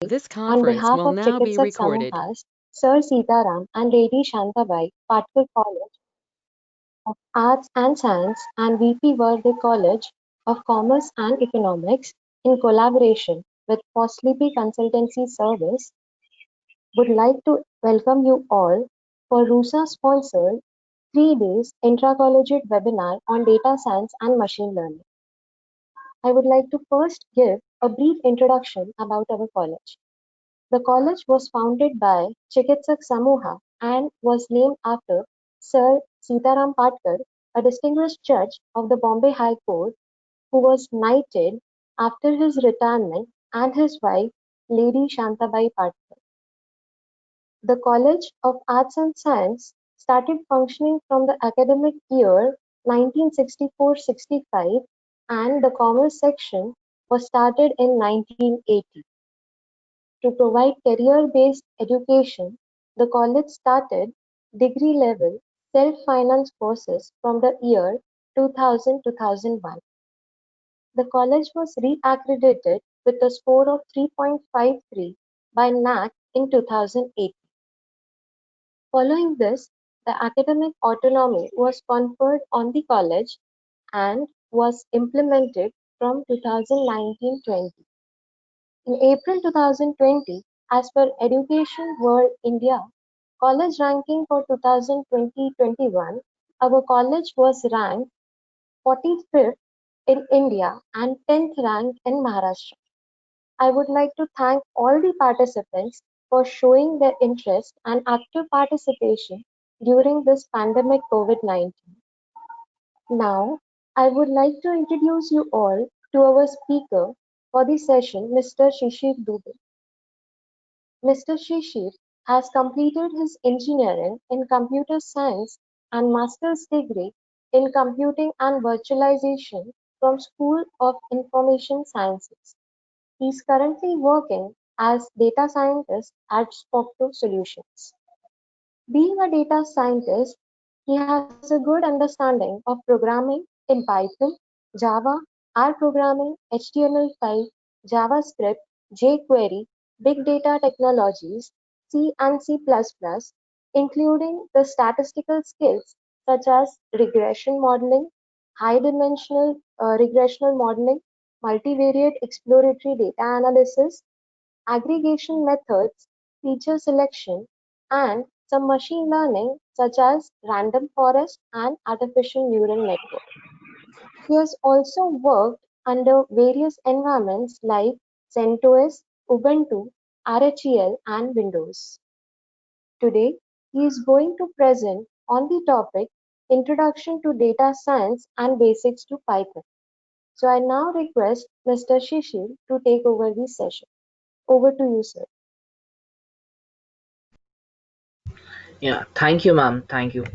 This on conference behalf will of now be Chikitsak recorded. Samuhas, Sir Sitaram and Lady Shantabai, Patkar College of Arts and Science and VP Varde College of Commerce and Economics, in collaboration with Foslipy Consultancy Service, would like to welcome you all for RUSA-sponsored 3 days intra-collegiate webinar on data science and machine learning. I would like to first give a brief introduction about our college. The college was founded by Chikitsak Samuha and was named after Sir Sitaram Patkar, a distinguished judge of the Bombay High Court who was knighted after his retirement, and his wife, Lady Shantabai Patkar. The College of Arts and Science started functioning from the academic year 1964-65, and the Commerce section was started in 1980. To provide career-based education, the college started degree-level self-finance courses from the year 2000-2001. The college was re-accredited with a score of 3.53 by NAC in 2008. Following this, the academic autonomy was conferred on the college and was implemented from 2019-20. In April 2020, as per Education World India college ranking for 2020-21, our college was ranked 45th in India and 10th rank in Maharashtra. I would like to thank all the participants for showing their interest and active participation during this pandemic COVID-19. Now, I would like to introduce you all to our speaker for the session, Mr. Shishir Dubey. Mr. Shishir has completed his engineering in computer science and master's degree in computing and virtualization from School of Information Sciences. He is currently working as data scientist at Spocto Solutions. Being a data scientist, he has a good understanding of programming in Python, Java, R programming, HTML5, JavaScript, jQuery, big data technologies, C and C++, including the statistical skills such as regression modeling, high dimensional regressional modeling, multivariate exploratory data analysis, aggregation methods, feature selection, and some machine learning such as random forest and artificial neural network. He has also worked under various environments like CentOS, Ubuntu, RHEL, and Windows. Today, he is going to present on the topic Introduction to Data Science and Basics to Python. So I now request Mr. Shishir to take over the session. Over to you, sir. Yeah, thank you, ma'am. Thank you.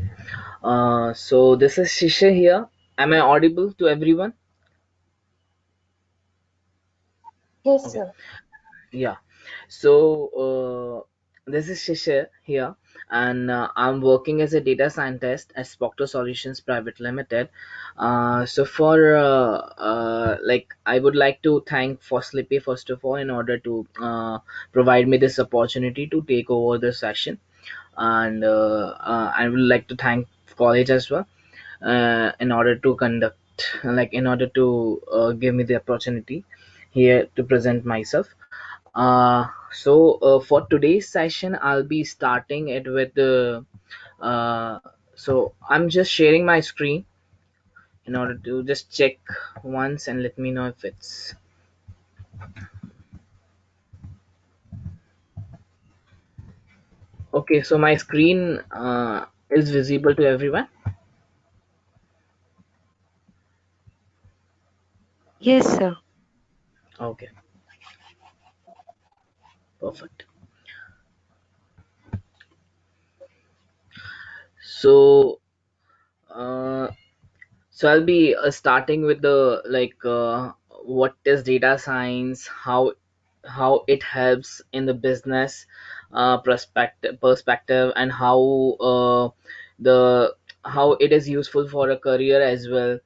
So this is Shishir here. Am I audible to everyone? Yes, Okay. sir. Yeah. So this is Shishir here, and I'm working as a data scientist at Spocto Solutions Private Limited. So for like, I would like to thank Foslipy first of all in order to provide me this opportunity to take over the session, and I would like to thank college as well in order to conduct, like in order to give me the opportunity here to present myself. For today's session I'll be starting it with the so I'm just sharing my screen in order to just check once and let me know if it's okay. So my screen is visible to everyone. Yes, sir. Okay, perfect. So uh, so I'll be starting with the like what is data science, how it helps in the business perspective, and the how it is useful for a career as well.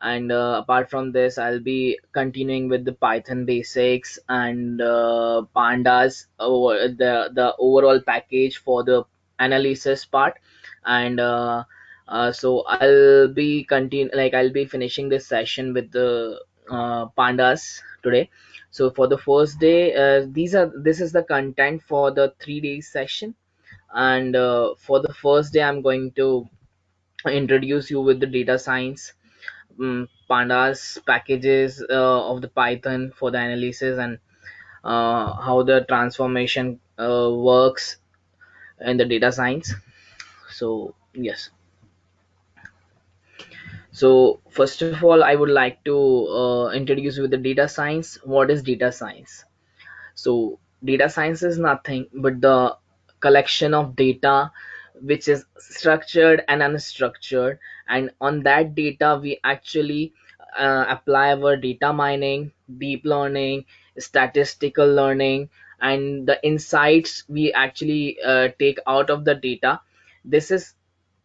And apart from this, I'll be continuing with the Python basics and pandas, the overall package for the analysis part. And so I'll be finishing this session with the pandas today. So for the first day, this is the content for the 3 days session. And for the first day, I'm going to introduce you with the data science, pandas packages of the Python for the analysis, and how the transformation works in the data science. So yes, so first of all, I would like to introduce you with the data science. What is data science? So data science is nothing but the collection of data which is structured and unstructured, and on that data we actually apply our data mining, deep learning, statistical learning, and the insights we actually take out of the data. This is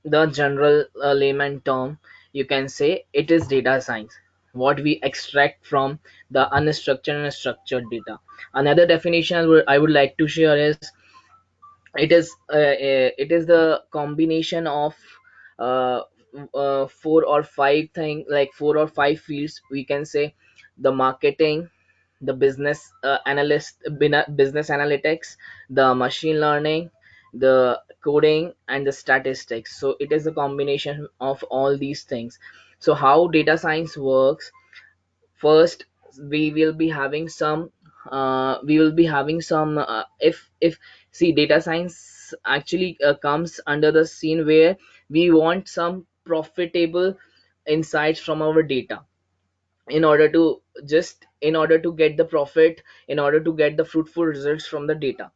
the general layman term. You can say it is data science, what we extract from the unstructured and structured data. Another definition I would like to share is, it is the combination of uh, four or five thing, like four or five fields, we can say: the marketing, the business analytics, the machine learning, the coding, and the statistics. So it is a combination of all these things. So how data science works: first, we will be having some if see, data science actually comes under the scene where we want some profitable insights from our data, in order to get the profit, in order to get the fruitful results from the data.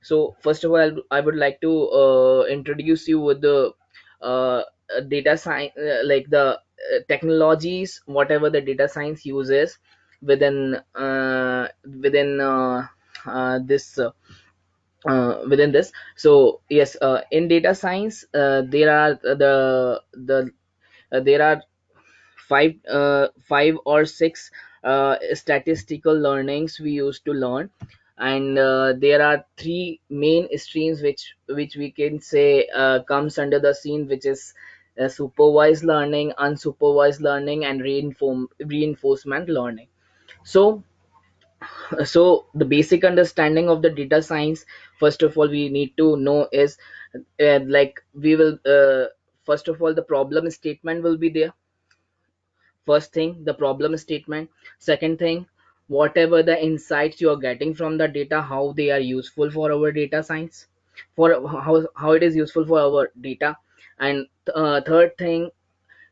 So first of all, I would like to introduce you with the uh, data science, like the technologies, whatever the data science uses within this. So yes, in data science, there are there are five or six statistical learnings we used to learn. And there are three main streams which we can say comes under the scene, which is supervised learning, unsupervised learning, and reinforcement learning. So so the basic understanding of the data science, first of all, we need to know is, like we will first of all, the problem statement will be there. First thing, the problem statement. Second thing, whatever the insights you are getting from the data, how they are useful for our data science, for how it is useful for our data. And third thing,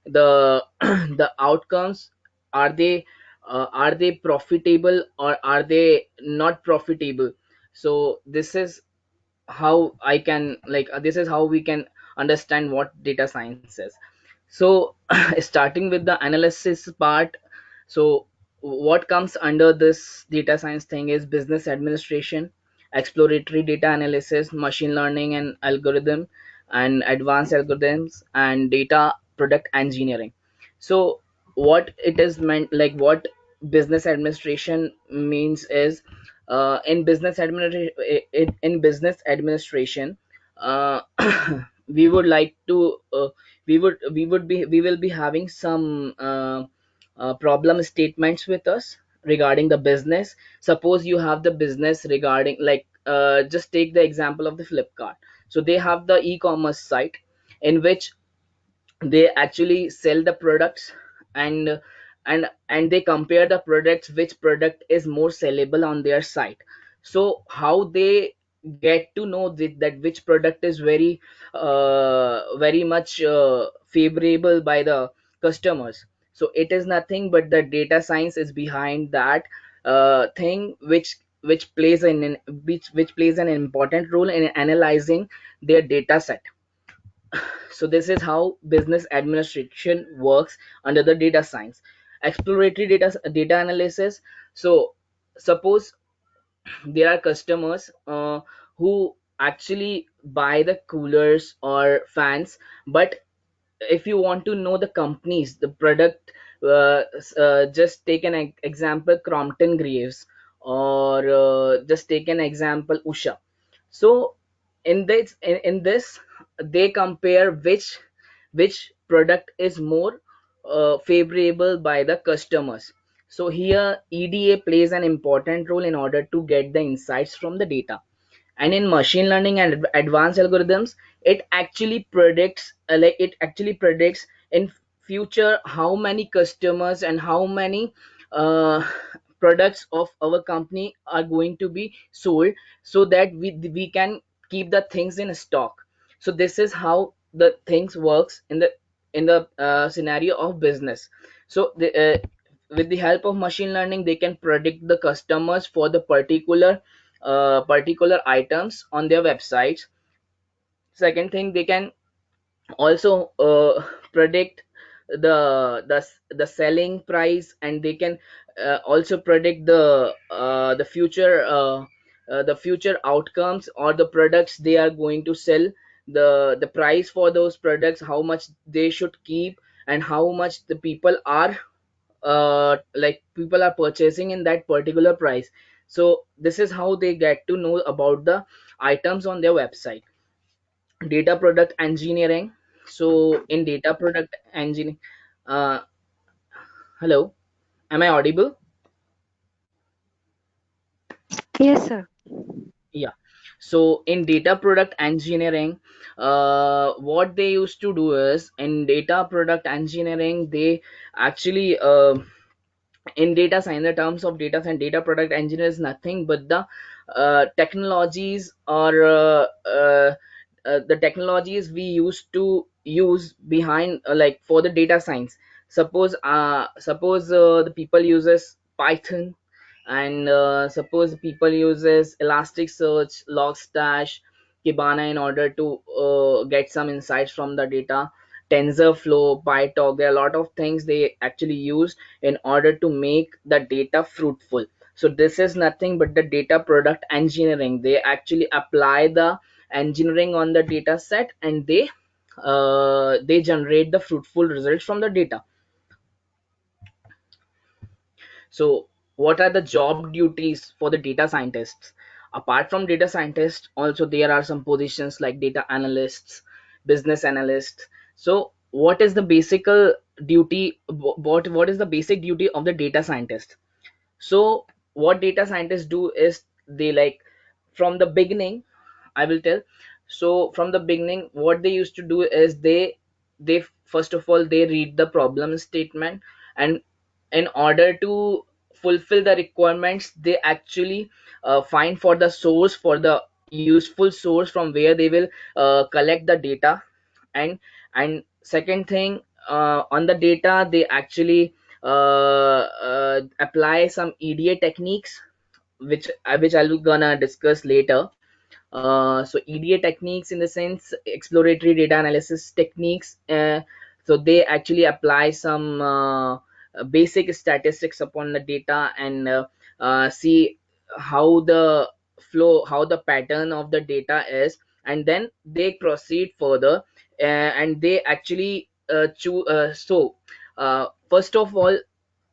the the outcomes, are they profitable or are they not profitable. So this is how I can, like this is how we can understand what data science is. So starting with the analysis part, so what comes under this data science thing is business administration, exploratory data analysis, machine learning and algorithm, and advanced algorithms, and data product engineering. So what it is meant, like what business administration means is, in business administration, uh, we would like to we will be having some problem statements with us regarding the business. Suppose you have the business regarding, like just take the example of the Flipkart. So they have the e-commerce site in which they actually sell the products, and and they compare the products, which product is more sellable on their site. So how they get to know that which product is very much favorable by the customers. So it is nothing but the data science is behind that thing, which plays an important role in analyzing their data set. So this is how business administration works under the data science. Exploratory data analysis. So suppose there are customers who actually buy the coolers or fans, but if you want to know the companies, the product just take an example, Crompton Graves, or just take an example, Usha. So in this they compare which product is more favorable by the customers. So here EDA plays an important role in order to get the insights from the data. And in machine learning and advanced algorithms, it actually predicts in future how many customers and how many uh, products of our company are going to be sold, so that we can keep the things in stock. So this is how the things works in the scenario of business. So with the help of machine learning, they can predict the customers for the particular items on their websites. Second thing, they can also predict the selling price, and they can also predict the future outcomes or the products they are going to sell, the price for those products, how much they should keep, and how much the people are people are purchasing in that particular price. So this is how they get to know about the items on their website. Data product engineering. So in data product engineering, uh, hello, am I audible? Yes, sir. Yeah. So in data product engineering, what they used to do is, in data product engineering, they actually in data science, the terms of data science, data product engineer is nothing but the technologies, or the technologies we used to use behind, for the data science. Suppose the people uses Python, and suppose people uses Elasticsearch, Logstash, Kibana in order to get some insights from the data. TensorFlow, PyTorch, there are a lot of things they actually use in order to make the data fruitful. So this is nothing but the data product engineering. They actually apply the engineering on the data set, and they generate the fruitful results from the data. So what are the job duties for the data scientists? Apart from data scientists, also there are some positions like data analysts, business analysts. So what is the basic duty? What is the basic duty of the data scientist? So what data scientists do is, they from the beginning, I will tell. So from the beginning, what they used to do is, they first of all, they read the problem statement, and in order to fulfill the requirements, they actually find for the source, for the useful source from where they will collect the data. And and second thing, on the data, they actually apply some EDA techniques, which I'll gonna discuss later. So EDA techniques, in the sense, exploratory data analysis techniques. So they actually apply some basic statistics upon the data, and see how the how the pattern of the data is, and then they proceed further, and they actually choose. First of all,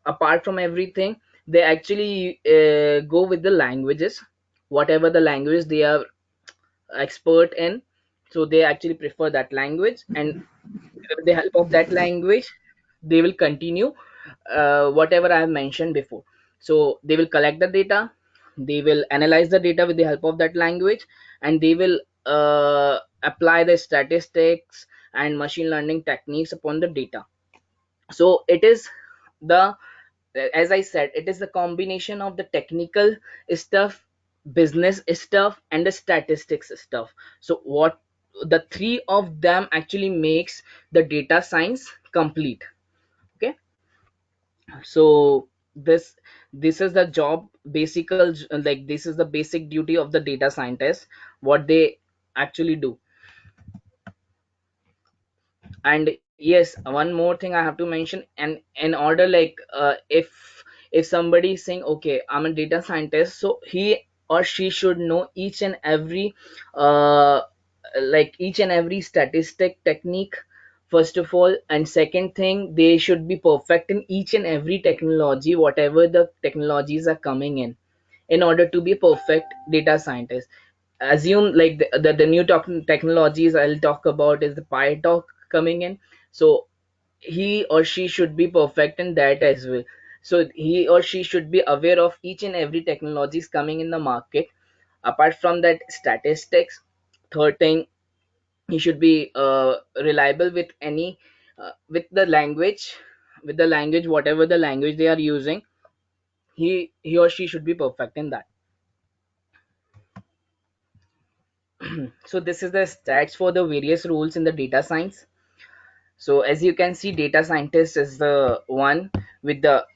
apart from everything, they actually go with the languages, whatever the language they are expert in. So they actually prefer that language, and with the help of that language, they will continue whatever I have mentioned before. So they will collect the data, they will analyze the data with the help of that language, and they will apply the statistics and machine learning techniques upon the data. So it is the as I said, it is the combination of the technical stuff, business stuff, and the statistics stuff. So what the three of them actually makes the data science complete. Okay. So this is the job basic, this is the basic duty of the data scientist, what they actually do. And yes, one more thing I have to mention, and in order, if somebody is saying, okay, I'm a data scientist, so he or she should know each and every uh each and every statistic technique first of all, and second thing, they should be perfect in each and every technology, whatever the technologies are coming in order to be a perfect data scientist. Assume like the new technologies I'll talk about is the pytalk coming in. So he or she should be perfect in that as well. So he or she should be aware of each and every technologies coming in the market. Apart from that, statistics. Third thing, he should be reliable with any with the language, whatever the language they are using. He or she should be perfect in that. So this is the stats for the various roles in the data science. So as you can see, data scientist is the one with the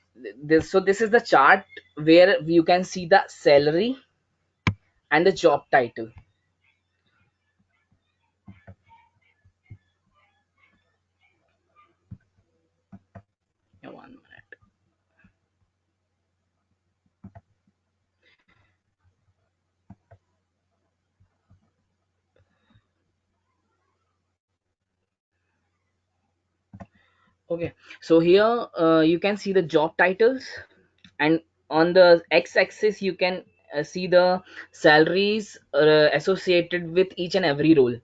this. So this is the chart where you can see the salary and the job title. Yeah, 1 minute. Okay, so here you can see the job titles, and on the x-axis you can see the salaries associated with each and every role.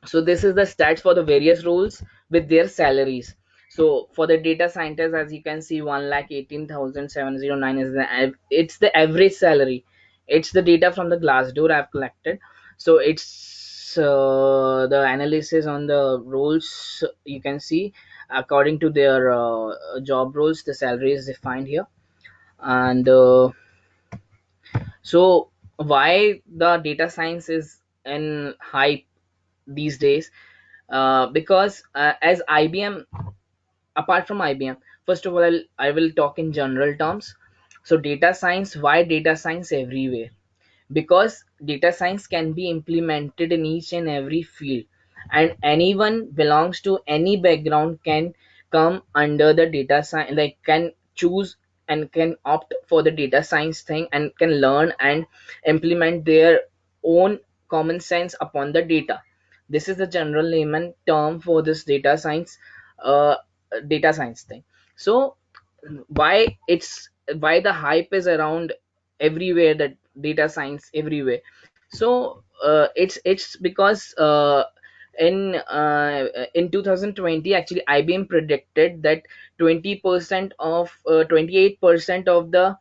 So this is the stats for the various roles with their salaries. So for the data scientist, as you can see, 1,18,709 is it's the average salary. It's the data from the Glassdoor I've collected. So it's the analysis on the roles. You can see according to their job roles, the salary is defined here. And so why the data science is in hype these days? Because as IBM, apart from IBM, first of all, I will talk in general terms. So data science, why data science everywhere? Because data science can be implemented in each and every field, and anyone belongs to any background can come under the data science, like can choose and can opt for the data science thing and can learn and implement their own common sense upon the data. This is the general layman term for this uh, data science thing. So why the hype is around everywhere, that data science everywhere? So it's because in 2020, actually IBM predicted that 28% of the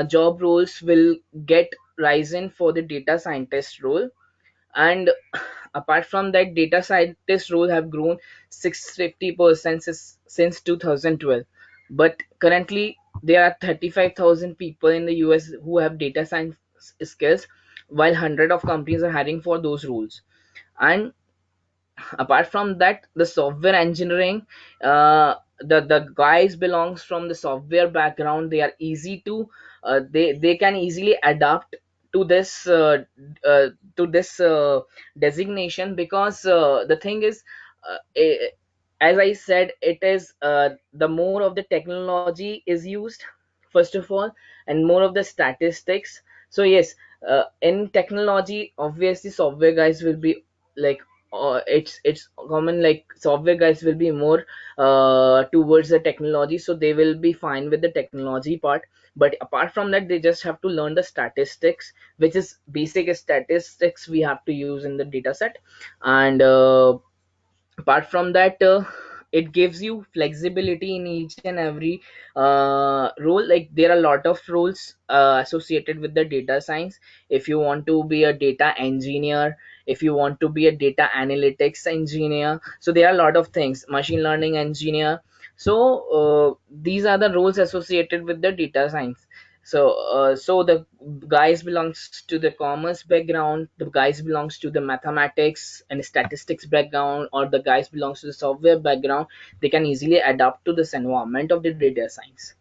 job roles will get risen for the data scientist role. And apart from that, data scientist role have grown 650% since 2012. But currently there are 35,000 people in the US who have data science skills, while hundred of companies are hiring for those roles. And apart from that, the software engineering, the guys belongs from the software background. They are easy to they can easily adapt to this uh, designation, because the thing is, as I said, it is the more of the technology is used, first of all, and more of the statistics. So yes, in technology, obviously software guys will be like, it's common, like software guys will be more towards the technology, so they will be fine with the technology part. But apart from that, they just have to learn the statistics, which is basic statistics we have to use in the data set. And apart from that, it gives you flexibility in each and every role. Like there are a lot of roles associated with the data science. If you want to be a data engineer, if you want to be a data analytics engineer, so there are a lot of things, machine learning engineer. So these are the roles associated with the data science. So so the guys belongs to the commerce background, the guys belongs to the mathematics and statistics background, or the guys belongs to the software background. They can easily adapt to this environment of the data science.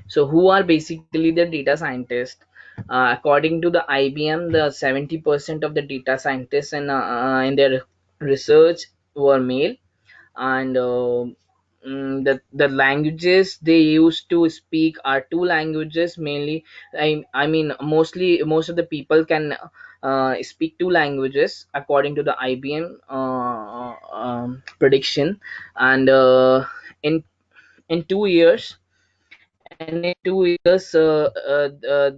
So who are basically the data scientists? According to the IBM, the 70% of the data scientists in their research were male. And the languages they used to speak are two languages mainly. I mean mostly most of the people can speak two languages according to the IBM prediction. And in 2 years, and in 2 years,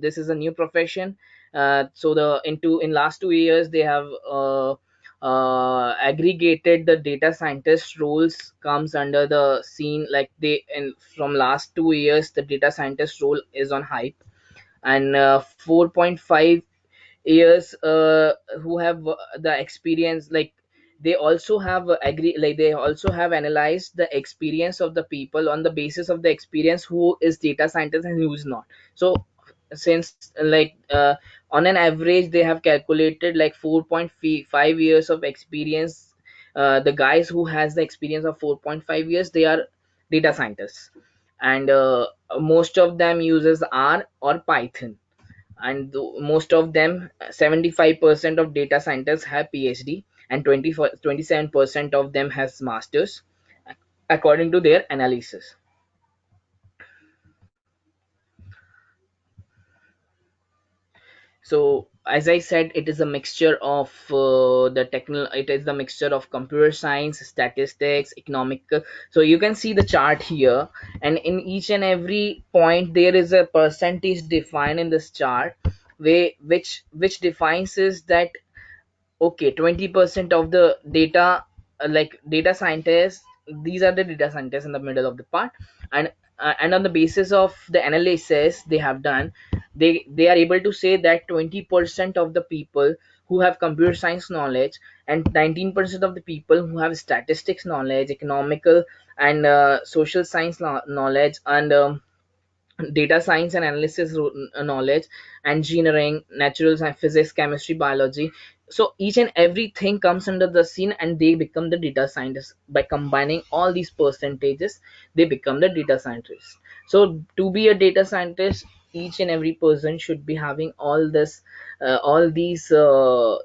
this is a new profession. So the in last 2 years they have aggregated the data scientist roles comes under the scene, like they, and from last 2 years the data scientist role is on hype. And 4.5 years who have the experience, like they also have agree, like they also have analyzed the experience of the people on the basis of the experience who is data scientist and who is not. So since on an average they have calculated like 4.5 years of experience. The guys who has the experience of 4.5 years, they are data scientists. And most of them uses R or Python. And most of them, 75% of data scientists have PhD, and 27% of them has masters, according to their analysis. So as I said, it is a mixture of it is the mixture of computer science, statistics, economic. So you can see the chart here, and in each and every point there is a percentage defined in this chart, which defines is that okay, 20% of the data, like data scientists, these are the data scientists in the middle of the part. And on the basis of the analysis they have done, they are able to say that 20% of the people who have computer science knowledge, and 19% of the people who have statistics knowledge, economical and social science knowledge, and data science and analysis knowledge, engineering, natural science, physics, chemistry, biology. So each and everything comes under the scene, and they become the data scientists. By combining all these percentages, they become the data scientists. So to be a data scientist, each and every person should be having all these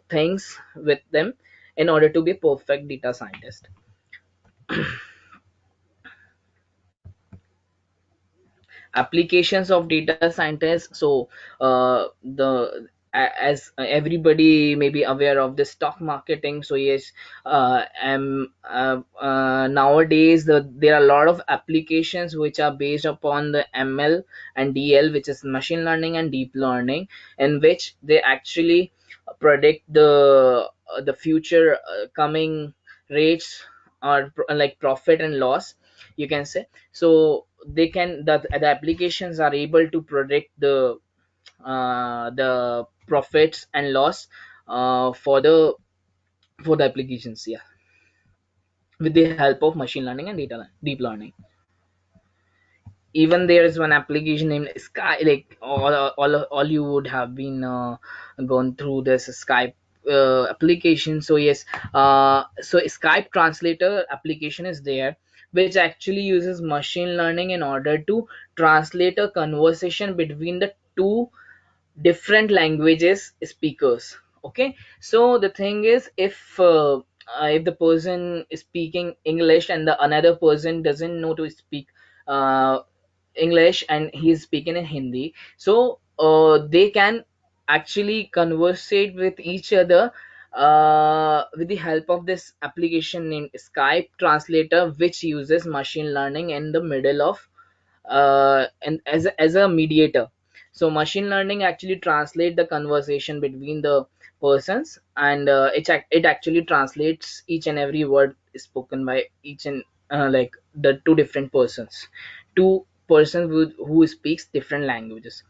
things with them in order to be a perfect data scientist. Applications of data scientists. So as everybody may be aware of the stock marketing, so yes, nowadays there are a lot of applications which are based upon the ML and DL, which is machine learning and deep learning, in which they actually predict the future coming rates, or like profit and loss, you can say. So they can, the applications are able to predict the profits and loss for the applications, yeah, with the help of machine learning and deep learning. Even there is one application named Sky, like all you would have been gone through this Skype application. So yes, so Skype translator application is there, which actually uses machine learning in order to translate a conversation between the two different languages speakers. Okay, so the thing is, if the person is speaking English and the another person doesn't know to speak uh, English, and he's speaking in Hindi, so they can actually conversate with each other with the help of this application named Skype Translator, which uses machine learning in the middle of and as a mediator. So machine learning actually translate the conversation between the persons, and it actually translates each and every word spoken by each and like the two different persons, two persons who speaks different languages.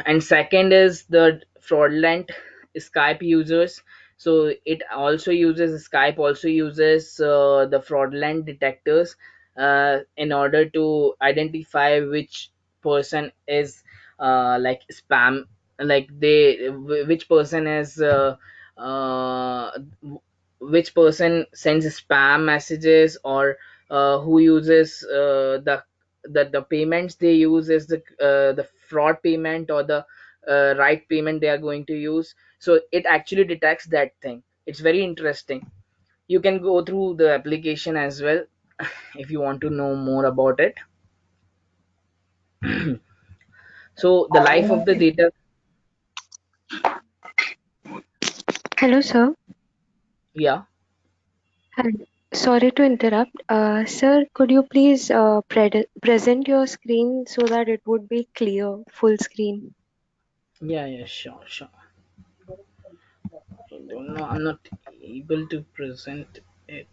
And second is the fraudulent Skype users. So it also uses, Skype also uses the fraudulent detectors in order to identify which person is like spam, like which person is uh, which person sends spam messages, or who uses the payments they use is the fraud payment, or the right payment they are going to use. So it actually detects that thing. It's very interesting. You can go through the application as well. if you want to know more about it. So the life of the data. Hello, sir. Yeah. Hi. Sorry to interrupt. Sir, could you please present your screen so that it would be clear, full screen? Yeah, yeah, sure, sure. I don't know, I'm not able to present it.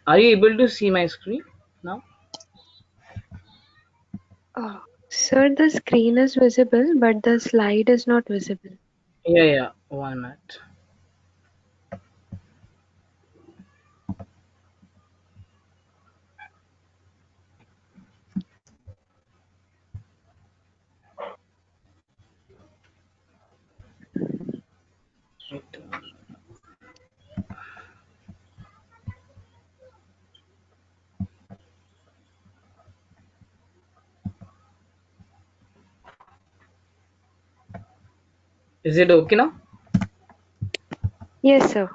Are you able to see my screen now? Uh, Sir, the screen is visible, but the slide is not visible. Yeah, yeah, 1 minute. It, is it okay now? Yes, sir.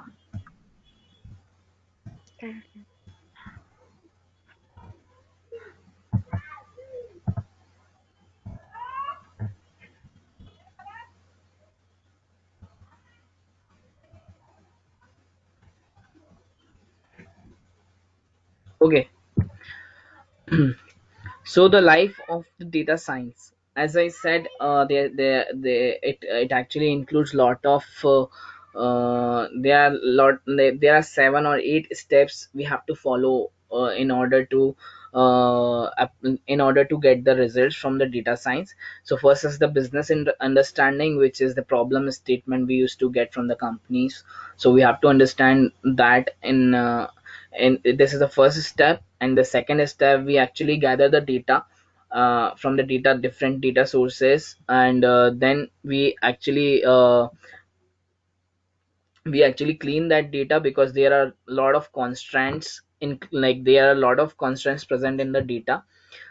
Okay. So the life of the data science, as I said, it actually includes lot of there are 7 or 8 steps we have to follow in order to get the results from the data science. So first is the business understanding, which is the problem statement we used to get from the companies. So we have to understand that and this is the first step. And the second step, we actually gather the data from the data different data sources, and then we actually clean that data, because there are a lot of constraints in, like there are a lot of constraints present in the data.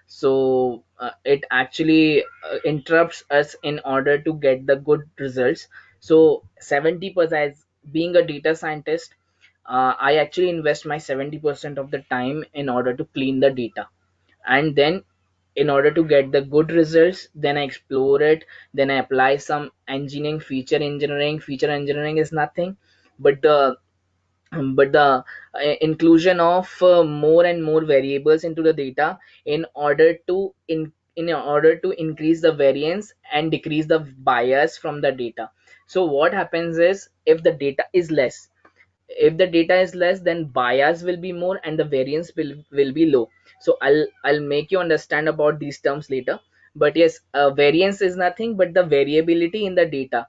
So it actually interrupts us in order to get the good results. So 70%, as being a data scientist, I actually invest my 70% of the time in order to clean the data. And then in order to get the good results, then I explore it, then I apply some engineering. Feature engineering is nothing but the inclusion of more and more variables into the data in order to in order to increase the variance and decrease the bias from the data. So what happens is, if the data is less, then bias will be more and the variance will be low. So I'll make you understand about these terms later. But yes, variance is nothing but the variability in the data.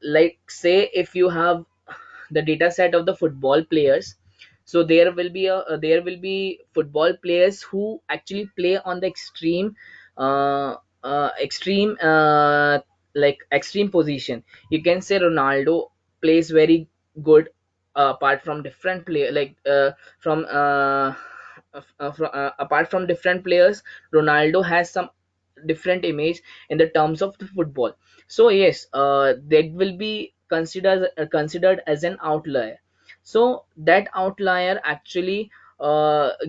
Like say if you have the data set of the football players, so there will be football players who actually play on the uh, extreme extreme position. You can say Ronaldo plays very good, apart from different player like from apart from different players, Ronaldo has some different image in the terms of the football. So yes, that will be considered as an outlier. So that outlier actually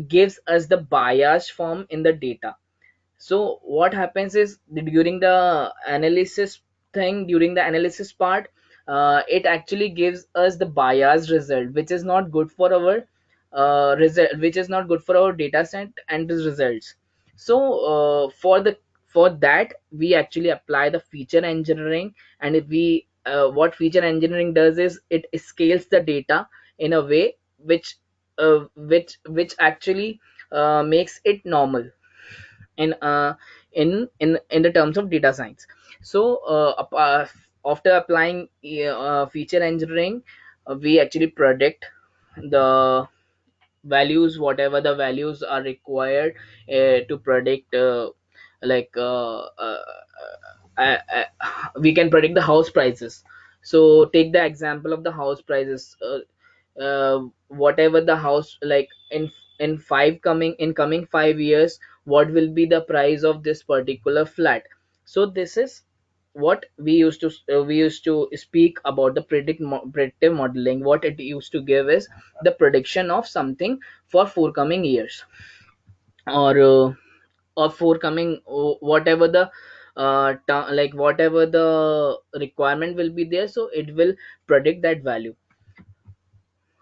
gives us the bias form in the data. So what happens is, during the analysis part, it actually gives us the biased result, which is not good for our which is not good for our data set and the results. So for that, we actually apply the feature engineering. And if we what feature engineering does is, it scales the data in a way which actually makes it normal in in the terms of data science. So after applying feature engineering, we actually predict. the values, whatever the values are required to predict like we can predict the house prices. So take the example of the house prices. Whatever the house, like in coming 5 years, what will be the price of this particular flat. So this is what we used to speak about the predictive modeling. What it used to give is the prediction of something for forthcoming years, or forthcoming whatever the like whatever the requirement will be there, so it will predict that value.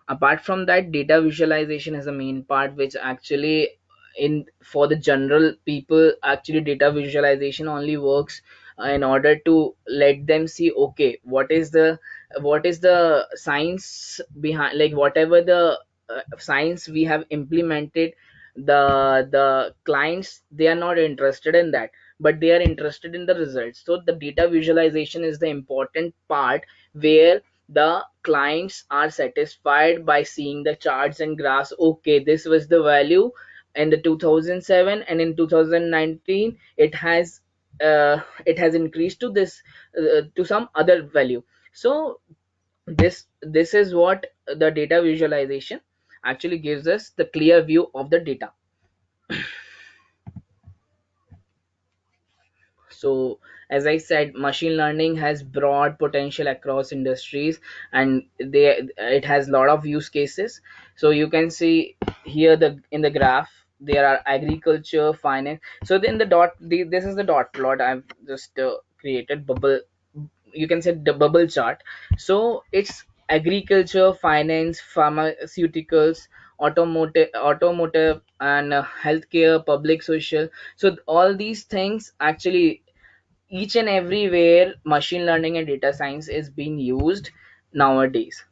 Apart from that, data visualization is the main part, which actually in for the general people, actually data visualization only works in order to let them see, okay, what is the science behind, like whatever the science we have implemented. The clients, they are not interested in that, but they are interested in the results. So the data visualization is the important part, where the clients are satisfied by seeing the charts and graphs. Okay, this was the value in the 2007, and in 2019 it has increased to this to some other value. So this is what the data visualization actually gives us, the clear view of the data. So as I said, machine learning has broad potential across industries, and it has a lot of use cases. So you can see here, the in the graph, there are agriculture, finance. So then this is the dot plot I've just created, bubble, you can say the bubble chart. So it's agriculture, finance, pharmaceuticals, automotive and healthcare, public social. So all these things actually, each and everywhere machine learning and data science is being used nowadays.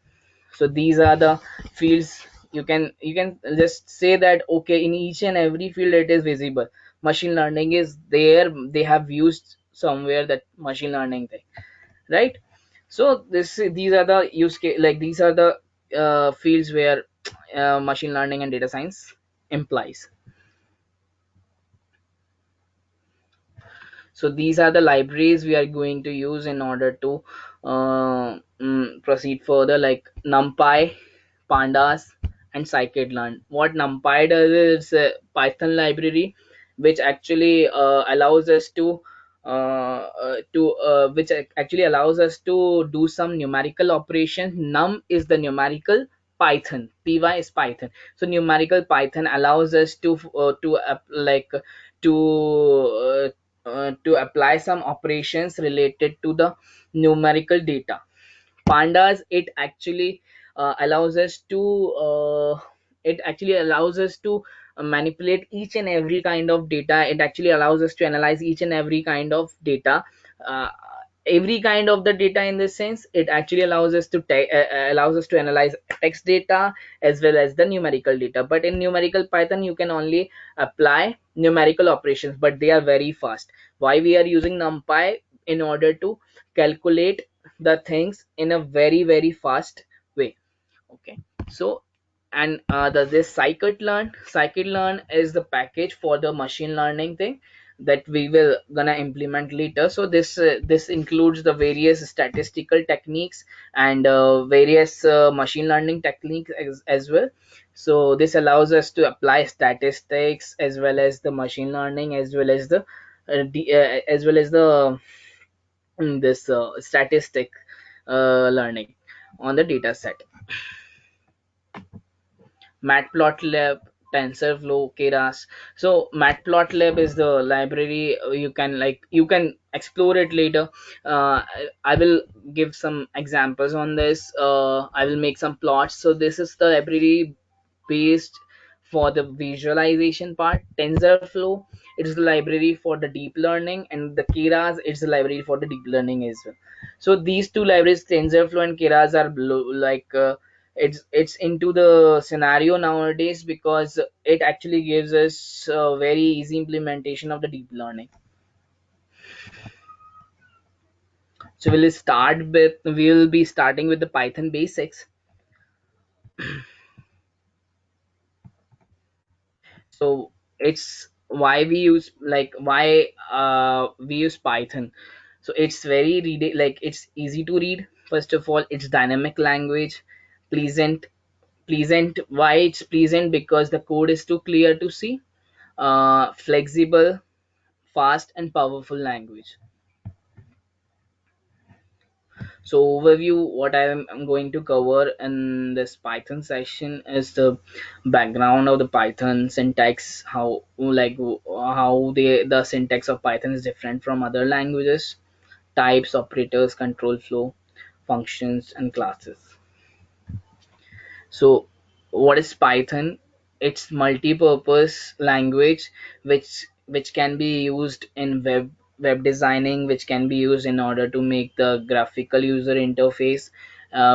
So these are the fields. You can just say that, okay, in each and every field it is visible, machine learning is there, they have used somewhere that machine learning thing, right? So these are the use case, like these are the fields where machine learning and data science implies. So these are the libraries we are going to use in order to proceed further, like numpy, pandas, and scikit-learn. What numpy does is a python library, which actually allows us which actually allows us to do some numerical operation. Num is the numerical, python, py is python. So numerical python allows us like to to apply some operations related to the numerical data. Pandas, it actually allows us to manipulate each and every kind of data. It actually allows us to analyze each and every kind of data, uh, every kind of the data. In this sense, it actually allows us to analyze text data as well as the numerical data. But in numerical python, you can only apply numerical operations, but they are very fast. Why we are using numpy? In order to calculate the things in a very very fast way. Okay. So, and this scikit-learn is the package for the machine learning thing that we will gonna implement later. So this includes the various statistical techniques and various machine learning techniques as well. So this allows us to apply statistics as well as the machine learning, as well as the this statistic learning on the data set. Matplotlib, TensorFlow, Keras. So Matplotlib is the library. You can explore it later. I will give some examples on this. I will make some plots. So this is the library based for the visualization part. TensorFlow, it is the library for the deep learning, and the Keras, it's the library for the deep learning as well. So these two libraries, TensorFlow and Keras, are it's into the scenario nowadays, because it actually gives us a very easy implementation of the deep learning. So we'll be starting with the python basics. So it's why we use, like, why we use Python. So it's very like it's easy to read. First of all, it's dynamic language, pleasant. Why it's pleasant? Because the code is too clear to see. Flexible, fast and powerful language. So overview, what I'm going to cover in this Python session is the background of the Python syntax, how, like, how the syntax of Python is different from other languages, types, operators, control flow, functions and classes. So what is Python? It's multi-purpose language which can be used in web designing, which can be used in order to make the graphical user interface,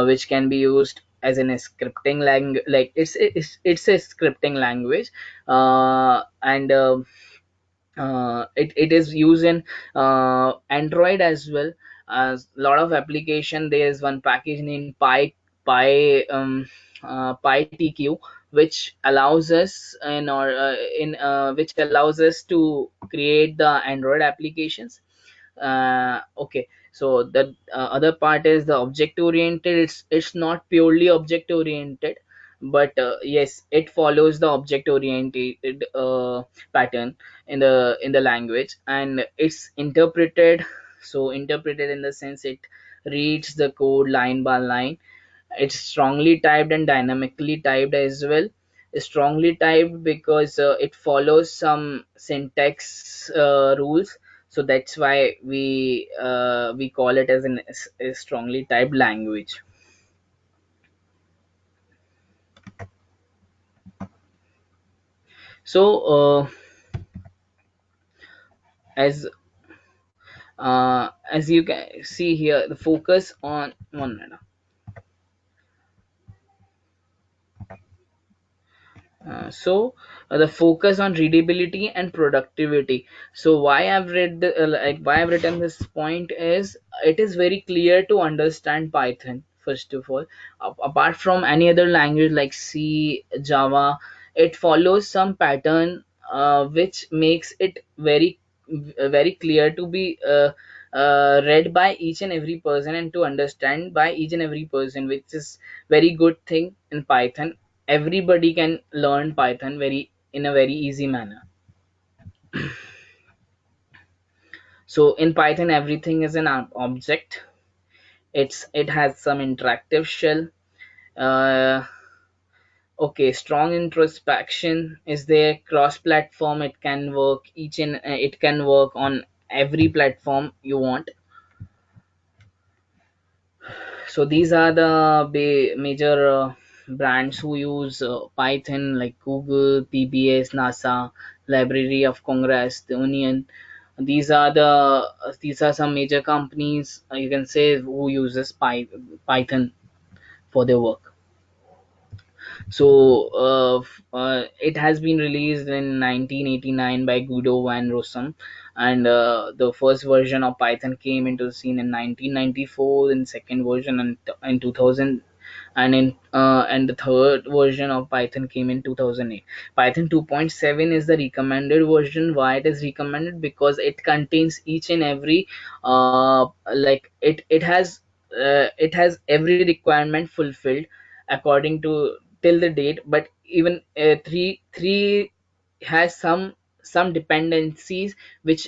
which can be used as in a scripting language. Like it's a scripting language, and it is used in Android as well. As a lot of application, there is one package named PyTQ, which allows us in which allows us to create the Android applications. Okay, so the other part is the object oriented. It's not purely object oriented, but yes, it follows the object oriented pattern in the language, and it's interpreted. So interpreted in the sense it reads the code line by line. It's strongly typed and dynamically typed as well. Strongly typed because it follows some syntax rules, so that's why we call it as a strongly typed language. So as as you can see here, the focus on one minute. The focus on readability and productivity. So why I've read like why I've written this point is it is very clear to understand Python. First of all, apart from any other language like C, Java, it follows some pattern which makes it very clear to be read by each and every person and to understand by each and every person, which is very good thing in Python. Everybody can learn Python very in a very easy manner. So in Python, everything is an object. It has some interactive shell. uh, okay, strong introspection is there. Cross platform, it can work each and it can work on every platform you want. So these are the major brands who use Python, like Google, PBS, NASA, Library of Congress, the Union. These are some major companies, you can say, who uses Python for their work. So it has been released in 1989 by Guido van Rossum, and the first version of Python came into the scene in 1994, in second version in 2000, and the third version of Python came in 2008. Python 2.7 is the recommended version. Why it is recommended? Because it contains each and every like it has every requirement fulfilled according to till the date. But even 3 has some dependencies which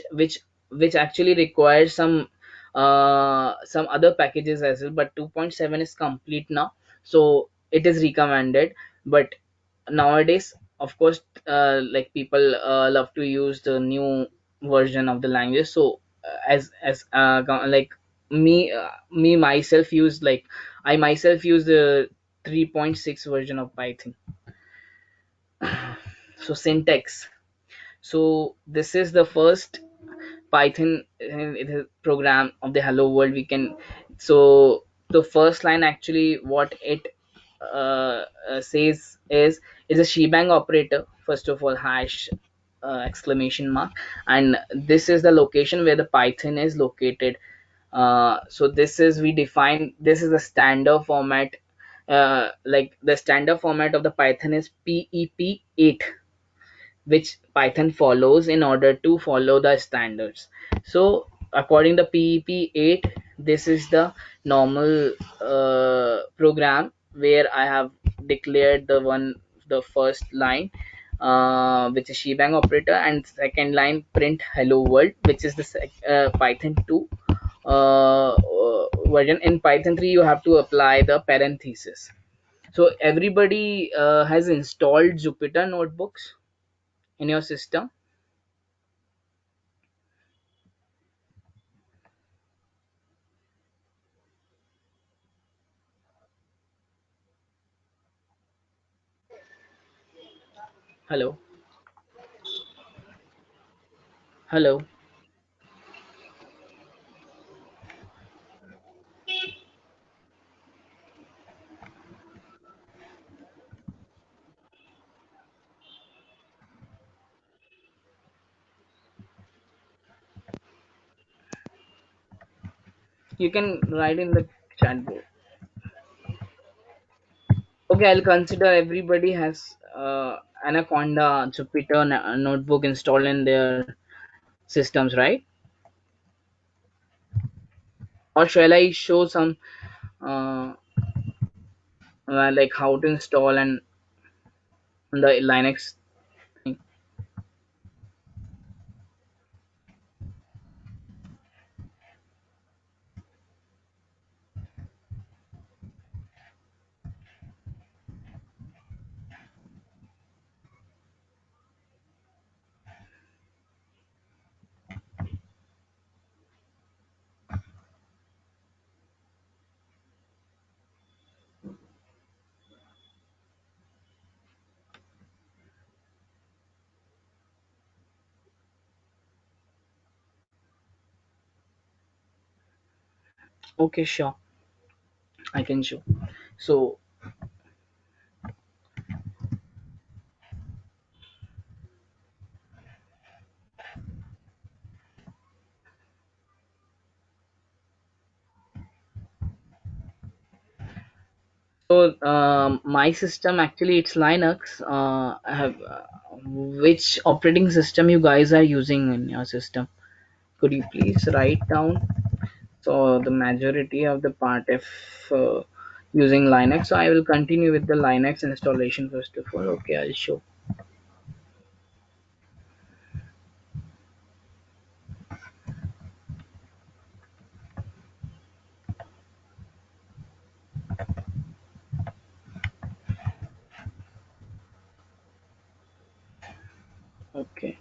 actually require some other packages as well. But 2.7 is complete now, so it is recommended. But nowadays, of course, like people love to use the new version of the language. So like me myself use, like I myself use the 3.6 version of Python. So syntax. So this is the first Python it is program of the hello world. We can, so the first line actually what it says is it's a shebang operator. First of all, hash exclamation mark, and this is the location where the Python is located. So this is, we define, this is the standard format. Like the standard format of the Python is PEP 8. which Python follows in order to follow the standards. So according to PEP 8, this is the normal program where I have declared the first line, which is shebang operator, and second line print hello world, which is the Python 2 version. In Python 3 you have to apply the parenthesis. So everybody has installed Jupyter notebooks in your system. Hello, hello. You can write in the chat board. Okay, I'll consider everybody has Anaconda Jupyter notebook installed in their systems, right? Or shall I show some uh, like how to install and the Linux thing? Okay, sure, I can show. So my system actually it's Linux. I have which operating system you guys are using in your system? Could you please write down? So the majority of the part, if using Linux, so I will continue with the Linux installation first of all. Okay, I'll show. Okay,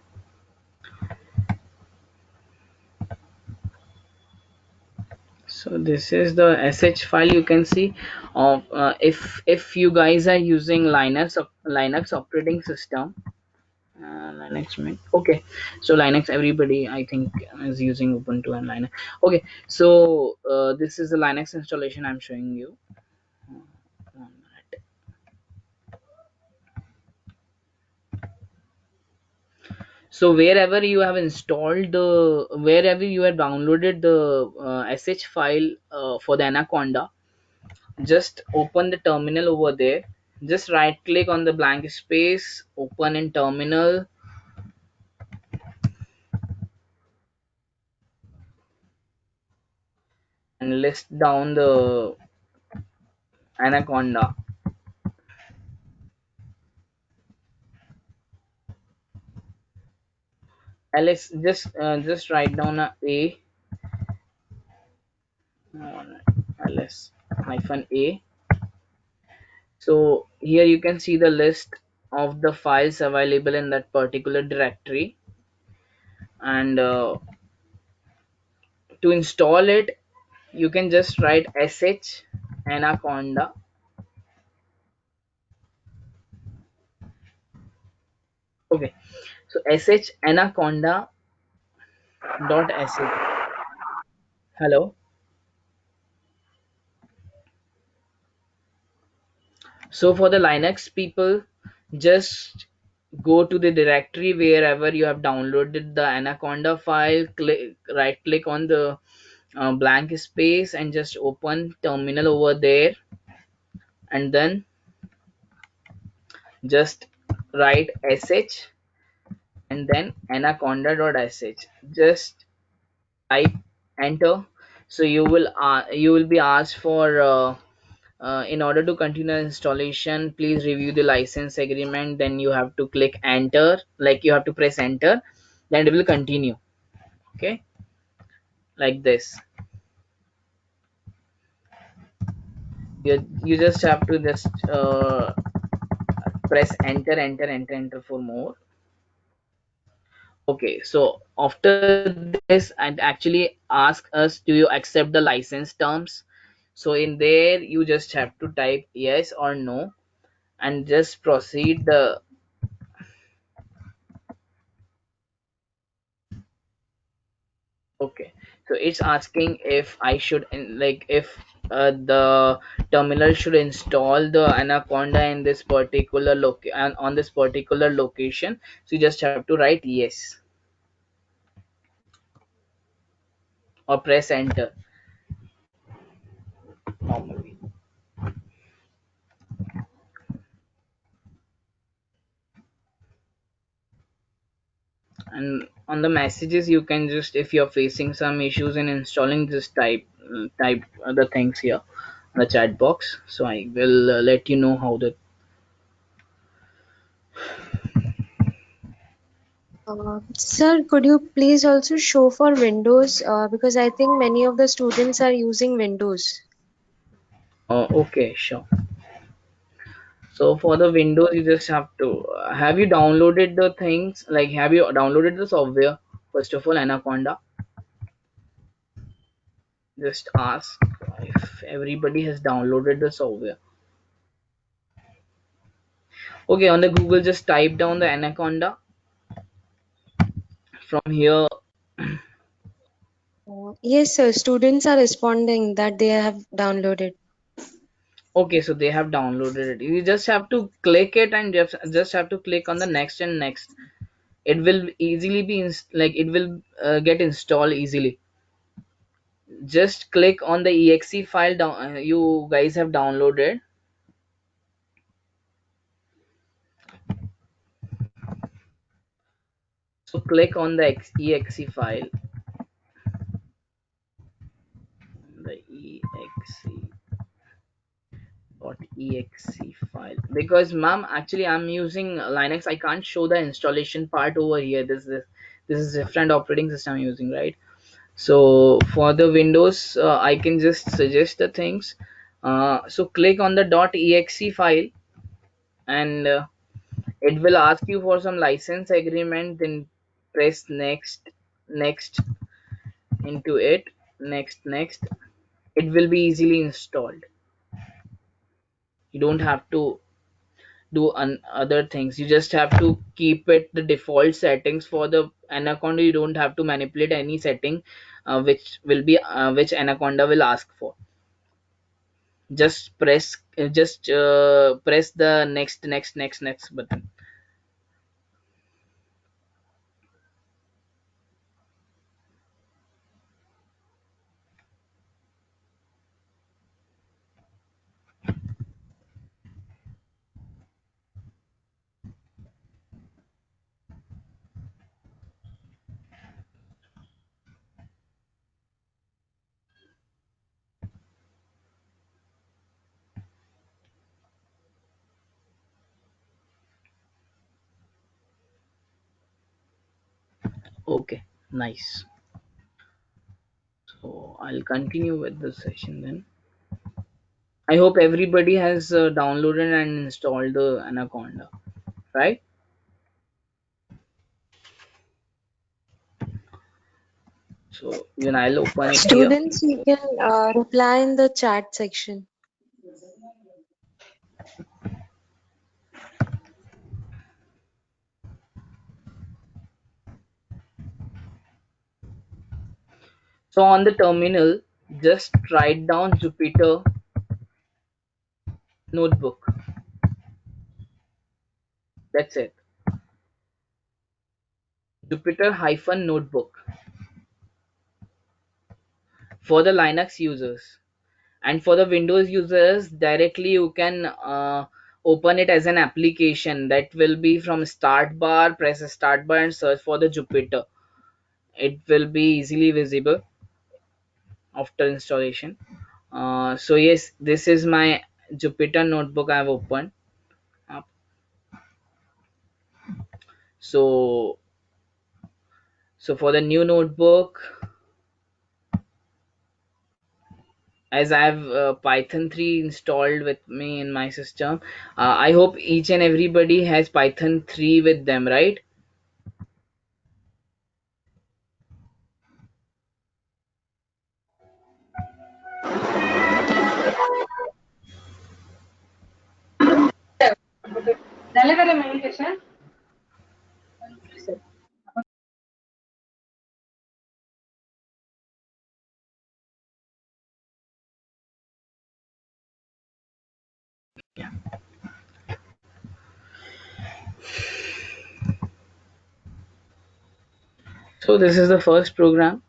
so this is the sh file you can see of if you guys are using Linux operating system. Linux Mint. Okay, so Linux, everybody I think is using Ubuntu and Linux. Okay, so this is the Linux installation I'm showing you. One minute. So wherever you have downloaded the sh file for the Anaconda, just open the terminal over there. Just right click on the blank space, open in terminal, and list down the Anaconda. ls just write down a ls -a. So here you can see the list of the files available in that particular directory, and to install it you can just write sh anaconda. Okay, so sh anaconda dot sh. Hello. So for the Linux people, just go to the directory wherever you have downloaded the anaconda file, click right click on the blank space and just open terminal over there, and then just write sh and then anaconda.sh. Just type enter. So you will be asked for in order to continue the installation, please review the license agreement. Then you have to click enter, like you have to press enter, then it will continue. Okay, like this. You just have to just press enter, enter, enter, enter for more. Okay, so after this, and actually ask us, do you accept the license terms? So in there, you just have to type yes or no, and just proceed the. Okay, so it's asking if I should like if the terminal should install the anaconda in this particular and on this particular location. So you just have to write yes or press enter normally. And on the messages, you can just, if you're facing some issues in installing, just type the things here in the chat box. So I will let you know how the. Sir, could you please also show for Windows? Because I think many of the students are using Windows. Okay, sure. So for the Windows, you just have to have you downloaded the things, like have you downloaded the software first of all, Anaconda. Just ask if everybody has downloaded the software. Okay, on the Google, just type down the Anaconda from here. Yes, sir. Students are responding that they have downloaded. Okay, so they have downloaded it. You just have to click it and just have to click on the next and next. It will easily be like it will get installed easily. Just click on the exe file down you guys have downloaded. So click on the exe file, the exe file. Because ma'am, actually I'm using Linux. I can't show the installation part over here. This is different operating system I'm using, right? So for the Windows, I can just suggest the things. So click on the .exe file, and it will ask you for some license agreement. Then press next, next into it, next, next. It will be easily installed. You don't have to do other things. You just have to keep it the default settings for the Anaconda. You don't have to manipulate any setting, which will be which Anaconda will ask for. Just press the next, next, next, next button. Okay, nice. So I'll continue with the session then. I hope everybody has downloaded and installed the Anaconda, right? So even I'll open it here. Students, you can reply in the chat section. So on the terminal, just write down Jupyter notebook. That's it. Jupyter hyphen notebook for the Linux users. And for the Windows users, directly you can open it as an application. That will be from start bar, press a start bar and search for the Jupyter. It will be easily visible after installation. So yes, this is my Jupyter notebook I've opened up. So for the new notebook, as I have Python 3 installed with me in my system, I hope each and everybody has Python 3 with them, right? So this is the first program,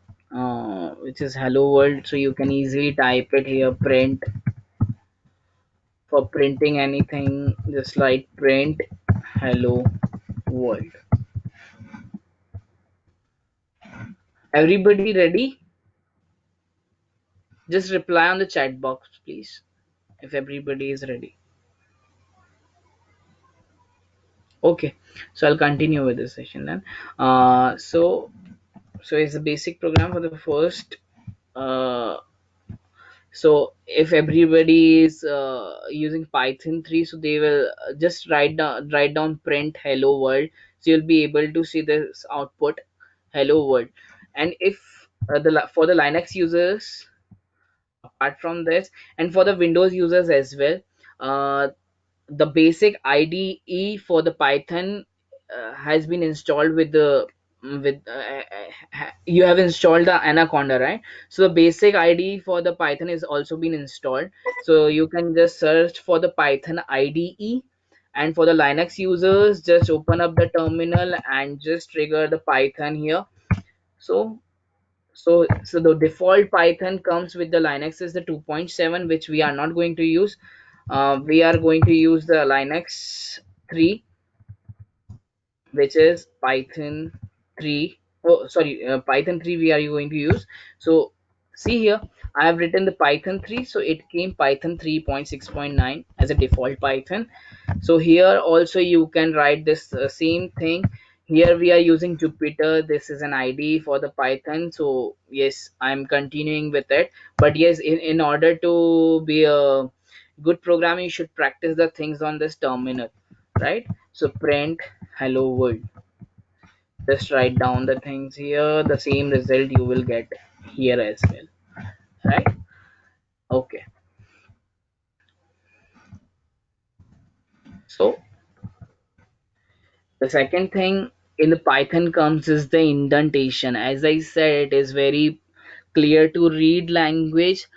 which is Hello World. So you can easily type it here, print. For printing anything, just like print Hello World. Everybody ready? Just reply on the chat box, please, if everybody is ready. Okay, so I'll continue with this session then. So it's a basic program for the first. So if everybody is using Python 3, so they will just write down print hello world. So you'll be able to see this output hello world. And if for the Linux users, apart from this, and for the Windows users as well, uh, the basic IDE for the Python has been installed with the with you have installed the Anaconda, right? So the basic IDE for the Python is also been installed. So you can just search for the Python IDE, and for the Linux users, just open up the terminal and just trigger the Python here. So the default Python comes with the Linux is the 2.7, which we are not going to use. We are going to use the Linux 3, which is Python 3. Oh, sorry, Python 3 we are going to use. So see here, I have written the Python 3, so it came Python 3.6.9 as a default Python. So here also you can write this same thing. Here we are using Jupyter. This is an ID for the Python. So yes, I'm continuing with it. But yes, in order to be a good programmer, you should practice the things on this terminal, right? So print hello world. Just write down the things here. The same result you will get here as well, right? Okay. So the second thing in the Python comes is the indentation. As I said, it is very clear to read language,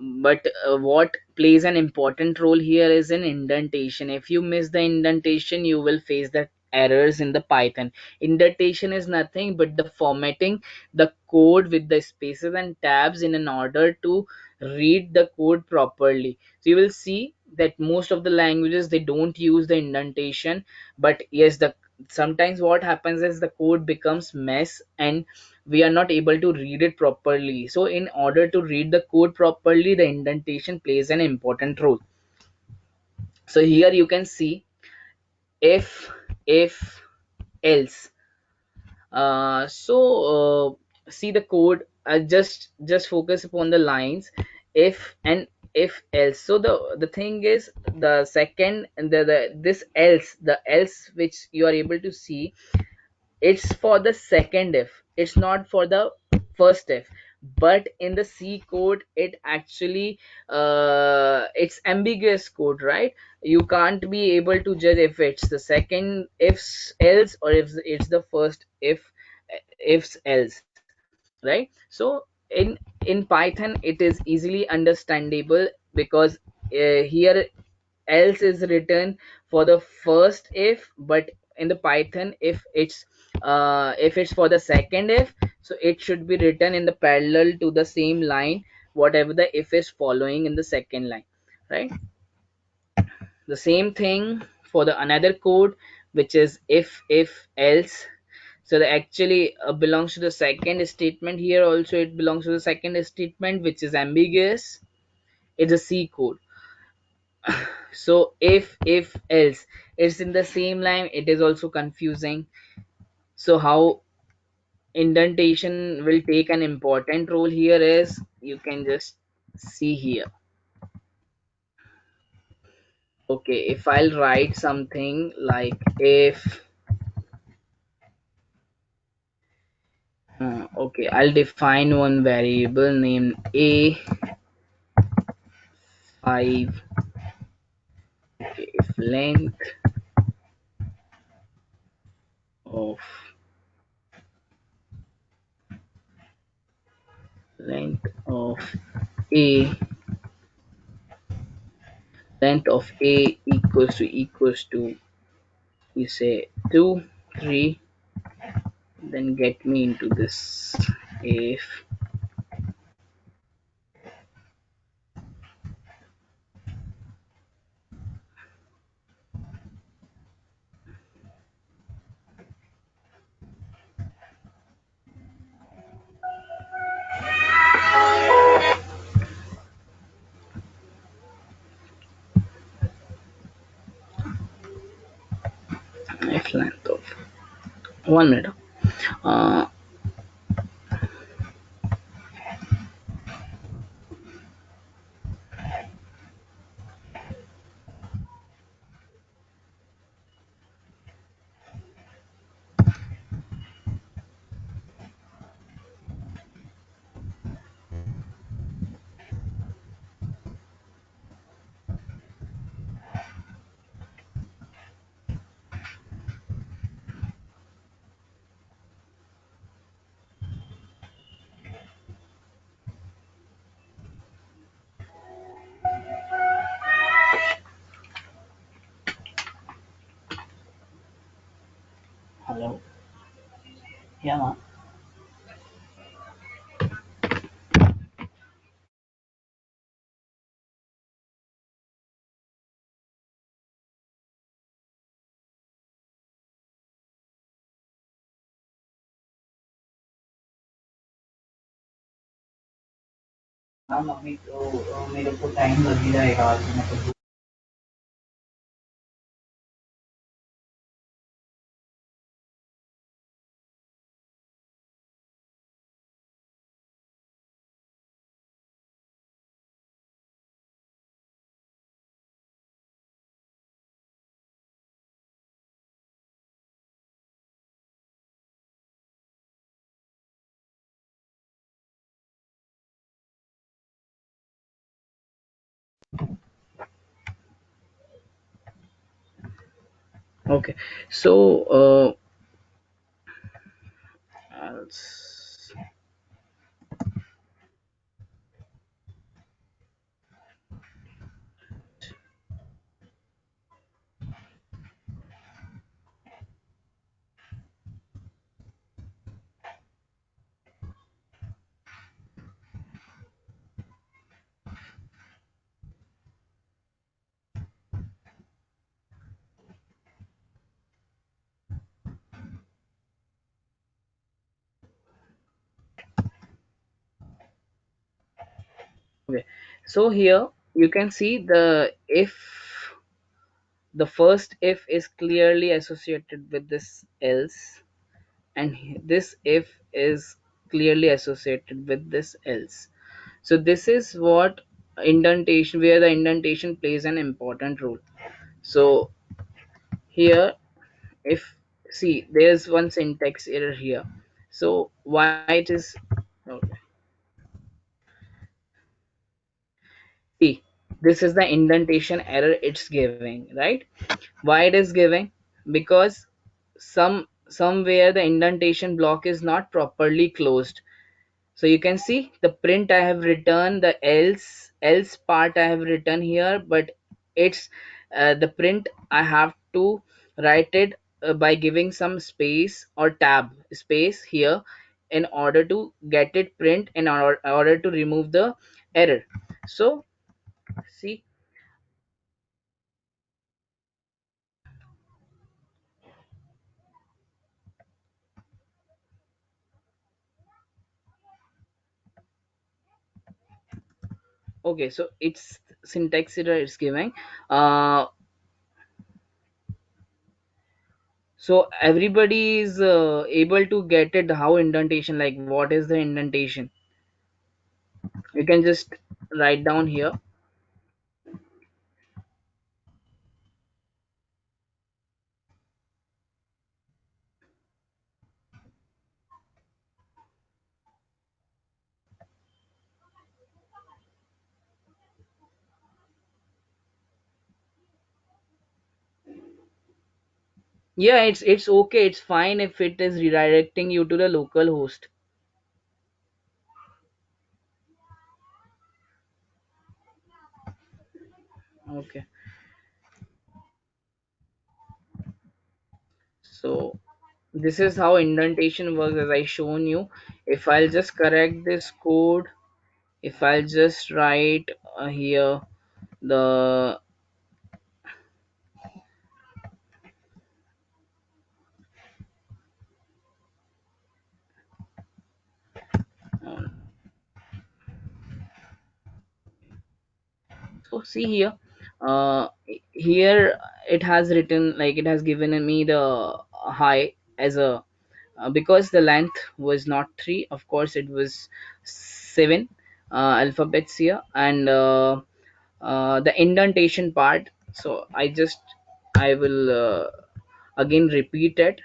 but what plays an important role here is an indentation. If you miss the indentation, you will face the errors in the Python. Indentation is nothing but the formatting the code with the spaces and tabs in an order to read the code properly. So you will see that most of the languages they don't use the indentation. But yes, the sometimes what happens is the code becomes mess and we are not able to read it properly. So in order to read the code properly, the indentation plays an important role. So here you can see if else. See the code. Just focus upon the lines if and if else. So the thing is the second and the this else, the else which you are able to see, it's for the second if, it's not for the first if. But in the C code it actually it's ambiguous code, right? You can't be able to judge if it's the second if else or if it's the first if else, right? So in Python it is easily understandable because here else is written for the first if, but in the Python if it's for the second if, so it should be written in the parallel to the same line whatever the if is following in the second line, right? The same thing for the another code, which is if else. So that actually belongs to the second statement. Here also it belongs to the second statement, which is ambiguous. It's a C code. So if else, it's in the same line, it is also confusing. So how indentation will take an important role here is, you can just see here. Okay, if I'll write something like if okay, I'll define one variable named a5. Okay, if of length of a length of a equals to you say 2 3, then get me into this. If if length of 1 minute. uh Hello. Yeah. हाँ अभी तो मेरे को time लग ही जाएगा आज मैं तो okay. So else- okay, so here you can see the if, the first if is clearly associated with this else, and this if is clearly associated with this else. So this is what indentation, where the indentation plays an important role. So here, if see, there's one syntax error here. So why it is, okay, see, this is the indentation error it's giving, right? Why it is giving? Because somewhere the indentation block is not properly closed. So you can see the print I have written, the else part I have written here, but it's the print I have to write it by giving some space or tab space here in order to get it print, in order to remove the error. So see, Okay, so it's syntax error it's giving. uh so everybody is able to get it, how indentation, like what is the indentation, you can just write down here. Yeah, it's okay, it's fine if it is redirecting you to the local host. Okay, so this is how indentation works as I shown you. If I'll just correct this code, if I'll just write here the uh, so see here, uh, here it has written, like it has given me the high as a because the length was not 3, of course it was 7 alphabets here, and the indentation part. So I will again repeat it.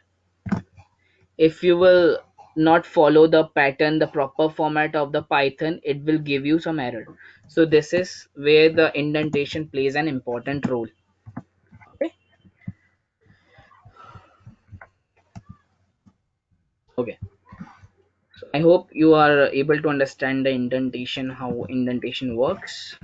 If you will not follow the pattern, the proper format of the Python, it will give you some error. So this is where the indentation plays an important role. Okay. Okay, so I hope you are able to understand the indentation, how indentation works.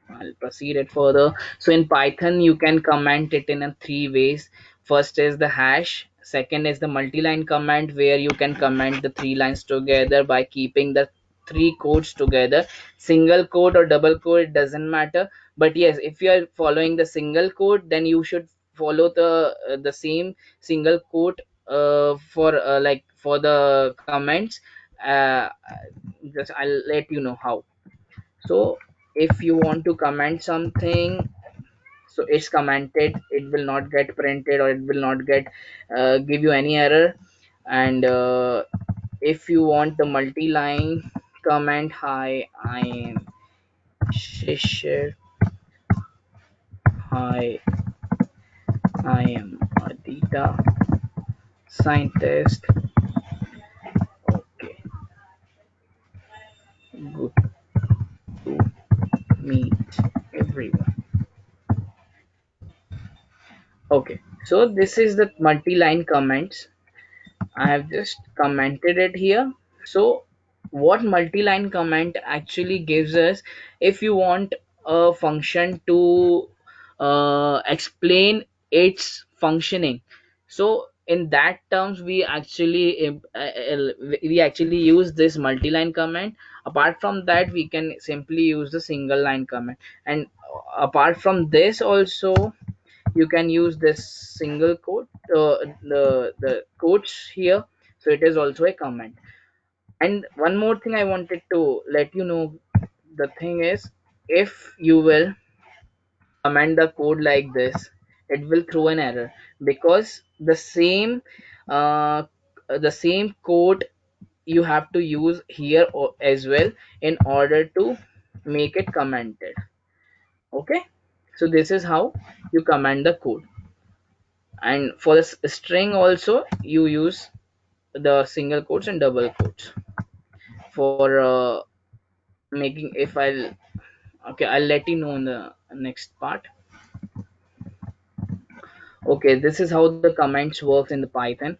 I'll proceed it further. So in Python, you can comment it in a three ways. First is the hash. Second is the multi-line comment, where you can comment the three lines together by keeping the three codes together. Single code or double code, it doesn't matter. But yes, if you are following the single code, then you should follow the same single code for like for the comments. Uh, just I'll let you know how. So if you want to comment something, so it's commented, it will not get printed, or it will not get give you any error. And if you want the multi-line comment, hi, I am Shishir, hi, I am a data scientist. Okay, good to meet everyone. Okay, so this is the multi-line comments. I have just commented it here. So what multi-line comment actually gives us, if you want a function to explain its functioning, so in that terms we actually use this multi-line comment. Apart from that, we can simply use the single line comment. And apart from this also, you can use this single quote, the quotes here. So it is also a comment. And one more thing I wanted to let you know, the thing is, if you will comment the code like this, it will throw an error, because uh, the same code you have to use here as well, in order to make it commented. Okay, so this is how you comment the code. And for this string also, you use the single quotes and double quotes for making. If I'll Okay, I'll let you know in the next part. Okay, this is how the comments works in the Python.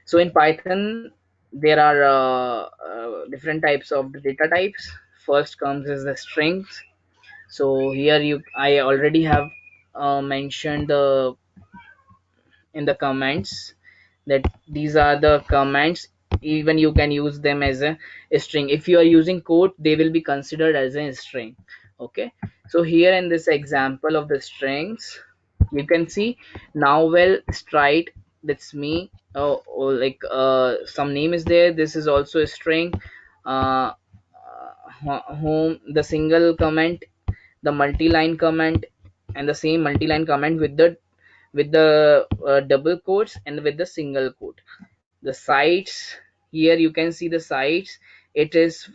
So in Python, there are different types of data types. First comes is the strings. So here I already have mentioned the in the comments that these are the comments. Even you can use them as a string. If you are using quote, they will be considered as a string. Okay, so here in this example of the strings, you can see now, well, stride, that's me. Like some name is there, this is also a string. uh, home, the single comment, the multi-line comment, and the same multi-line comment with the double quotes and with the single quote. The sites, here you can see the sites. It is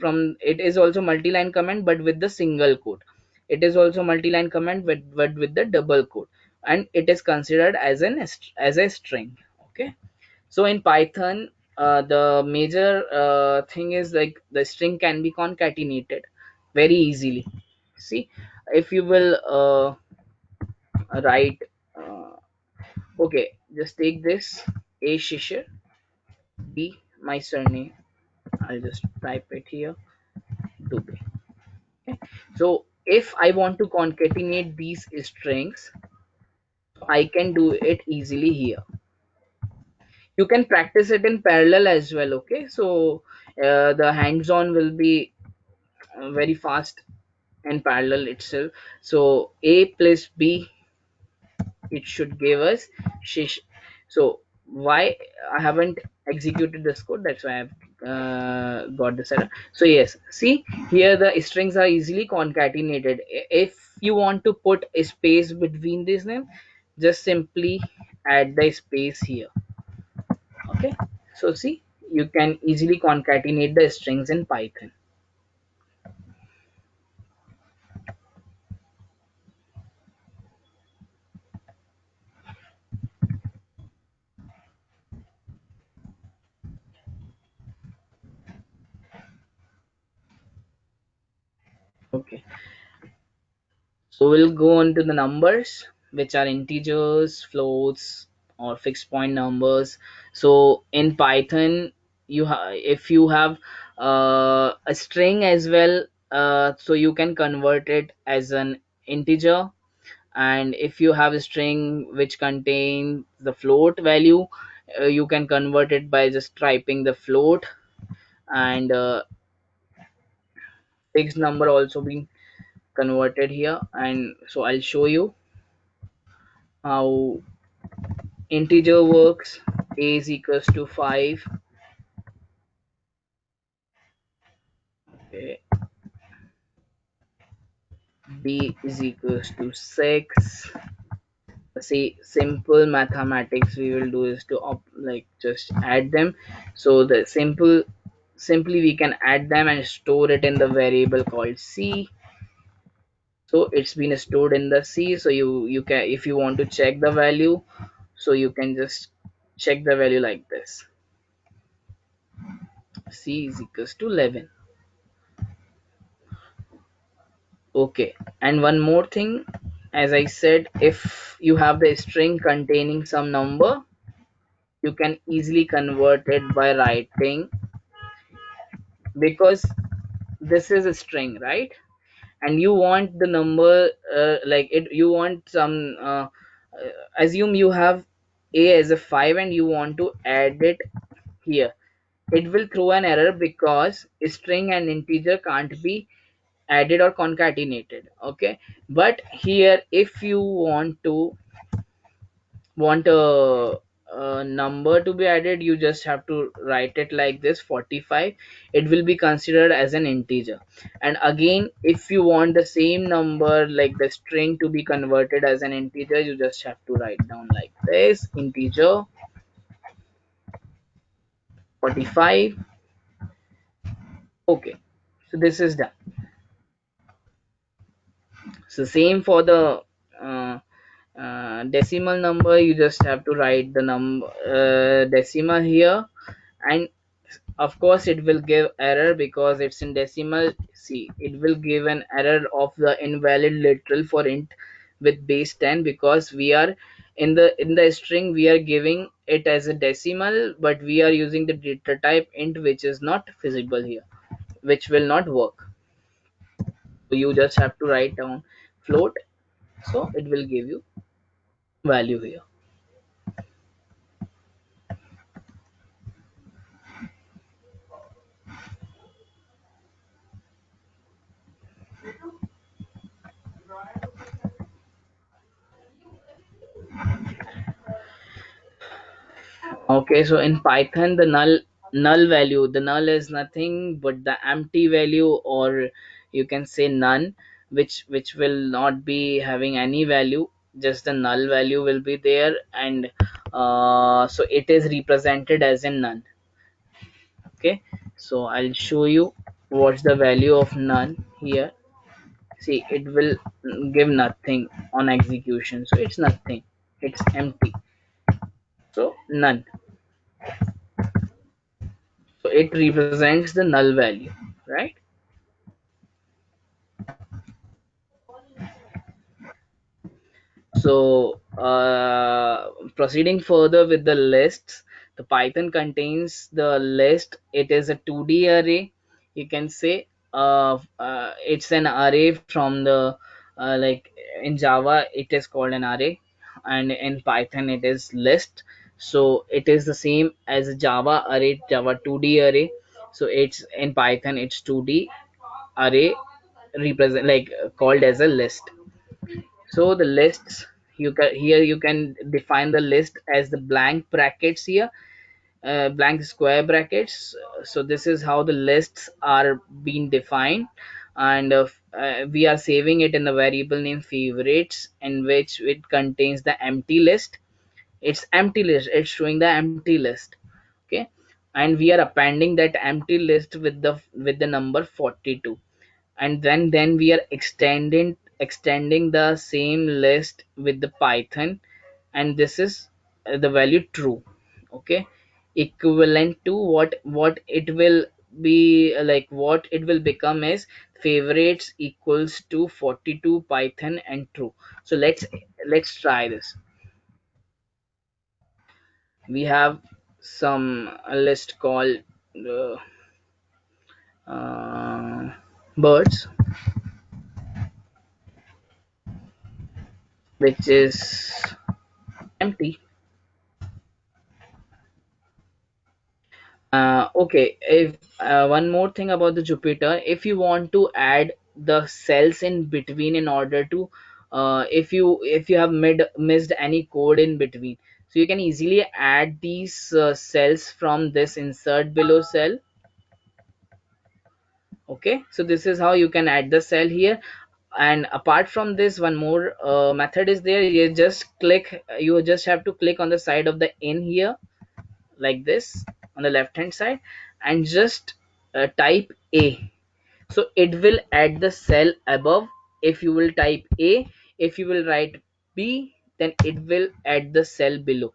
also multi-line comment but with the single quote. It is also multi-line comment but with the double quote, and it is considered as as a string. Okay, so in Python, the major thing is like the string can be concatenated very easily. See, if you will write, uh, okay, just take this, a Shishir, b my surname. I'll just type it here, Dubey. Okay. So if I want to concatenate these strings, I can do it easily here. You can practice it in parallel as well. Okay, so the hands-on will be very fast and parallel itself. So a plus b, it should give us shish. So why I haven't executed this code, that's why I've got this error. So yes, see, here the strings are easily concatenated. If you want to put a space between these names, just simply add the space here. Okay, so see, you can easily concatenate the strings in Python. Okay, so we'll go on to the numbers, which are integers, floats, or fixed point numbers. So in Python, if you have a string as well, so you can convert it as an integer. And if you have a string which contains the float value, you can convert it by just typing the float. And fixed number also being converted here, and so I'll show you how integer works. A is equals to 5, okay. B is equals to 6. See, simple mathematics we will do is to like just add them. So the simply we can add them and store it in the variable called C. So it's been stored in the C. So you can, if you want to check the value, so you can just check the value like this. C is equals to 11. Okay, and one more thing, as I said, if you have the string containing some number, you can easily convert it by writing, because this is a string, right? And you want the number, like it, you want some, assume you have a as a 5 and you want to add it here. It will throw an error because string and integer can't be added or concatenated. Okay, but here if you want a number to be added, you just have to write it like this, 45. It will be considered as an integer. And again, if you want the same number, like the string, to be converted as an integer, you just have to write down like this, integer 45. Okay, so this is done. So same for the decimal number, you just have to write the number, decimal here. And of course it will give error because it's in decimal. See, it will give an error of the invalid literal for int with base 10, because we are in the string, we are giving it as a decimal, but we are using the data type int, which is not feasible here, which will not work. So you just have to write down float, so it will give you value here. Okay, so in Python, the null null value. The null is nothing but the empty value, or you can say none, which will not be having any value. Just the null value will be there, and so it is represented as a none. Okay, so I'll show you what's the value of none here. See, it will give nothing on execution, so it's nothing, it's empty. So none, so it represents the null value, right? So, proceeding further with the lists, the Python contains the list. It is a 2D array. You can say it's an array from the like in Java it is called an array, and in Python it is list. So it is the same as a Java array, Java 2D array. So it's in Python it's 2D array represent like called as a list. So the lists, you can here you can define the list as the blank brackets here, blank square brackets. So this is how the lists are being defined, and we are saving it in the variable name favorites, in which it contains the empty list. It's empty list, it's showing the empty list. Okay, and we are appending that empty list with the number 42, and then we are extending the same list with the Python, and this is the value true. Okay, equivalent to what it will be like, what it will become is favorites equals to 42 Python and true. So let's try this. We have some a list called uh, uh, birds, which is empty. Okay, if one more thing about the Jupyter, if you want to add the cells in between in order to, if you have missed any code in between, so you can easily add these cells from this insert below cell. Okay, so this is how you can add the cell here. And apart from this, one more method is there. You just have to click on the side of the in here, like this, on the left hand side, and just type A. So it will add the cell above. If you will type A, if you will write B, then it will add the cell below.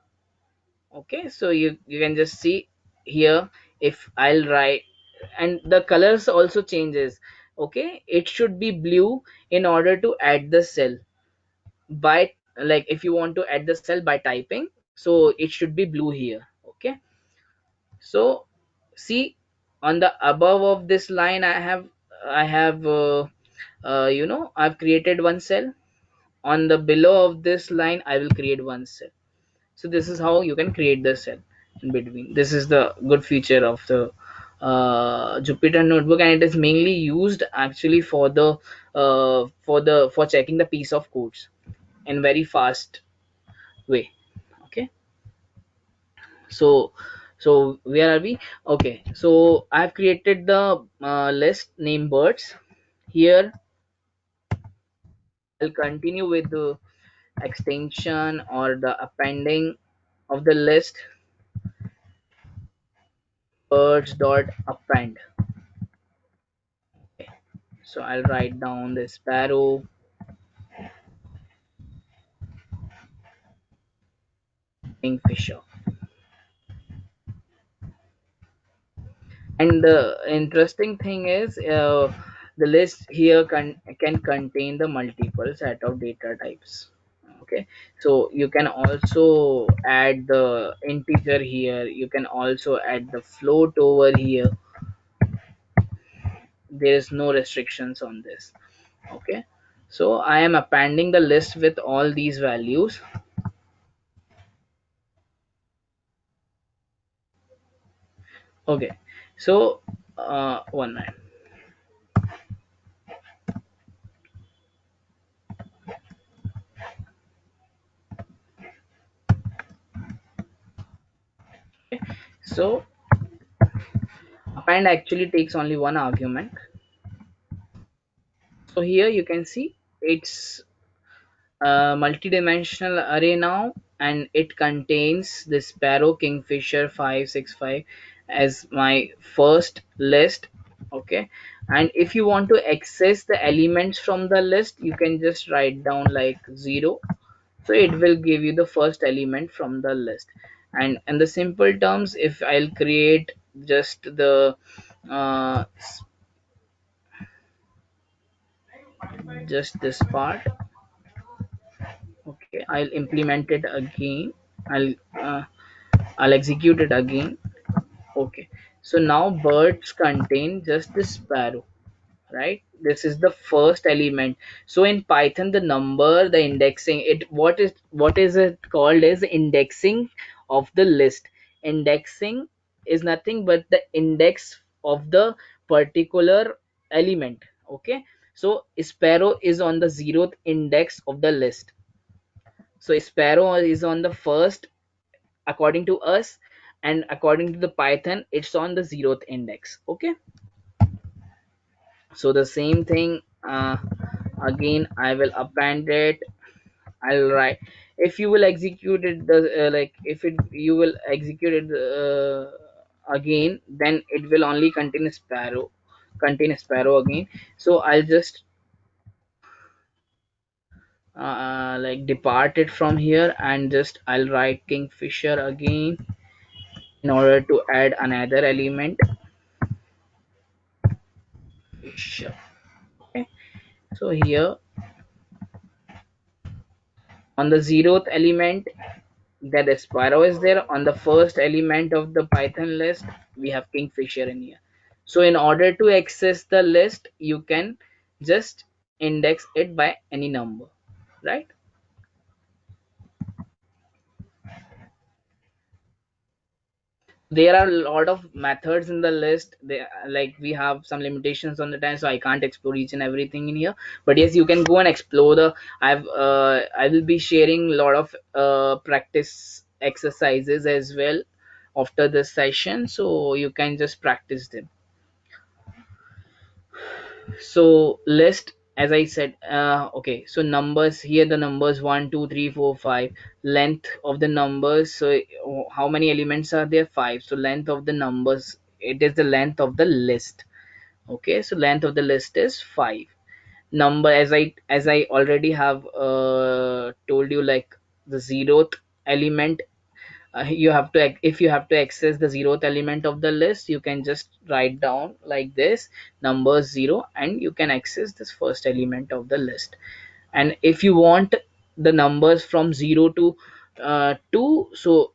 Okay, so you can just see here, if I'll write, and the colors also changes. Okay, it should be blue in order to add the cell by, like, if you want to add the cell by typing, so it should be blue here. Okay, so see, on the above of this line I've created one cell. On the below of this line I will create one cell. So this is how you can create the cell in between. This is the good feature of the Jupyter notebook, and it is mainly used actually for the for checking the piece of codes in very fast way. Okay, so where are we? Okay, so I've created the list name birds. Here I'll continue with the extension or the appending of the list, birds dot append. Okay, so I'll write down the sparrow, kingfisher. And the interesting thing is, the list here can contain the multiple set of data types. Okay, so you can also add the integer here, you can also add the float over here. There is no restrictions on this. Okay, so I am appending the list with all these values. Okay, so one minute. So append actually takes only one argument. So here you can see it's a multi-dimensional array now, and it contains the sparrow kingfisher 565 as my first list. Okay, and if you want to access the elements from the list, you can just write down like 0, so it will give you the first element from the list. And in the simple terms, if I'll create just the uh, just this part, okay, I'll implement it again. i'll uh, I'll execute it again. Okay, so now birds contain just the sparrow, right? This is the first element. So in Python, the number, the indexing, it what is it called is indexing of the list. Indexing is nothing but the index of the particular element. Okay, so sparrow is on the 0th index of the list. So sparrow is on the first according to us, and according to the Python, it's on the 0th index. Okay, so the same thing, again I will append it. I'll write, if you will execute it, the like if it you will execute it again, then it will only contain a sparrow again. So I'll just like depart it from here, and just I'll write kingfisher again in order to add another element. Fisher. Okay, so here on the 0th element, that the sparrow is there. On the first element of the Python list, we have kingfisher in here. So in order to access the list, you can just index it by any number, right? There are a lot of methods in the list. They, like we have some limitations on the time, so I can't explore each and everything in here. But yes, you can go and explore the, I will be sharing a lot of practice exercises as well after this session, so you can just practice them. So list, as I said, okay, so numbers here, the numbers 1 2 3 4 5, length of the numbers. So how many elements are there? 5. So length of the numbers, it is the length of the list. Okay, so length of the list is 5. Number, as I already have told you, like the 0th element, you have to if you have to access the 0th element of the list, you can just write down like this, number 0, and you can access this first element of the list. And if you want the numbers from 0 to 2, so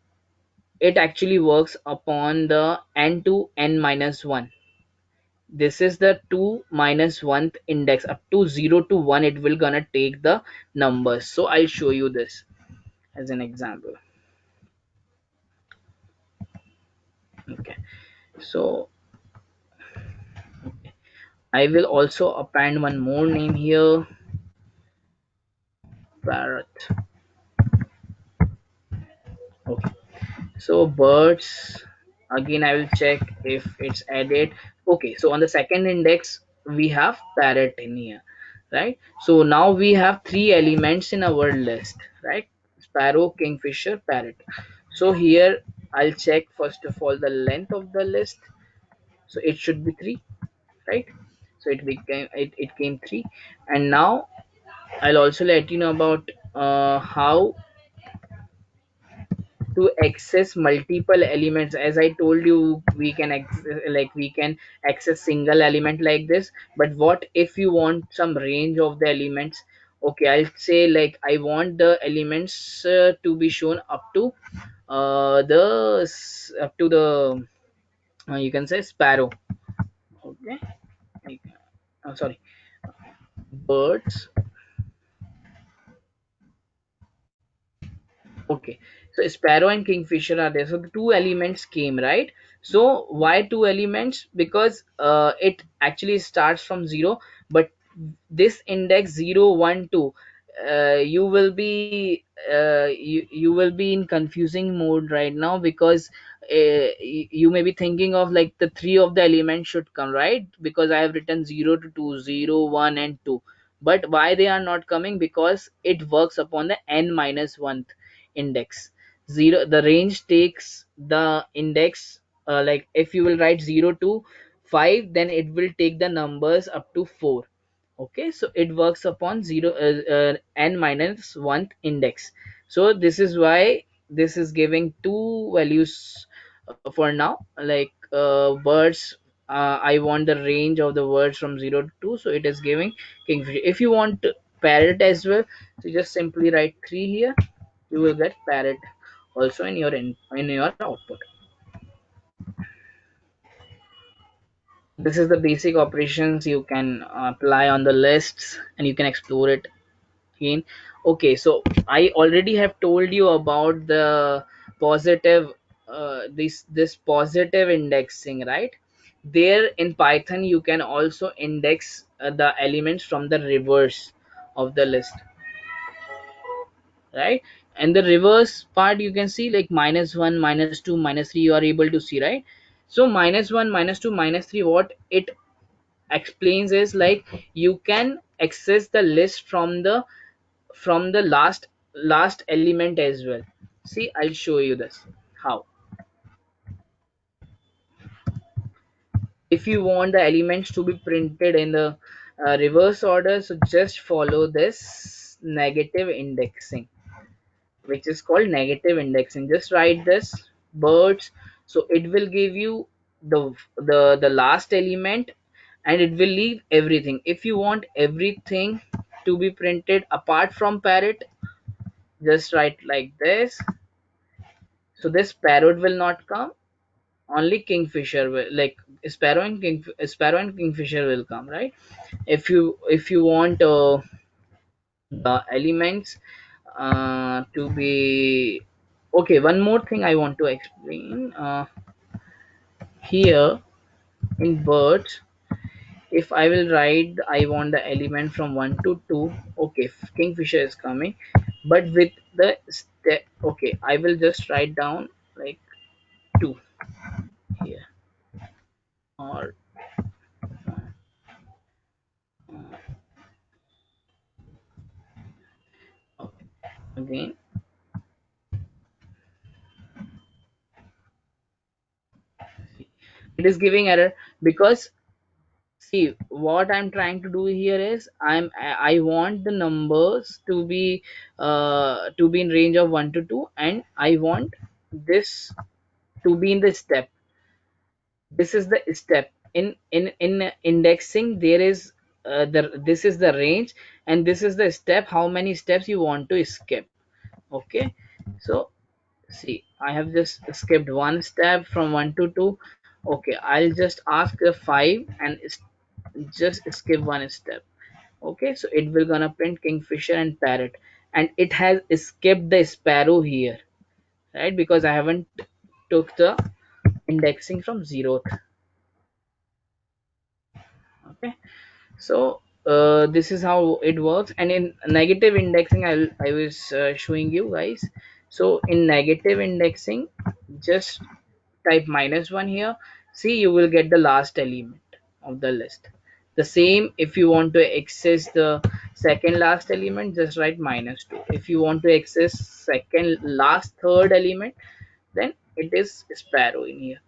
it actually works upon the n to n minus 1. This is the 2 minus 1th index. Up to 0 to 1, it will gonna take the numbers. So I'll show you this as an example. Okay, so I will also append one more name here, parrot. Okay, so birds, again I will check if it's added. Okay, so on the second index we have parrot in here, right? So now we have 3 elements in our list, right? Sparrow, kingfisher, parrot. So here I'll check first of all the length of the list. So it should be 3, right? So it came 3. And now I'll also let you know about how to access multiple elements. As I told you, we can access, like we can access single element like this. But what if you want some range of the elements? Okay, I'll say like I want the elements to be shown up to up to the you can say sparrow. Okay, like, sorry, birds. Okay, so sparrow and kingfisher are there. So the 2 elements came, right? So why 2 elements? Because it actually starts from 0, but this index 0 1 2, you will be you will be in confusing mode right now, because you may be thinking of like the three of the elements should come, right? Because I have written 0 to 2, 0, 1 and 2. But why they are not coming? Because it works upon the n minus 1th index. Zero, the range takes the index, like if you will write 0 to 5, then it will take the numbers up to 4. Okay, so it works upon 0, n minus 1th index. So this is why this is giving two values for now, like words. I want the range of the words from 0 to 2, so it is giving kingfisher. If you want parrot as well, so just simply write 3 here. You will get parrot also in your in your output. This is the basic operations you can apply on the lists, and you can explore it again. Okay, so I already have told you about the positive, this positive indexing, right? There in Python you can also index the elements from the reverse of the list, right? And the reverse part you can see like -1, -2, -3, you are able to see, right? So -1, -2, -3, what it explains is like you can access the list from the last element as well. See, I'll show you this how. If you want the elements to be printed in the reverse order, so just follow this negative indexing, which is called negative indexing. Just write this birds, so it will give you the last element, and it will leave everything. If you want everything to be printed apart from parrot, just write like this. So this parrot will not come, only kingfisher will, like sparrow and kingfisher will come, right? If you want the elements to be okay. One more thing I want to explain here in birds. If I will write I want the element from 1 to 2, okay, kingfisher is coming, but with the step, okay, I will just write down like 2 here, or okay, again it is giving error because see what I'm trying to do here is I want the numbers to be in range of 1 to 2, and I want this to be in the step. This is the step in indexing. There is this is the range, and this is the step, how many steps you want to skip. Okay, so see, I have just skipped one step from 1 to 2. Okay, I'll just ask the 5 and just skip one step. Okay, so it will gonna print kingfisher and parrot, and it has skipped the sparrow here, right? Because I haven't took the indexing from 0th. Okay, so this is how it works. And in negative indexing, I was showing you guys. So in negative indexing, just type -1 here. See, you will get the last element of the list. The same if you want to access the second last element, just write -2. If you want to access second last third element, then it is sparrow in here,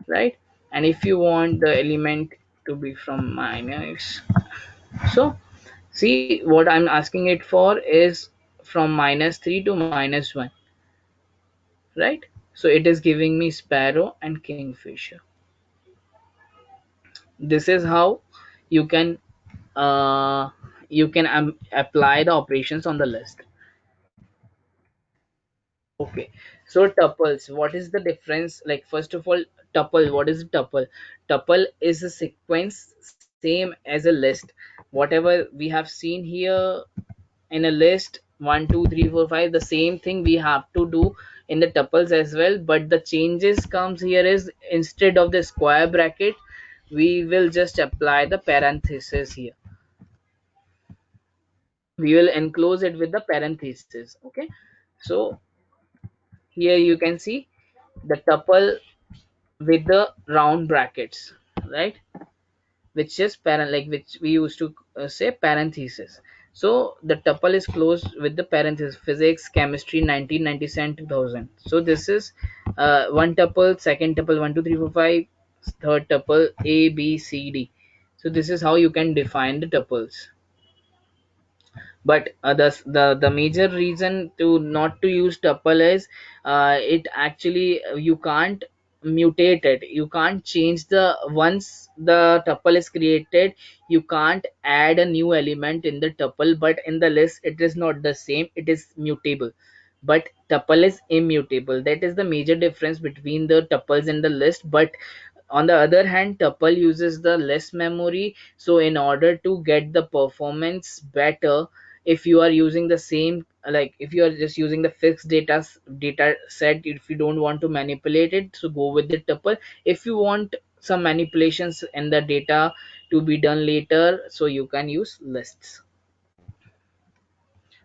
right? And if you want the element to be from minus, so see what I'm asking it for is from -3 to -1, right? So it is giving me sparrow and kingfisher. This is how you can uh, apply the operations on the list. Okay, so tuples, what is the difference? Like first of all, tuple, what is a tuple? Tuple is a sequence same as a list. Whatever we have seen here in a list, 1 2 3 4 5, the same thing we have to do in the tuples as well, but the changes comes here is instead of the square bracket, we will just apply the parenthesis here. We will enclose it with the parenthesis. Okay, so here you can see the tuple with the round brackets, right? Which is parent, like which we used to say parenthesis. So the tuple is closed with the parenthesis. Physics, chemistry, 1997, 2000. So this is one tuple, second tuple, 1 2 3 4 5, third tuple, a b c d. So this is how you can define the tuples. But the major reason to not to use tuple is it actually you can't mutate it, you can't change the, once the tuple is created, you can't add a new element in the tuple. But in the list it is not the same, it is mutable. But tuple is immutable. That is the major difference between the tuples and the list. But on the other hand, tuple uses the less memory. So in order to get the performance better, if you are using the same, like if you are just using the fixed data set, if you don't want to manipulate it, so go with the tuple. If you want some manipulations in the data to be done later, so you can use lists.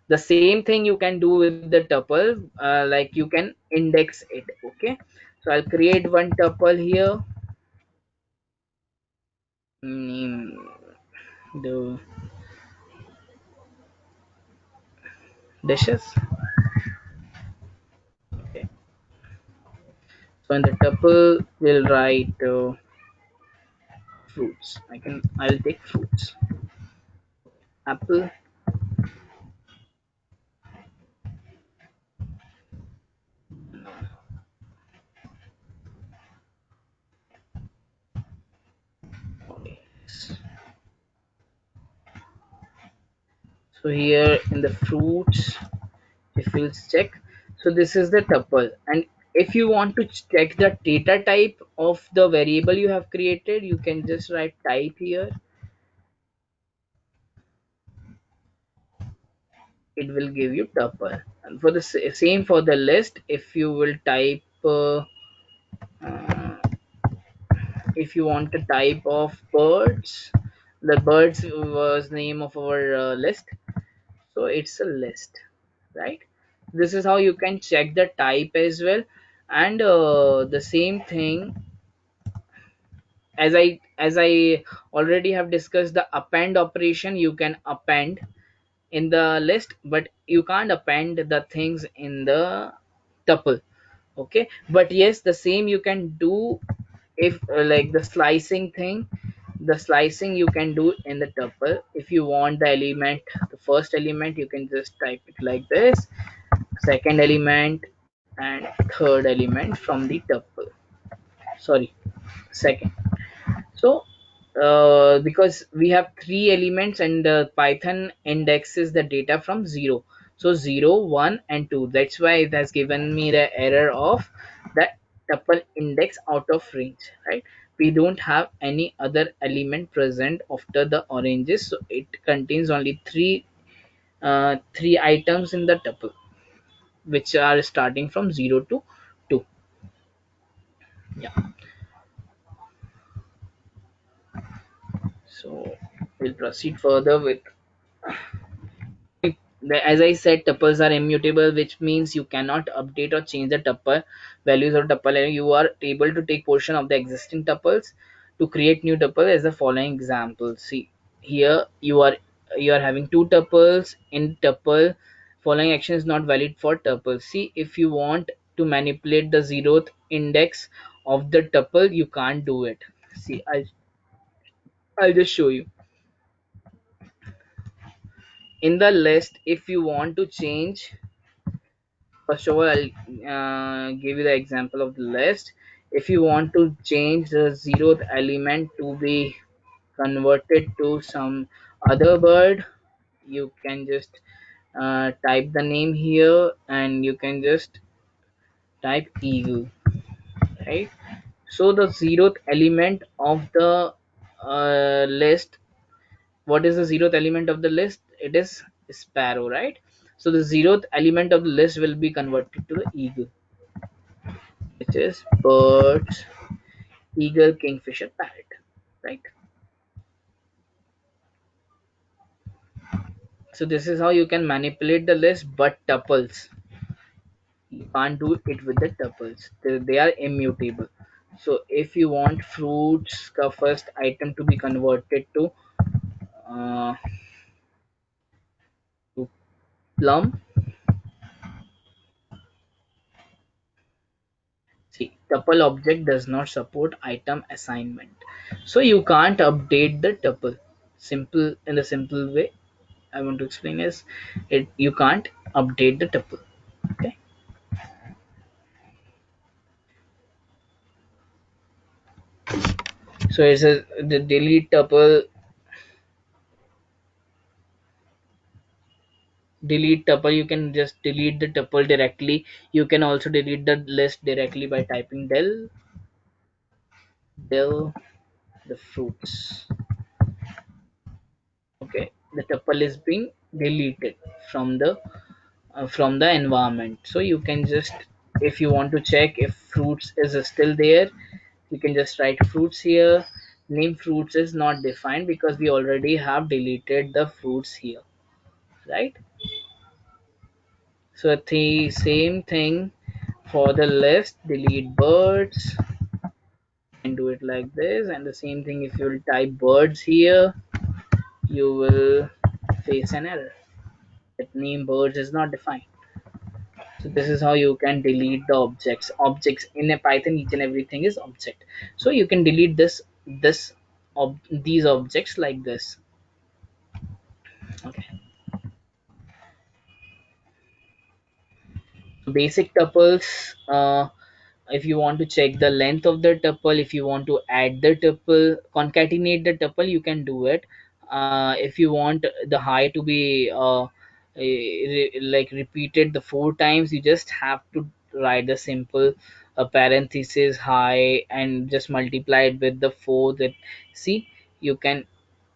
The same thing you can do with the tuple, like you can index it. Okay, so I'll create one tuple here, name the dishes. Okay, so in the tuple we'll write fruits. I'll take fruits. Apple, orange. So here in the fruits, if we'll check, so this is the tuple. And if you want to check the data type of the variable you have created, you can just write type here. It will give you tuple. And for the same for the list, if you will type uh, if you want the type of birds, the birds was name of our list, so it's a list, right? This is how you can check the type as well. And the same thing, as I already have discussed, the append operation, you can append in the list, but you can't append the things in the tuple. Okay, but yes, the same you can do if like the slicing thing. The slicing you can do in the tuple. If you want the element, the first element, you can just type it like this, second element and third element from the tuple. Sorry, second. So because we have three elements and Python indexes the data from 0. So 0, 1 and 2. That's why it has given me the error of that tuple index out of range, right? We don't have any other element present after the oranges, so it contains only three items in the tuple, which are starting from 0 to 2. Yeah, so we'll proceed further with, as I said, tuples are immutable, which means you cannot update or change the tuple values of tuple. You are able to take portion of the existing tuples to create new tuple as the following example. See here, you are having two tuples in tuple. Following action is not valid for tuple. See, if you want to manipulate the zeroth index of the tuple, you can't do it. See, I'll just show you. In the list, if you want to change, first of all, I'll give you the example of the list. If you want to change the zeroth element to be converted to some other bird, you can just type the name here and you can just type eagle, right? So the zeroth element of the list, what is the zeroth element of the list? It is sparrow, right? So the zeroth element of the list will be converted to the eagle, which is birds, eagle, kingfisher, parrot, right? So this is how you can manipulate the list. But tuples, you can't do it with the tuples. They are immutable. So if you want fruits ka first item to be converted uh, to plum. See, tuple object does not support item assignment. So you can't update the tuple. Simple in the simple way I want to explain is it you can't update the tuple. Okay. So it's a the delete tuple, you can just delete the tuple directly. You can also delete the list directly by typing del the fruits. Okay, the tuple is being deleted from the environment. So you can just, if you want to check if fruits is still there, you can just write fruits here. Name fruits is not defined because we already have deleted the fruits here, right? So the same thing for the list, delete birds and do it like this. And the same thing, if you will type birds here, you will face an error that name birds is not defined. So this is how you can delete the objects in a Python. Each and everything is object, so you can delete these objects like this. Okay. Basic tuples, if you want to check the length of the tuple, if you want to add the tuple, concatenate the tuple, you can do it. If you want the high to be like repeated the 4 times, you just have to write the simple parenthesis high and just multiply it with the 4. That, see, you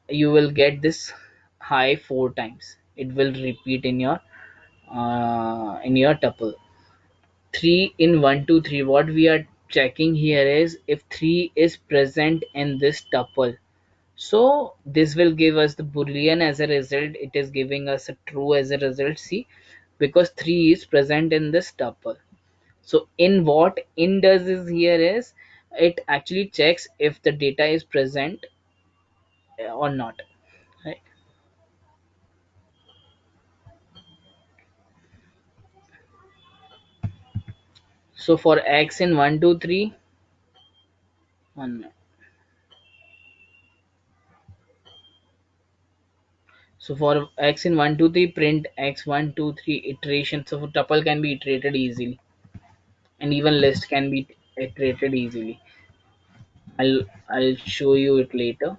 will get this high 4 times. It will repeat in your tuple. 3 in 1 2 3, what we are checking here is if 3 is present in this tuple. So this will give us the boolean as a result. It is giving us a true as a result. See, because 3 is present in this tuple. So in what in does is here is it actually checks if the data is present or not, right? So for x in 1 2 3, one, so for x in 1 2 3, print x 1 2 3 iteration. So for tuple can be iterated easily, and even list can be iterated easily. I'll show you it later.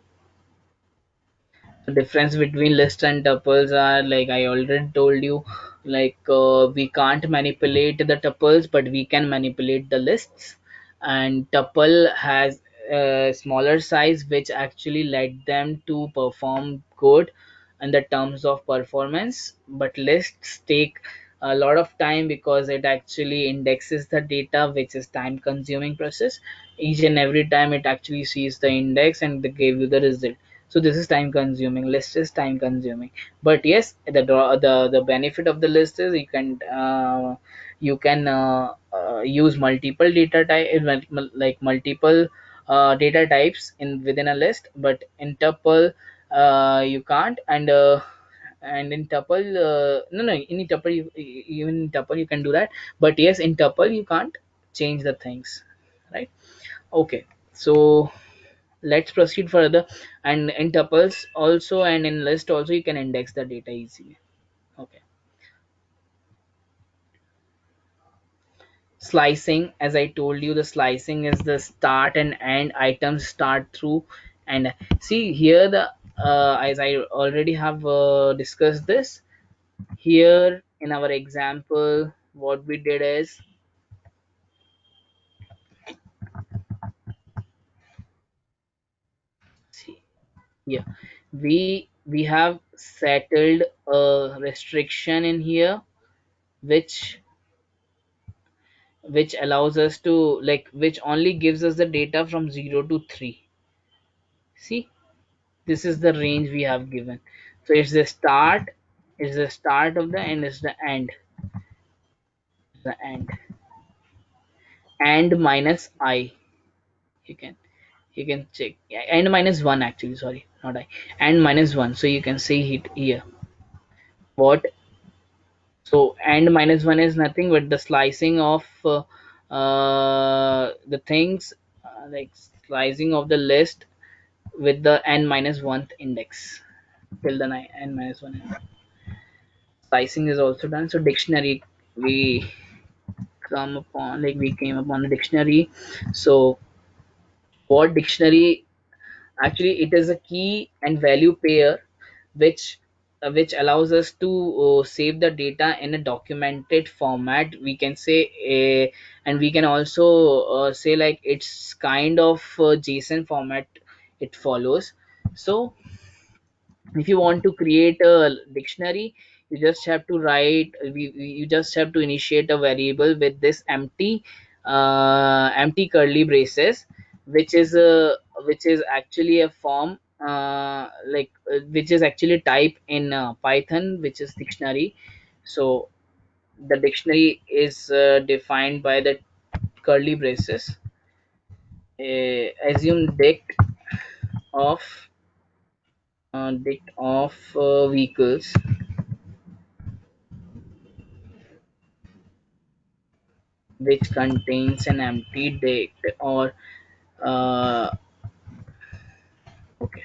The difference between list and tuples are, like I already told you, like we can't manipulate the tuples but we can manipulate the lists. And tuple has a smaller size which actually let them to perform good in the terms of performance, but lists take a lot of time because it actually indexes the data, which is time consuming process. Each and every time it actually sees the index and they give you the result. So this is time consuming. List is time consuming, but yes, the benefit of the list is you can use multiple data type, like multiple data types in within a list, but in tuple you can't. And in tuple, no, in tuple even in tuple you can do that, but yes, in tuple you can't change the things, right? Okay, so let's proceed further. And in tuples also and in list also you can index the data easily. Okay. Slicing, as I told you, the slicing is the start and end items start through. And see here, the as I already have discussed this here in our example, what we did is, see, yeah, we have settled a restriction in here, which allows us to, like, which only gives us the data from 0 to 3. See, this is the range we have given. So it's the start of the end, it's the end, the end, and minus I. You can you can check. Yeah, and minus one actually, sorry, not I, and minus one. So you can see it here. What? So and minus one is nothing but the slicing of the things, like slicing of the list with the n minus one index till the n minus one. Slicing is also done. So dictionary, we we came upon the dictionary. So what dictionary? Actually, it is a key and value pair, which allows us to save the data in a documented format. We can say and we can also say like it's kind of JSON format it follows. So if you want to create a dictionary, you just have to you just have to initiate a variable with this empty curly braces, which is actually a form, which is actually type in Python, which is dictionary. So the dictionary is defined by the curly braces. Assume of dict of vehicles which contains an empty dict, or uh, okay,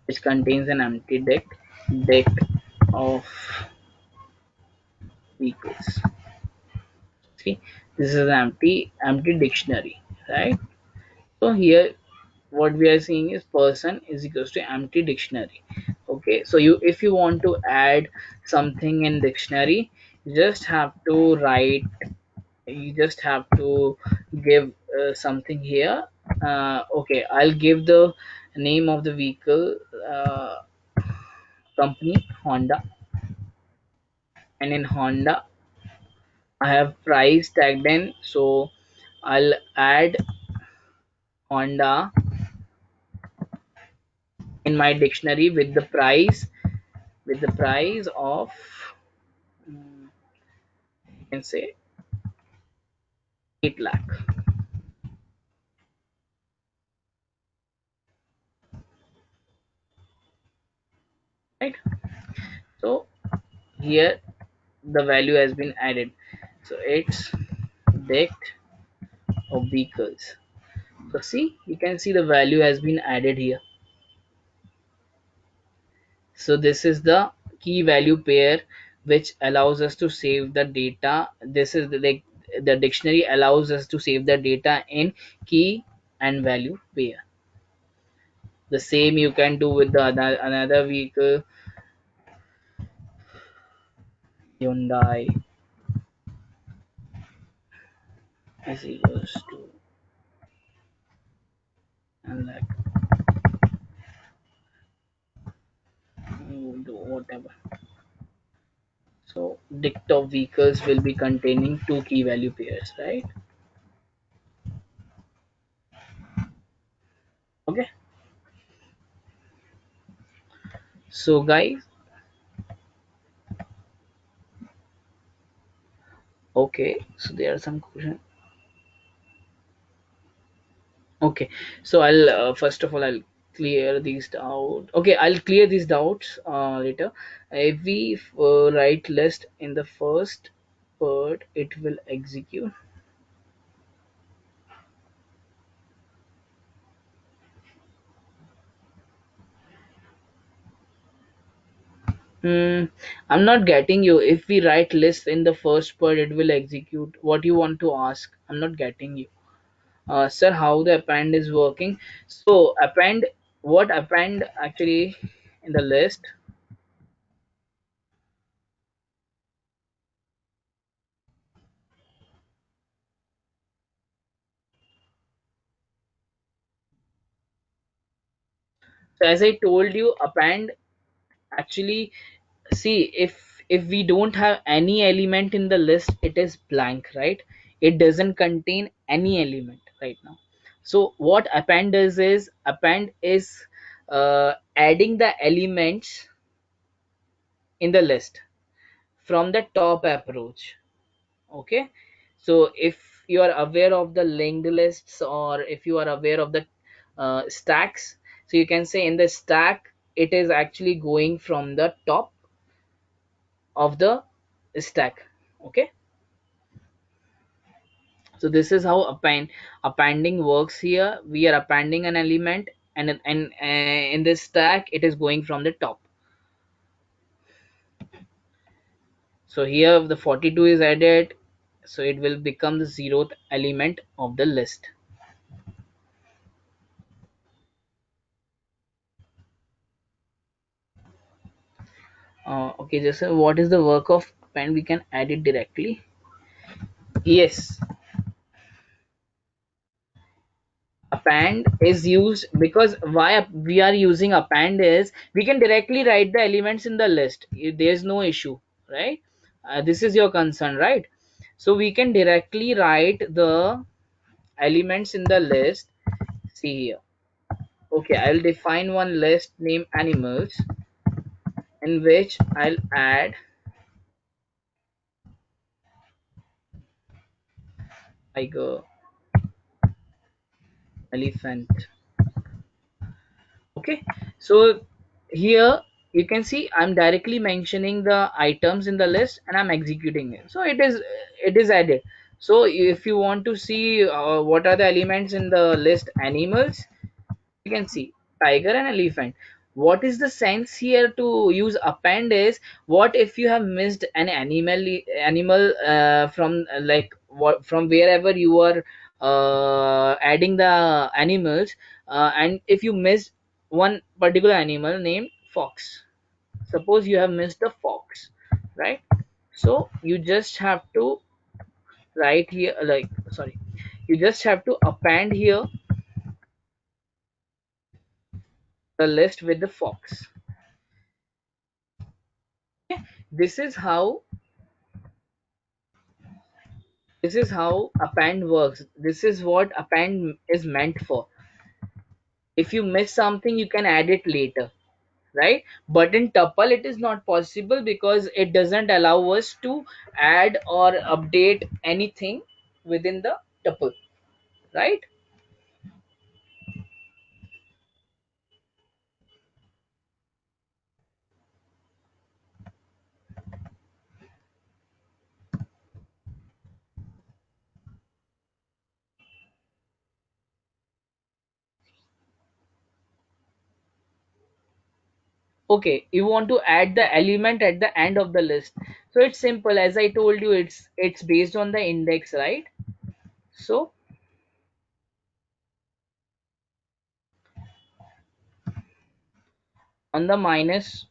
which contains an empty dict of vehicles. See, this is an empty dictionary, right? So here what we are seeing is person is equals to empty dictionary. Okay, so you, if you want to add something in dictionary, you just have to write, you just have to give something here. Okay, I'll give the name of the vehicle, company Honda, and in Honda I have price tagged in. So I'll add Honda in my dictionary with the price of, you can say, 8 lakh, right? So here the value has been added. So it's dict of vehicles. So see, you can see the value has been added here. So this is the key value pair which allows us to save the data. This is like the dictionary allows us to save the data in key and value pair. The same you can do with the another vehicle, Hyundai is equals to, and like you do whatever. So dict of vehicles will be containing two key value pairs, right? Okay. So guys, okay. So there are some questions. Okay, so I'll first of all I'll clear these out. Okay, I'll clear these doubts later. If we write list in the first part, it will execute. Hmm, I'm not getting you. If we write list in the first part, it will execute. What you want to ask? I'm not getting you. Sir, how the append is working? So append, what append actually in the list? So as I told you, append actually, see, if we don't have any element in the list, it is blank, right? It doesn't contain any element right now. So what append does is, append is adding the elements in the list from the top approach. Okay, so if you are aware of the linked lists, or if you are aware of the stacks, so you can say in the stack it is actually going from the top of the stack. Okay, so this is how appending works. Here we are appending an element, and in this stack it is going from the top. So here the 42 is added, so it will become the zeroth element of the list. Okay, just what is the work of append? We can add it directly. Yes, append is used because why we are using append is we can directly write the elements in the list. There's no issue, right? This is your concern, right? So we can directly write the elements in the list. See here. Okay, I'll define one list named animals, in which I'll add tiger, elephant. Okay, so here you can see I'm directly mentioning the items in the list and I'm executing it, so it is added. So if you want to see what are the elements in the list animals, you can see tiger and elephant. What is the sense here to use append is, what if you have missed an animal from like what from wherever you are adding the animals, and if you missed one particular animal named fox, suppose you have missed the fox, right? So you just have to write here, like, sorry, you just have to append here the list with the fox. this is how this is how append works. This is what append is meant for. If you miss something you can add it later, right? But in tuple it is not possible because it doesn't allow us to add or update anything within the tuple, right? Okay, you want to add the element at the end of the list, so it's simple. As I told you, it's based on the index, right? So on the minus,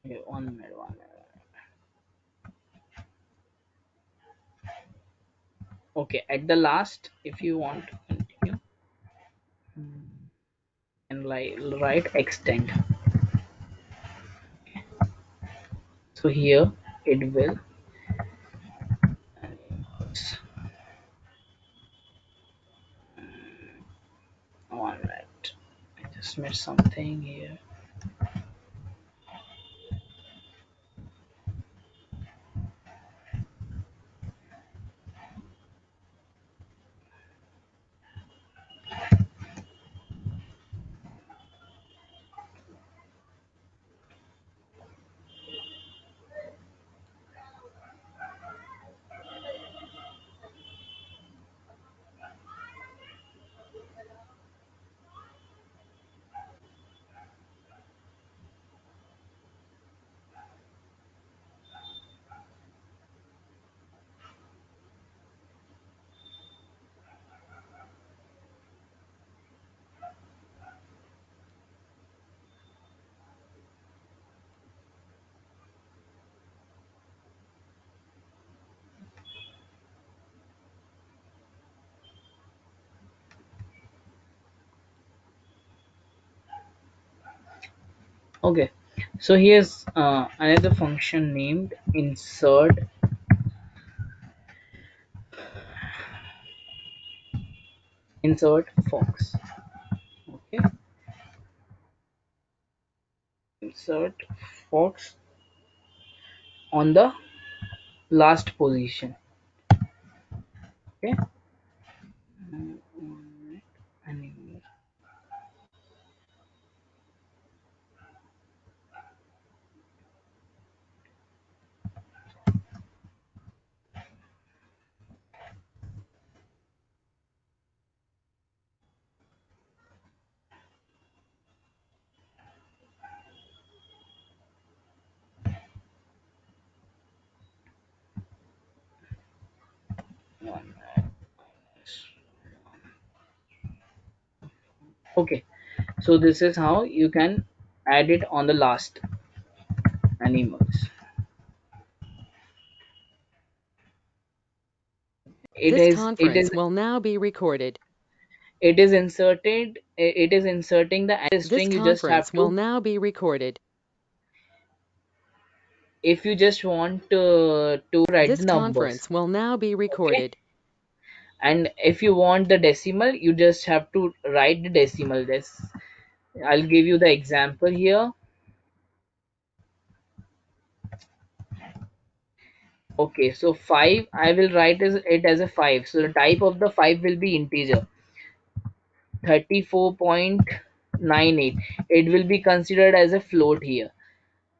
okay, 1 minute, 1 minute. Okay, at the last, if you want to continue, and like write extend. So here it will, 1 minute. I just missed something here. Okay, so here's another function named insert fox. Okay, insert fox on the last position. Okay, and one. Okay, so this is how you can add it on the last animals. It This is it is conference will now be recorded. it is inserting the This string. You just have conference will to, now be recorded. if you just want to write the This numbers. conference will now be Okay, recorded. and if you want the decimal, you just have to write the decimal. This, I'll give you the example here. Okay, so 5, I will write it as a 5. So the type of the 5 will be integer, 34.98. It will be considered as a float here.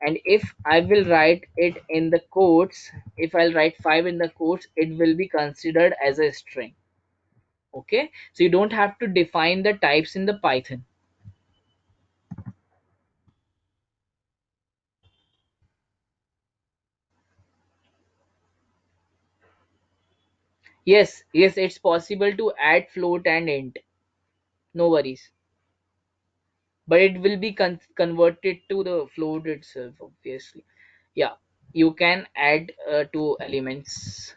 And if I will write it in the quotes, if I'll write 5 in the quotes, it will be considered as a string. Okay, so you don't have to define the types in the Python. Yes, it's possible to add float and int, no worries, but it will be converted to the float itself, obviously. Yeah, you can add two elements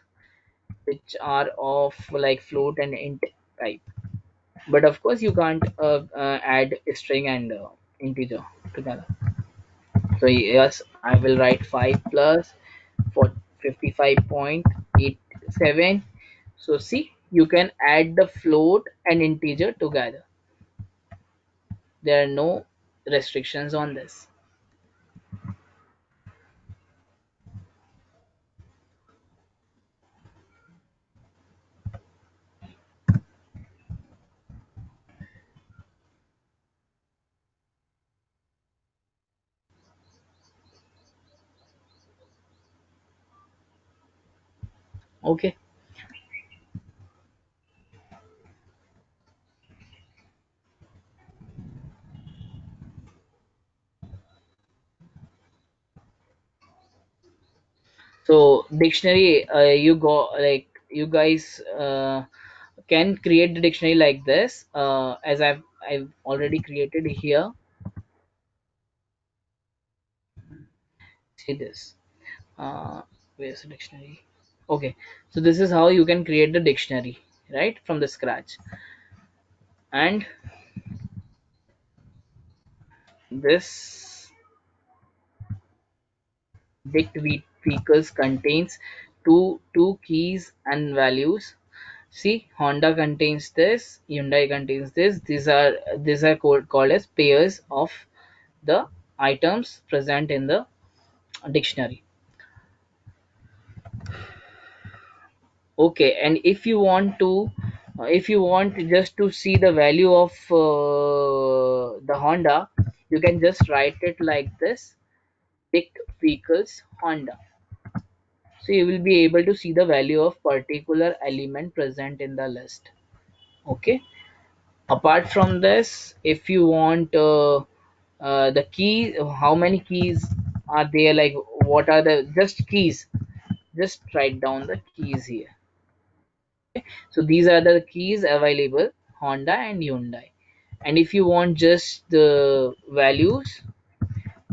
which are of like float and int type, but of course you can't add a string and integer together. So yes, I will write 5 plus for 55.87. So see, you can add the float and integer together. There are no restrictions on this. Okay, so dictionary, you go like you guys can create the dictionary like this, as I've already created here. See this, where's the dictionary? Okay, so this is how you can create the dictionary, right, from the scratch. And this dict vehicles contains two keys and values. See, Honda contains this, Hyundai contains this. These are called as pairs of the items present in the dictionary. Okay, and if you want just to see the value of the Honda, you can just write it like this: dict vehicles Honda. So you will be able to see the value of particular element present in the list. Okay, apart from this, if you want the key, how many keys are there, like what are the just keys, just write down the keys here. So these are the keys available, Honda and Hyundai. And if you want just the values,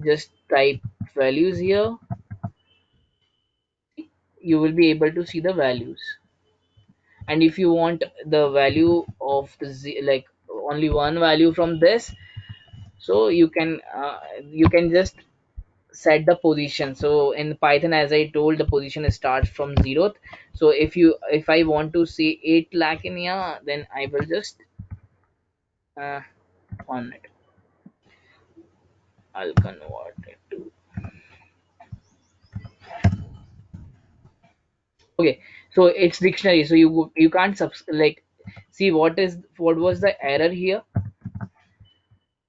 just type values here. You will be able to see the values. And if you want the value of the like only one value from this, So you can just set the position. So in Python, as I told, the position starts from zeroth. So if I want to see 8 lakh in here, then I will just uh, 1 minute, I'll convert it to, okay. So it's dictionary, so you can't like, see what was the error here.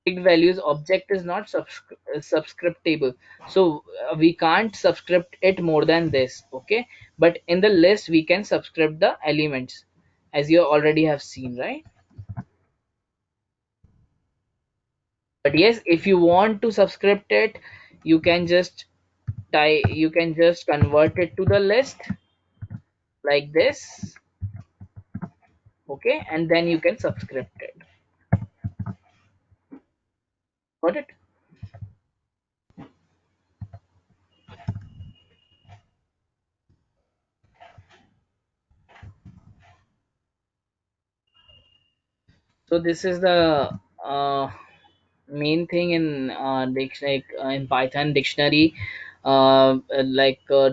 Values object is not subscriptable, so we can't subscript it more than this, okay. But in the list we can subscript the elements, as you already have seen, right? But yes, if you want to subscript it, you can just you can just convert it to the list like this, okay, and then you can subscript it. Got it? So this is the main thing in dictionary, in Python dictionary.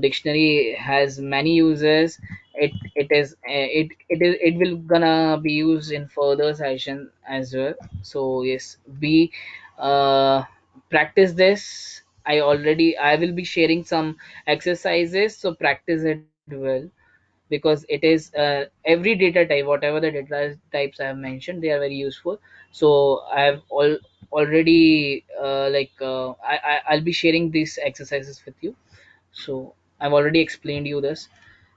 Dictionary has many uses. It will gonna be used in further session as well. So yes, we uh, practice this. I will be sharing some exercises, so practice it well, because it is every data type, whatever the data types I have mentioned, they are very useful. So I have already I'll be sharing these exercises with you. So I've already explained you this.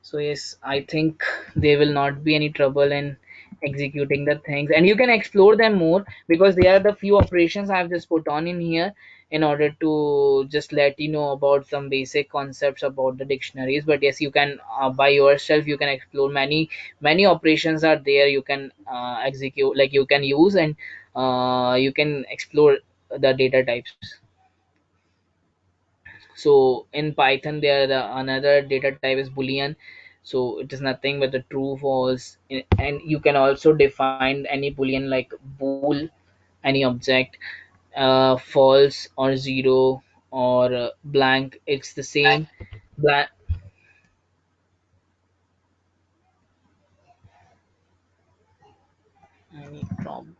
So yes, I think there will not be any trouble in executing the things, and you can explore them more, because they are the few operations I have just put on in here in order to just let you know about some basic concepts about the dictionaries. But yes, you can by yourself you can explore many operations are there, you can execute, like you can use, and you can explore the data types. So in Python, there another data type is boolean. So it is nothing but the true, false, and you can also define any boolean like bool, any object, false or zero or blank. It's the same. Blank. Any problem?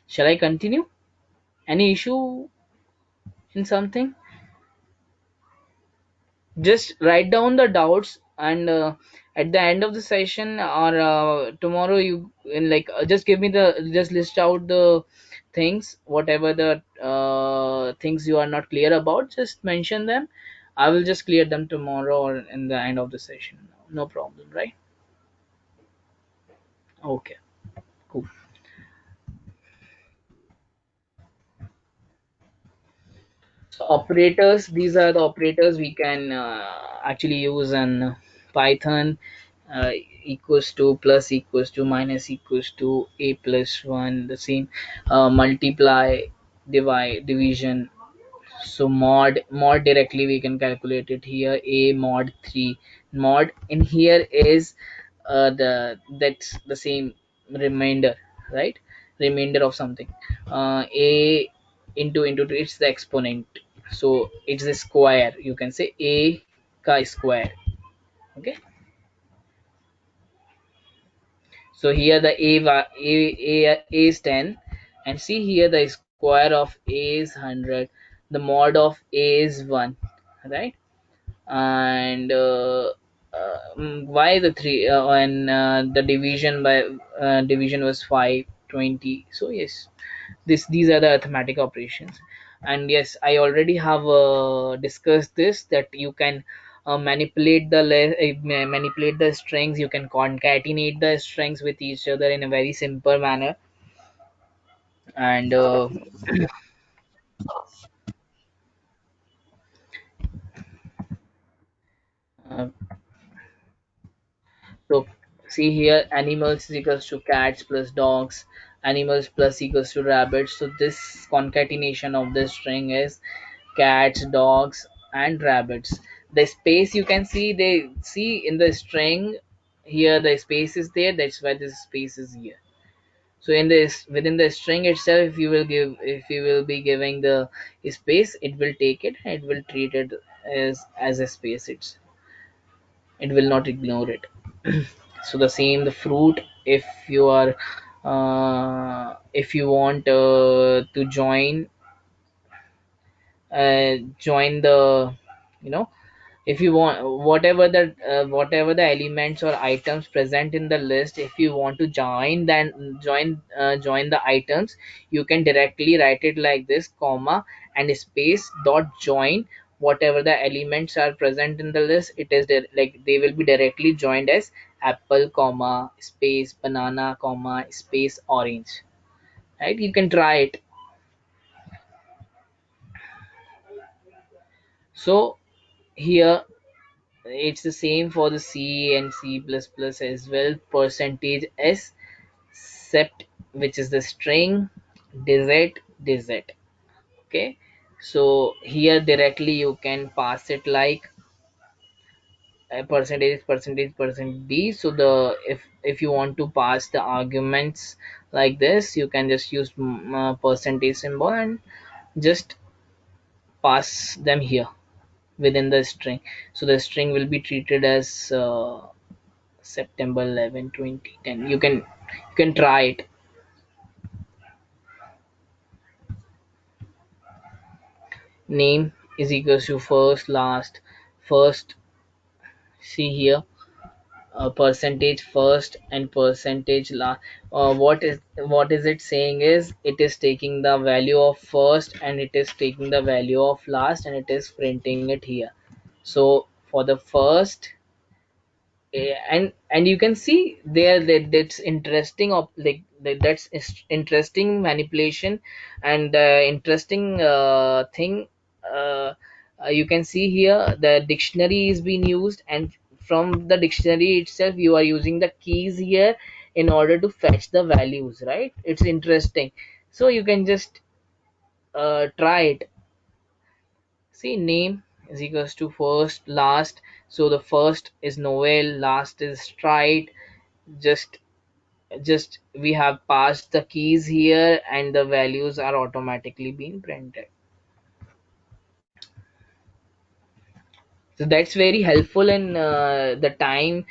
Shall I continue? Any issue in something? Just write down the doubts, and at the end of the session or tomorrow, you in like just give me the, just list out the things, whatever the things you are not clear about, just mention them. I will just clear them tomorrow or in the end of the session. No problem, right? Okay, cool. So operators, these are the operators we can actually use in Python. uh, Equals to, plus equals to, minus equals to, a plus 1, the same. Multiply, divide, division. So mod directly we can calculate it here. A mod 3, mod in here is the that's the same remainder, right? Remainder of something. A into 2, it's the exponent, so it's a square, you can say a chi square, okay. So here the a is 10, and see here the square of a is 100, the mod of a is 1, right? And why the 3, and the division by division was 520. So yes, these are the arithmetic operations. And yes, I already have discussed this, that you can manipulate the strings, you can concatenate the strings with each other in a very simple manner. And uh, so see here, animals is equals to cats plus dogs, animals plus equals to rabbits. So this concatenation of this string is cats, dogs, and rabbits. The space you can see, they see in the string here, the space is there. That's why this space is here. So in this, within the string itself, if you will give, if you will be giving the space, it will take it and it will treat it as a space. It will not ignore it. So the same, the fruit, if you are if you want to join the, you know, if you want whatever the elements or items present in the list, if you want to join, then join the items, you can directly write it like this, comma and space dot join whatever the elements are present in the list. It is like they will be directly joined as apple, comma space banana, comma space orange. Right, you can try it. So here it's the same for the C and C++ as well. Percentage S sept, which is the string, dz. Okay, so here directly you can pass it like a percentage d. So the, if you want to pass the arguments like this, you can just use percentage symbol and just pass them here within the string. So the string will be treated as September 11, 2010. You can try it. Name is equals to first, last, first. See here, percentage first and percentage last. What is it saying is, it is taking the value of first and it is taking the value of last and it is printing it here. So for the first, and you can see there that that's interesting of like interesting manipulation and interesting thing. uh, you can see here the dictionary is being used, and from the dictionary itself you are using the keys here in order to fetch the values, right? It's interesting. So you can just try it. See, name is equals to first, last. So the first is Noel, last is Stride. Just just we have passed the keys here and the values are automatically being printed. So that's very helpful in the time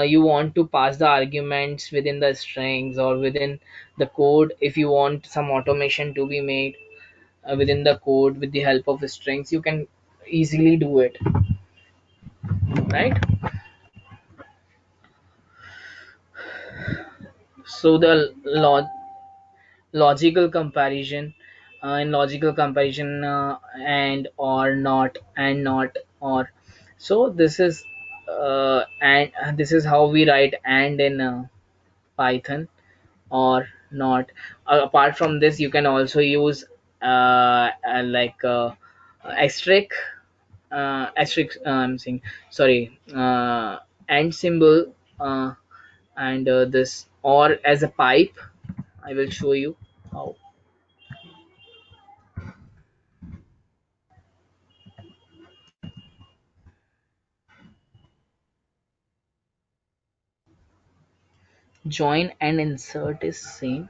you want to pass the arguments within the strings or within the code. If you want some automation to be made within the code with the help of strings, you can easily do it, right? So the logical comparison, in logical comparison, and or not, and not or. So this is and this is how we write and in python, or not. Apart from this, you can also use like asterisk, I'm saying, sorry, and symbol, and this or as a pipe. I will show you how. Join and insert is same.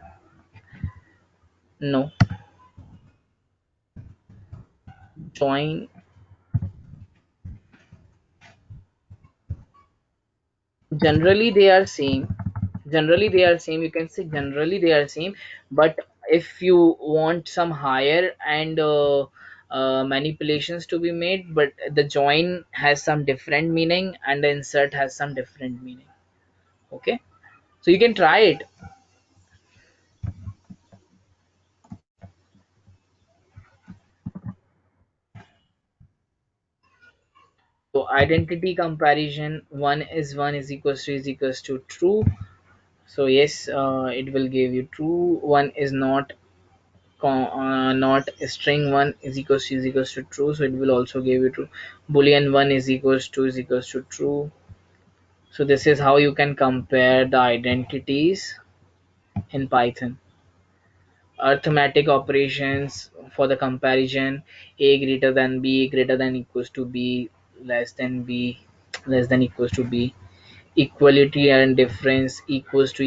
No, join, generally they are same. Generally they are same, you can say generally they are same. But if you want some higher and manipulations to be made, but the join has some different meaning and the insert has some different meaning. Okay, so you can try it. So identity comparison, one is equals to true. So yes, it will give you true. One is not, not string 1 is equals to true, so it will also give you true. Boolean 1 is equals to true. So this is how you can compare the identities in Python. Arithmetic operations for the comparison: a greater than b, greater than equals to b, less than b, less than equals to b, equality and difference, equals to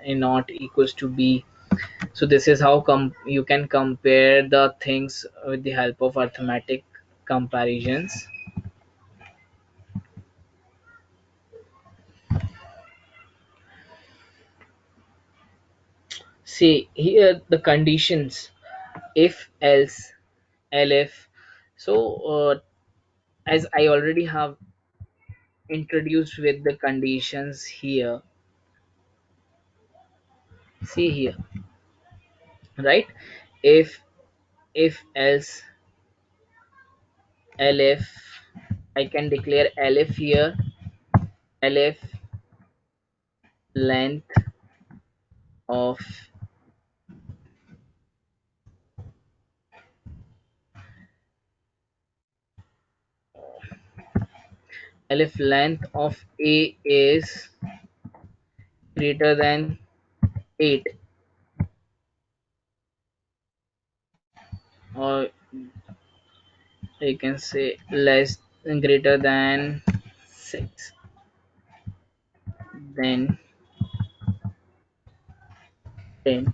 a not equals to b. So this is how you can compare the things with the help of arithmetic comparisons. See here the conditions: if, else, elif. So as I already have introduced with the conditions here, see here, right? If, else, elif, I can declare elif here. Elif length of elif length of a is greater than 8, or you can say less greater than 6, then print.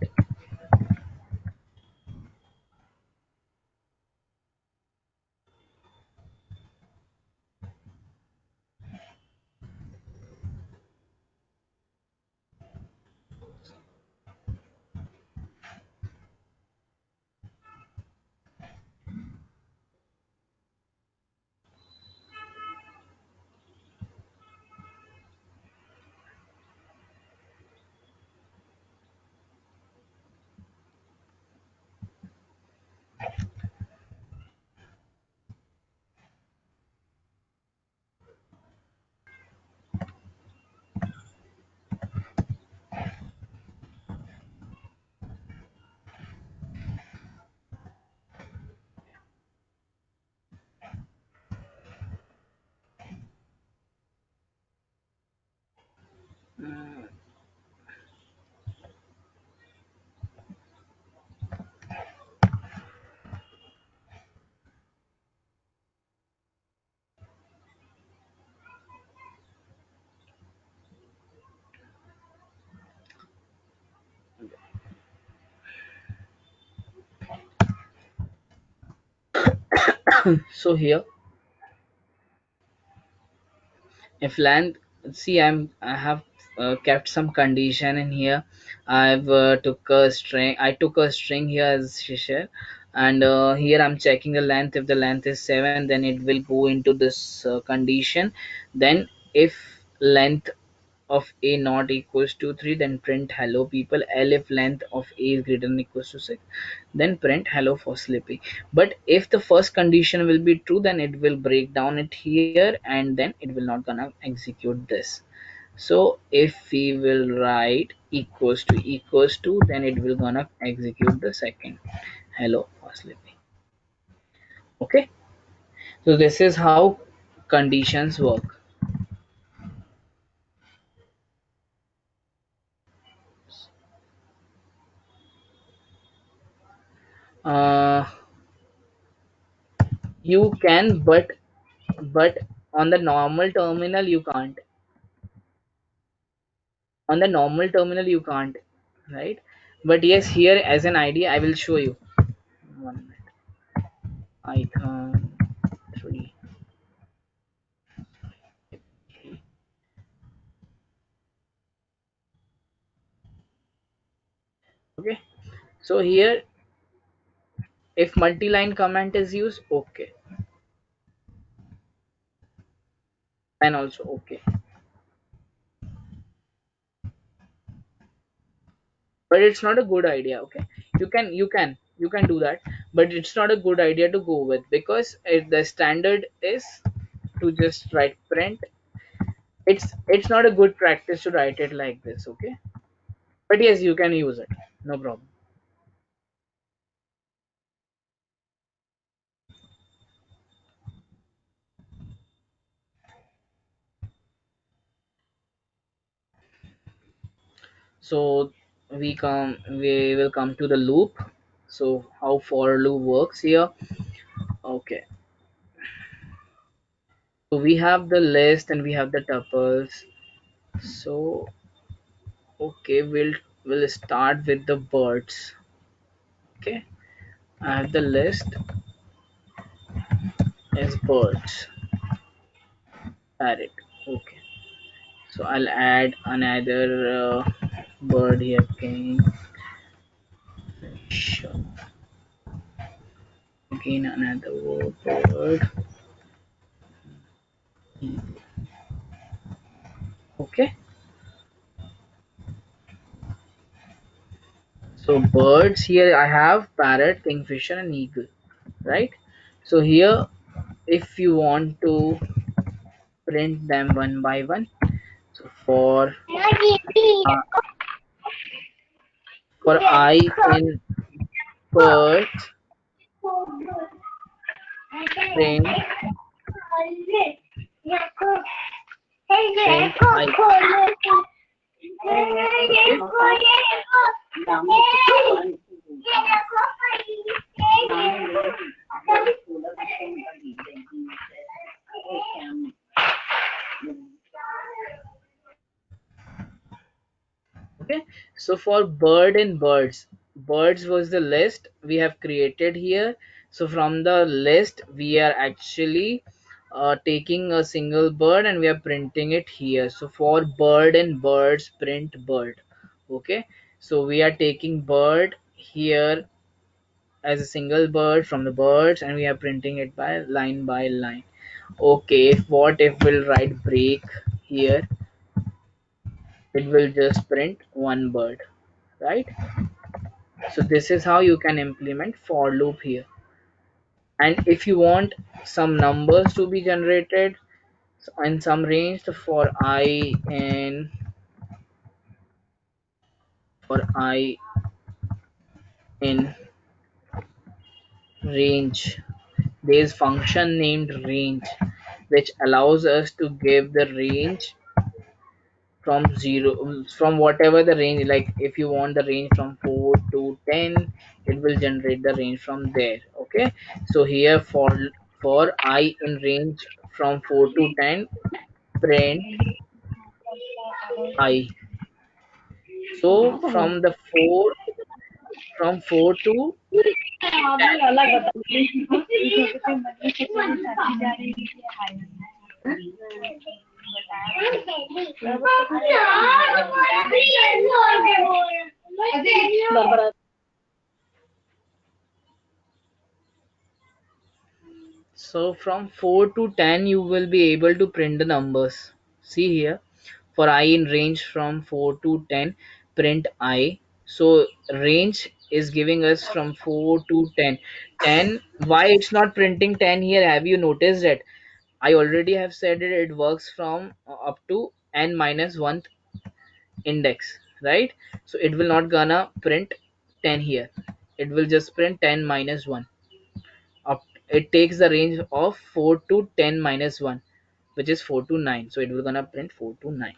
So here if length, see I have kept some condition in here. I've took a string here as Shishir, and here I'm checking the length. If the length is 7, then it will go into this condition. Then if length of a not equals to 3, then print hello people. If length of a is greater than equals to 6, then print hello Foslipy. But if the first condition will be true, then it will break down it here, and then it will not gonna execute this. So if we will write equals to, then it will gonna execute the second hello Foslipy. Okay, so this is how conditions work. uh, you can, but on the normal terminal you can't. On the normal terminal you can't, right? But yes, here as an idea I will show you. 1 minute. Python 3. Okay, so here if multi-line comment is used, okay, and also okay, but it's not a good idea. Okay, you can do that, but it's not a good idea to go with, because the standard is to just write print. It's not a good practice to write it like this. Okay, but yes, you can use it. No problem. So we will come to the loop. So how for loop works here. Okay. So we have the list and we have the tuples. So okay, we'll start with the birds. Okay. I have the list as birds. Parrot. Okay. So I'll add another bird here. King. Fish. Again another bird. Okay. So birds here I have parrot, kingfisher, and eagle. Right. So here, if you want to print them one by one, so uh, for I in birds, print I. Okay. Okay. So for bird and birds, birds was the list we have created here. So from the list we are actually taking a single bird and we are printing it here. So for bird and birds, print bird. Okay. So we are taking bird here as a single bird from the birds and we are printing it by line. Okay, if we'll write break here, it will just print one bird, right? So this is how you can implement for loop here. And if you want some numbers to be generated in some range, for I in range, there is function named range which allows us to give the range from 0, from whatever the range, like if you want the range from 4 to 10, it will generate the range from there. Okay. So here for I in range from 4 to 10, print I. So from 4 to 10. So from 4 to 10 you will be able to print the numbers. See here, for I in range from 4 to 10, print I. So range is giving us from 4 to 10. 10, why it's not printing 10 here? Have you noticed that? I already have said it, it works from up to n minus 1th index, right? So it will not gonna print 10 here. It will just print 10 minus 1. Up, it takes the range of 4 to 10 minus 1, which is 4 to 9. So it will gonna print 4 to 9.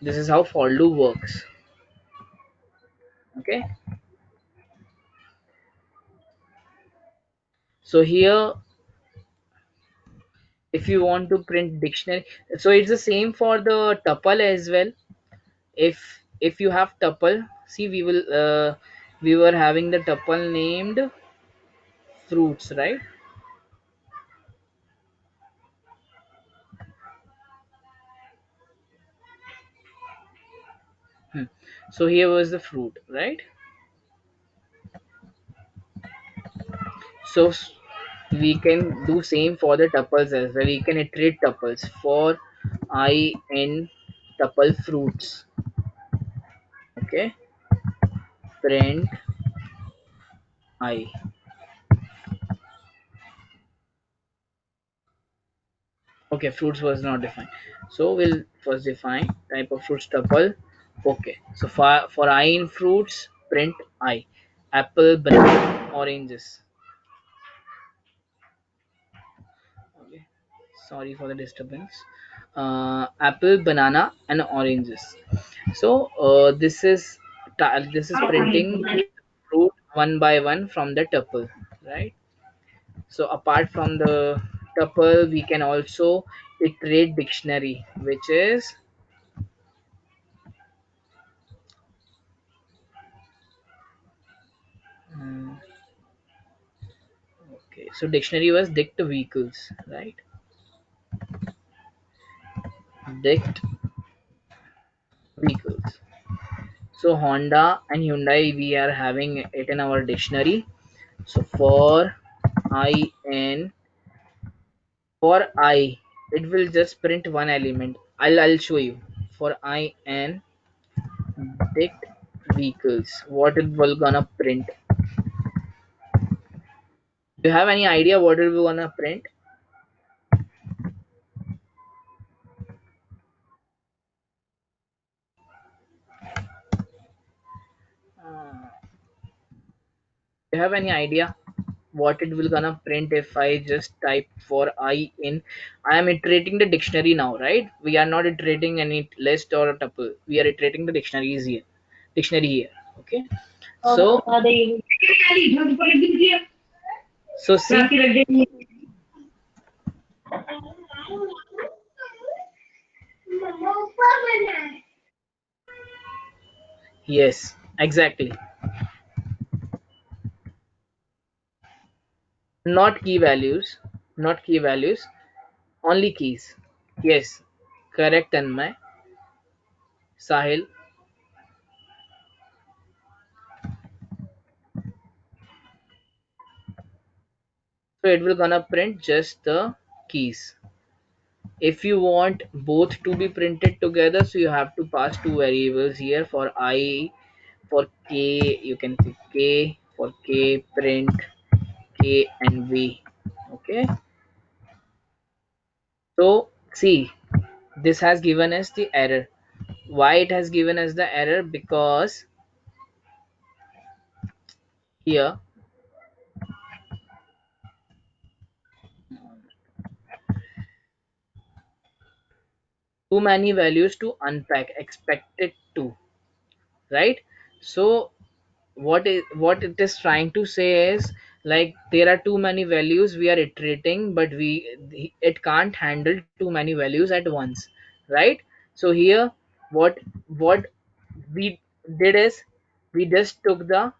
This is how for loop works. Okay. So here, if you want to print dictionary, so it's the same for the tuple as well. If you have tuple, see we were having the tuple named fruits, right? Hmm. So here was the fruit, right? So we can do same for the tuples as well. We can iterate tuples for I in tuple fruits. Okay, print I. Okay, fruits was not defined. So we'll first define type of fruits tuple. Okay, so for I in fruits, print I. Apple, banana, oranges. Okay, sorry for the disturbance. Apple, banana, and oranges. So this is printing fruit one by one from the tuple, right? So apart from the tuple, we can also iterate dictionary, which is mm, okay. So dictionary was dict vehicles, right? Dict vehicles. So Honda and Hyundai, we are having it in our dictionary. So in for I, it will just print one element. I'll show you. For I n dict vehicles, what it will gonna print? Do you have any idea what it will gonna print? Do you have any idea what it will gonna print if I just type for I in? I am iterating the dictionary now, right? We are not iterating any list or a tuple. We are iterating the dictionaries here. Dictionary here. Okay. So see. Yes, exactly. Not key values. Not key values. Only keys. Yes. Correct, Tanmay. Sahil. So it will gonna print just the keys. If you want both to be printed together, so you have to pass two variables here. For I, for k, you can say k, for k print k and v. Okay. So see, this has given us the error. Why it has given us the error? Because here too many values to unpack, expected to, right? So what it is trying to say is, like, there are too many values we are iterating, but it can't handle too many values at once, right? So here what we did is, we just took the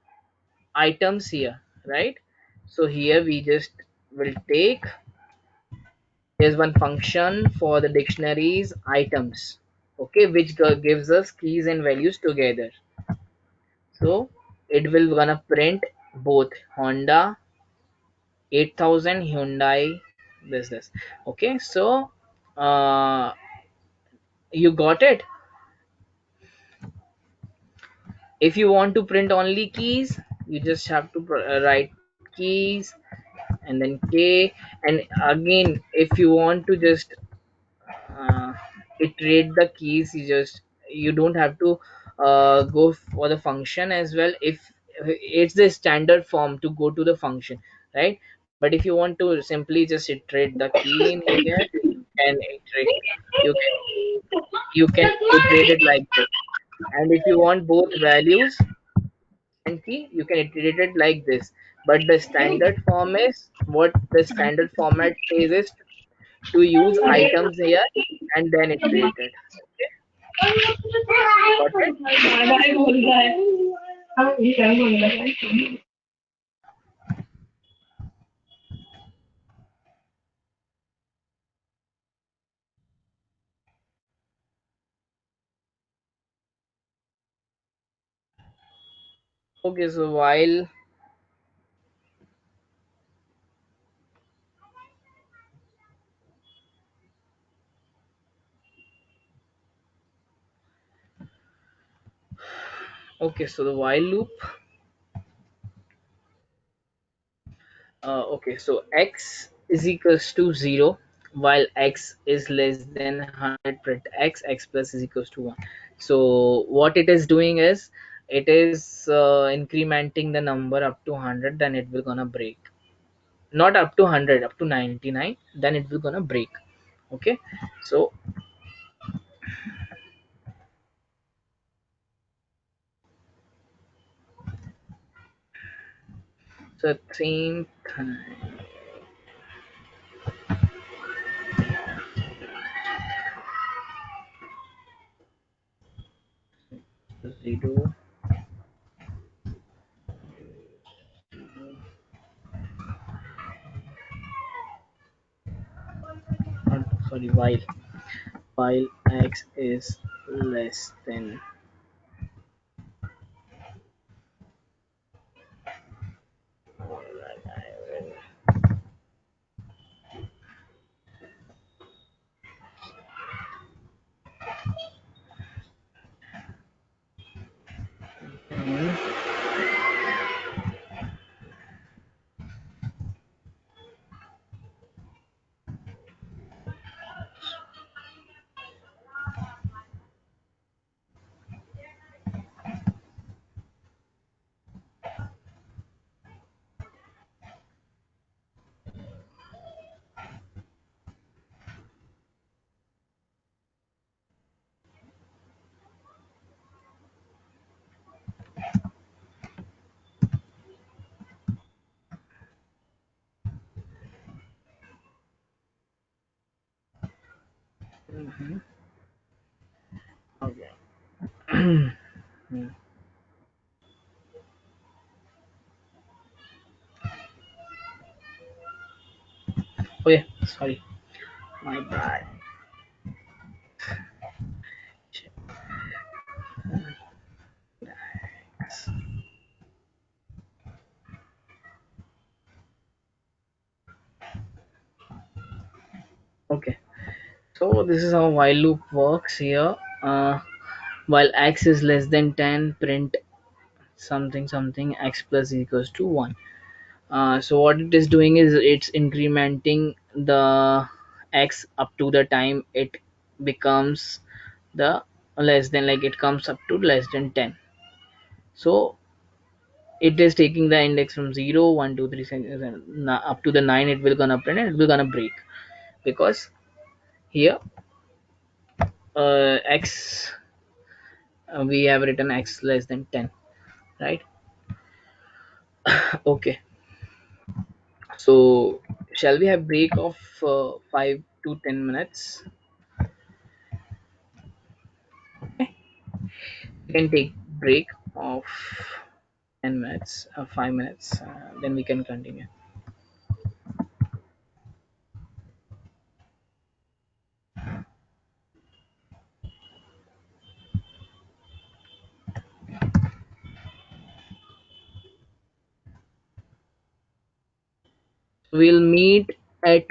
items here, right? So here we just will take, here's one function for the dictionaries items, okay, which gives us keys and values together. So it will gonna print both Honda 8000, Hyundai this. Okay, so uh, you got it. If you want to print only keys, you just have to write keys and then K. And again, if you want to just uh, iterate the keys, you don't have to go for the function as well. If it's the standard form to go to the function, right? But if you want to simply just iterate the key in here, you can you can iterate it like this. And if you want both values and key, you can iterate it like this. But the standard form is, what the standard format says is, to use items here and then iterate it. Okay, got it? Okay, so while okay, so the while loop. Okay, so x is equals to 0, while x is less than 100, print x plus is equals to 1. So what it is doing is, it is incrementing the number up to 100, then it will gonna break. Not up to 100, up to 99, then it will gonna break. Okay. So at the same time, 0, sorry, while x is less than, okay. Okay, sorry, my bad. Okay, so this is how while loop works here. While x is less than 10, print something something x plus equals to 1. So what it is doing is, it's incrementing the x up to the time it becomes the less than, like it comes up to less than 10. So it is taking the index from 0, 1, 2, 3, up to the 9, it will gonna print and it will gonna break, because here x, we have written x less than 10, right? Okay, so shall we have break of 5 to 10 minutes? We can take break of 10 minutes, 5 minutes, then we can continue. We'll meet at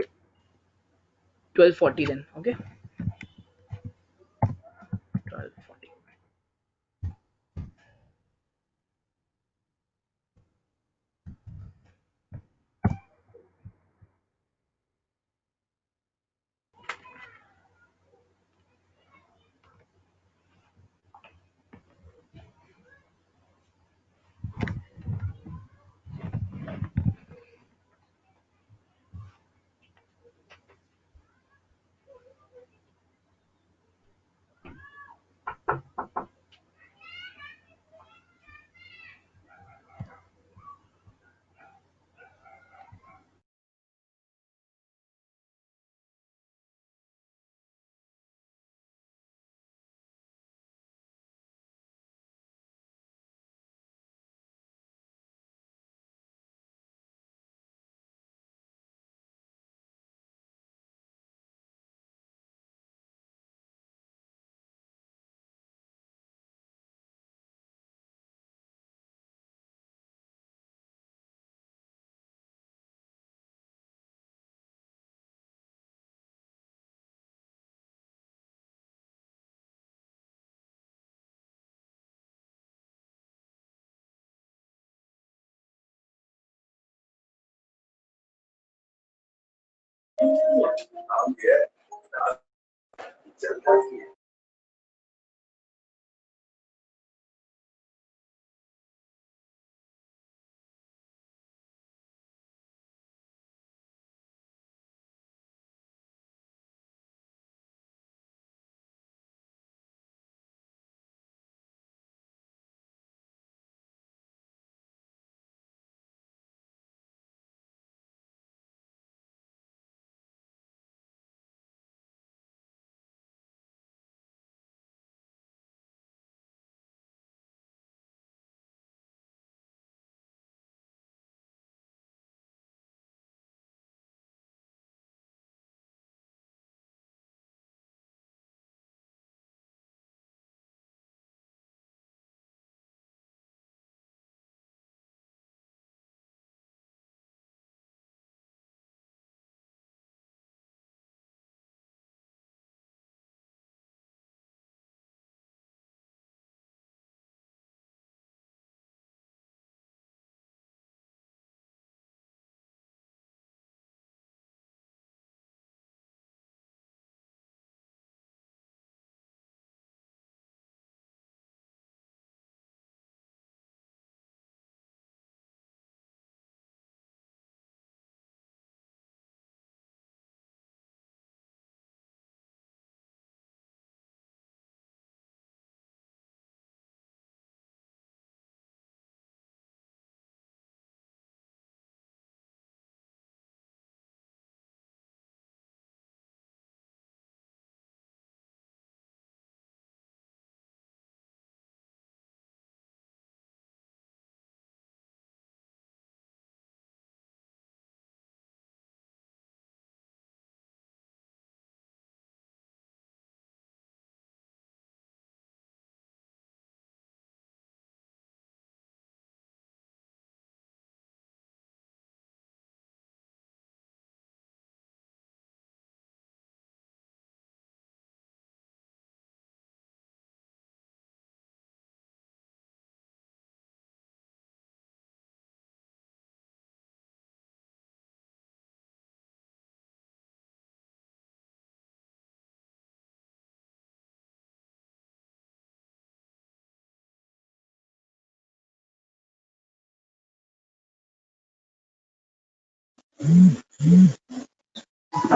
12:40 then. Okay, 12:40.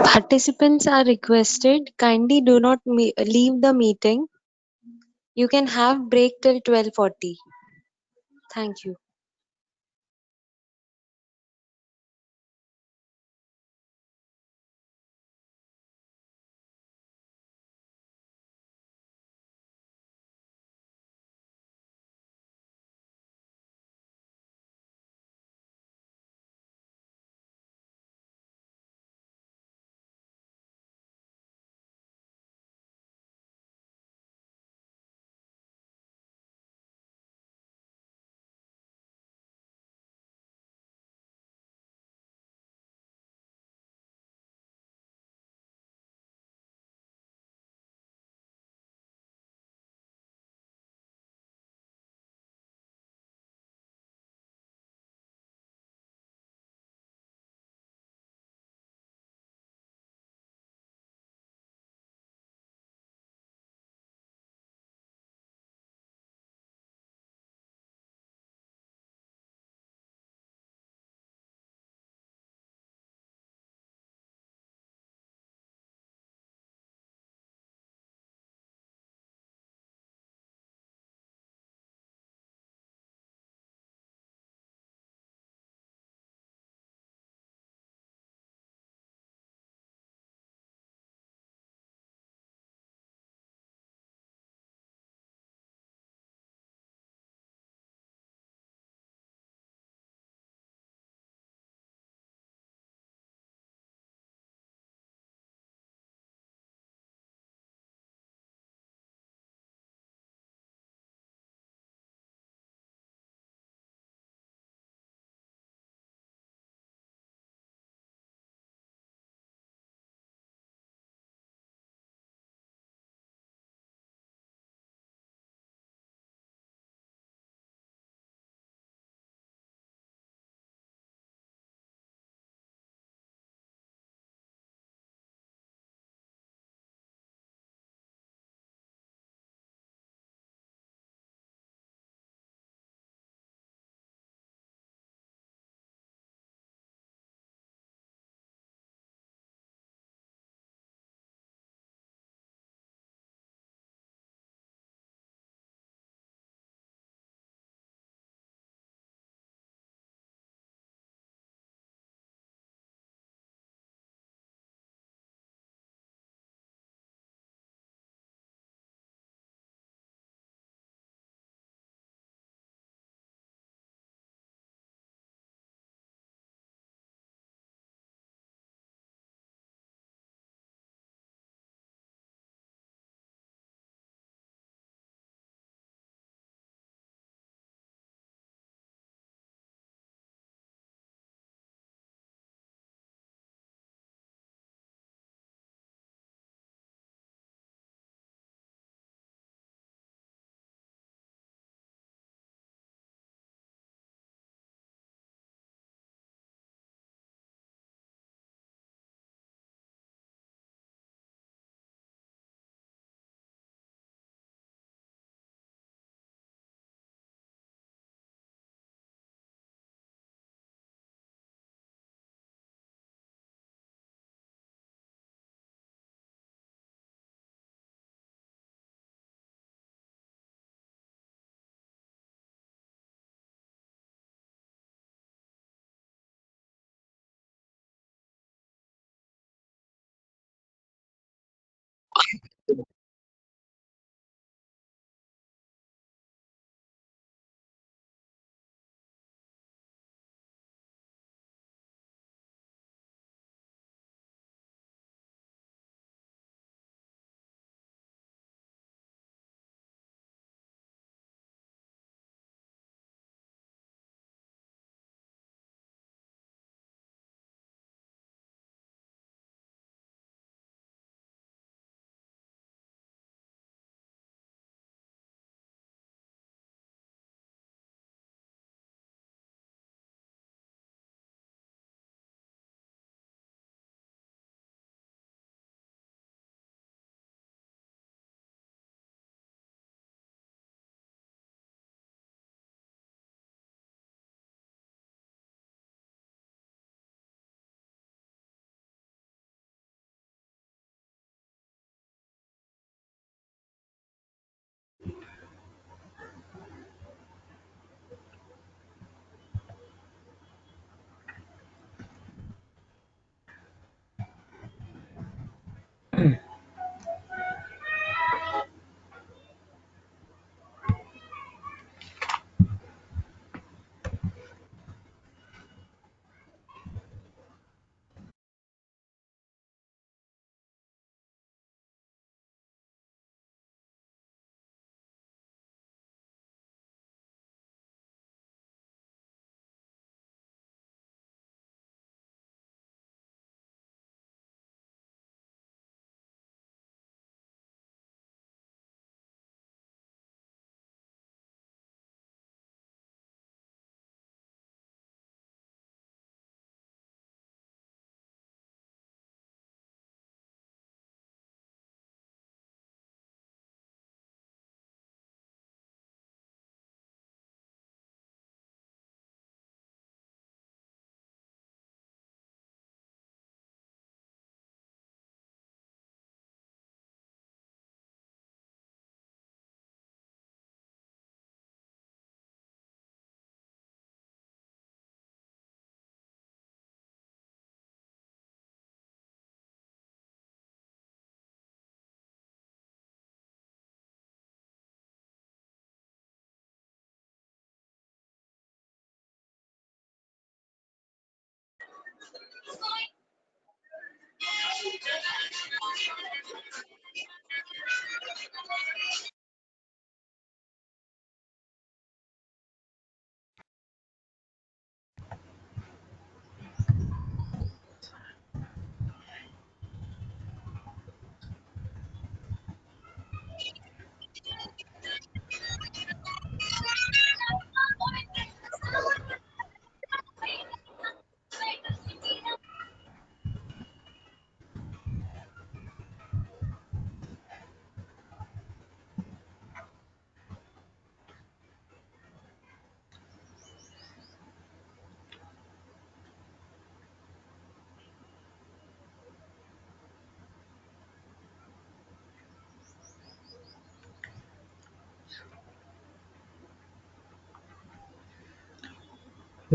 Participants are requested kindly do not leave the meeting. You can have break till 12:40. Thank you.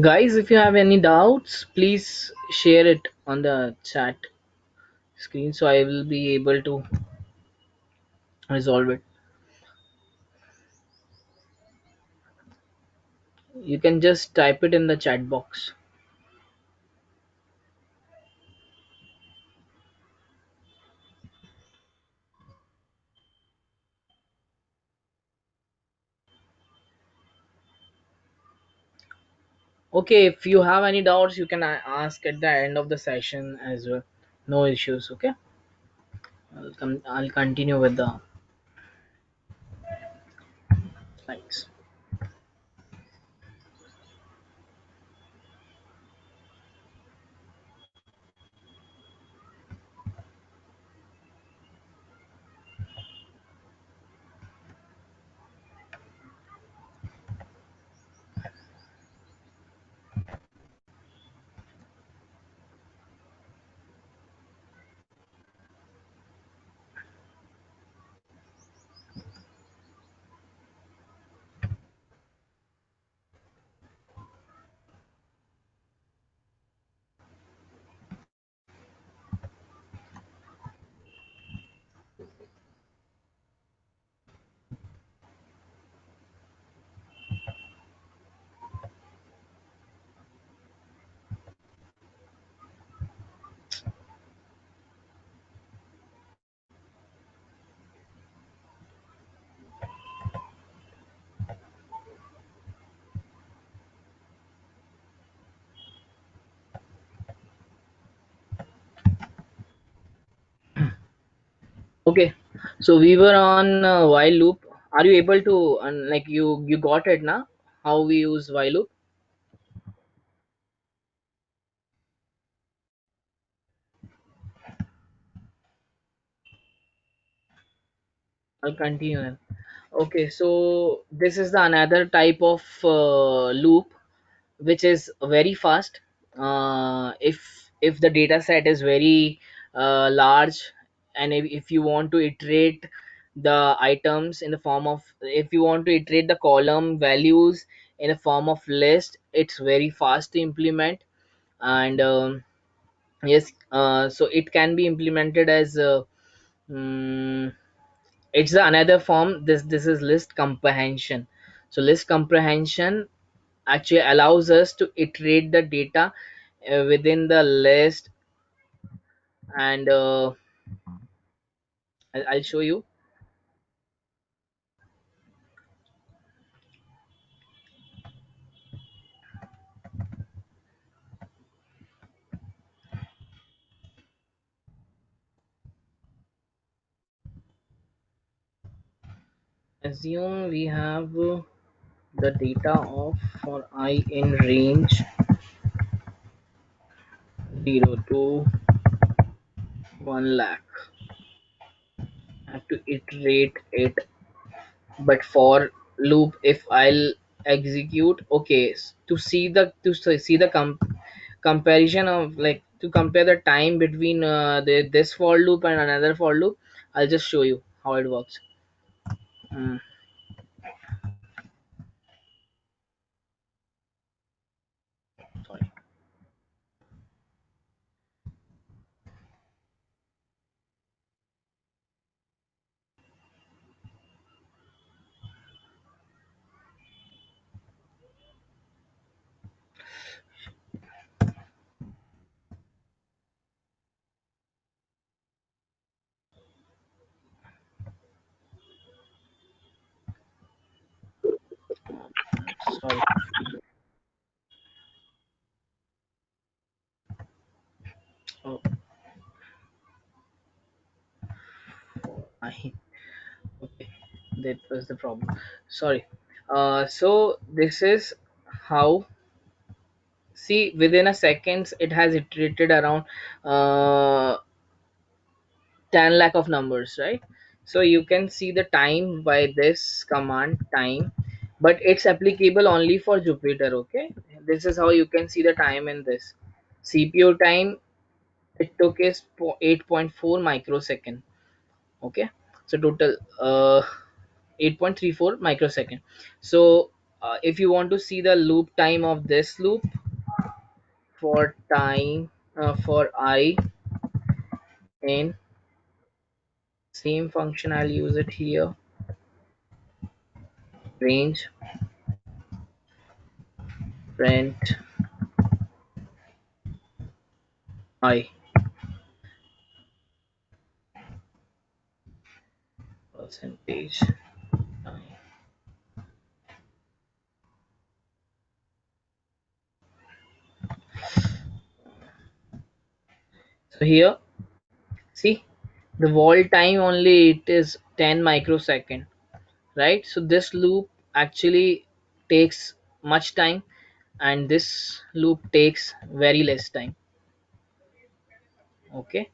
Guys, if you have any doubts, please share it on the chat screen so I will be able to resolve it. You can just type it in the chat box. Okay, if you have any doubts, you can ask at the end of the session as well. No issues. Okay, I'll continue with the slides. Okay, so we were on while loop. Are you able to like you got it now? How we use while loop? I'll continue then. Okay, so this is the another type of loop which is very fast. If the data set is very large, and if you want to iterate the items in the form of, if you want to iterate the column values in a form of list, it's very fast to implement. And yes, so it can be implemented as mm, it's the another form. This is list comprehension. So list comprehension actually allows us to iterate the data within the list. And I'll show you. Assume we have the data of for I in range 0 to 1 lakh. I have to iterate it. But for loop, if I'll execute, okay, to see the comparison of, like, to compare the time between this for loop and another for loop, I'll just show you how it works. Mm, sorry. Sorry. Oh, I okay. That was the problem. Sorry. So this is how, see, within a seconds it has iterated around uh 10 lakh of numbers, right? So you can see the time by this command time, but it's applicable only for Jupyter. Okay, this is how you can see the time in this. CPU time it took is 8.4 microsecond. Okay, so total 8.34 microsecond. So if you want to see the loop time of this loop, for time, for I in same function, I'll use it here, range print I percentage time. So here, see, the wall time only it is 10 microsecond, right? So this loop actually takes much time, and this loop takes very less time. Okay,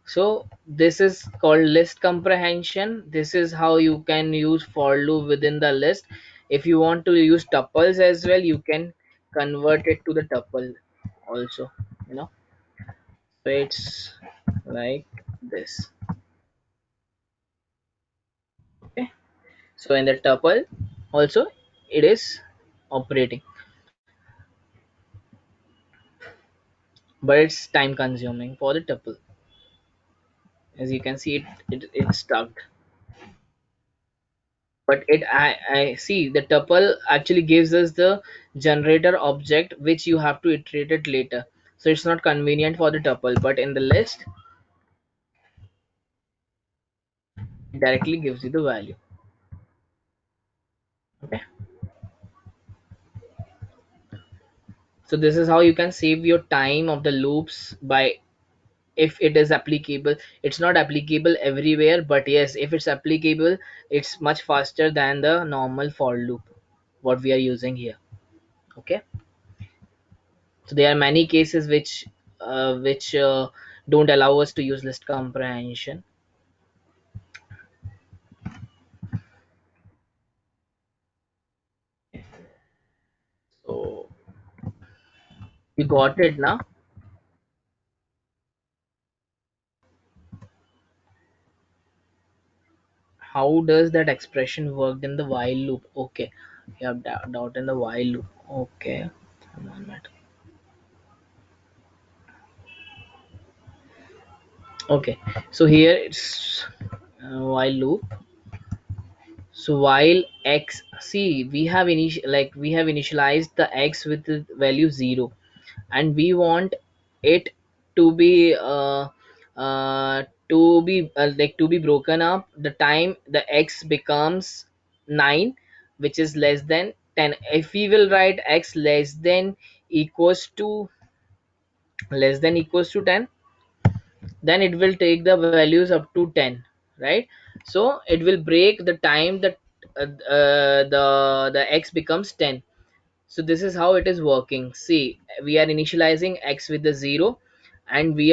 so this is called list comprehension. This is how you can use for loop within the list. If you want to use tuples as well, you can convert it to the tuple also, you know. So it's like this. Okay, so in the tuple also it is operating, but it's time consuming for the tuple. As you can see, it's stuck. But I see the tuple actually gives us the generator object which you have to iterate it later, so it's not convenient for the tuple, but in the list it directly gives you the value. Okay, so this is how you can save your time of the loops by, if it is applicable. It's not applicable everywhere, but yes, if it's applicable, it's much faster than the normal for loop what we are using here. Okay, so there are many cases which don't allow us to use list comprehension. So you got it now. How does that expression worked in the while loop? Okay, you have doubt in the while loop. Okay, one minute. Okay, so here it's while loop. So while x, see, we have we have initialized the x with the value 0, and we want it to be to be broken up the time the x becomes 9, which is less than 10. If we will write x less than equals to 10, then it will take the values up to 10, right? So it will break the time that the x becomes 10. So this is how it is working. See, we are initializing x with the 0, and we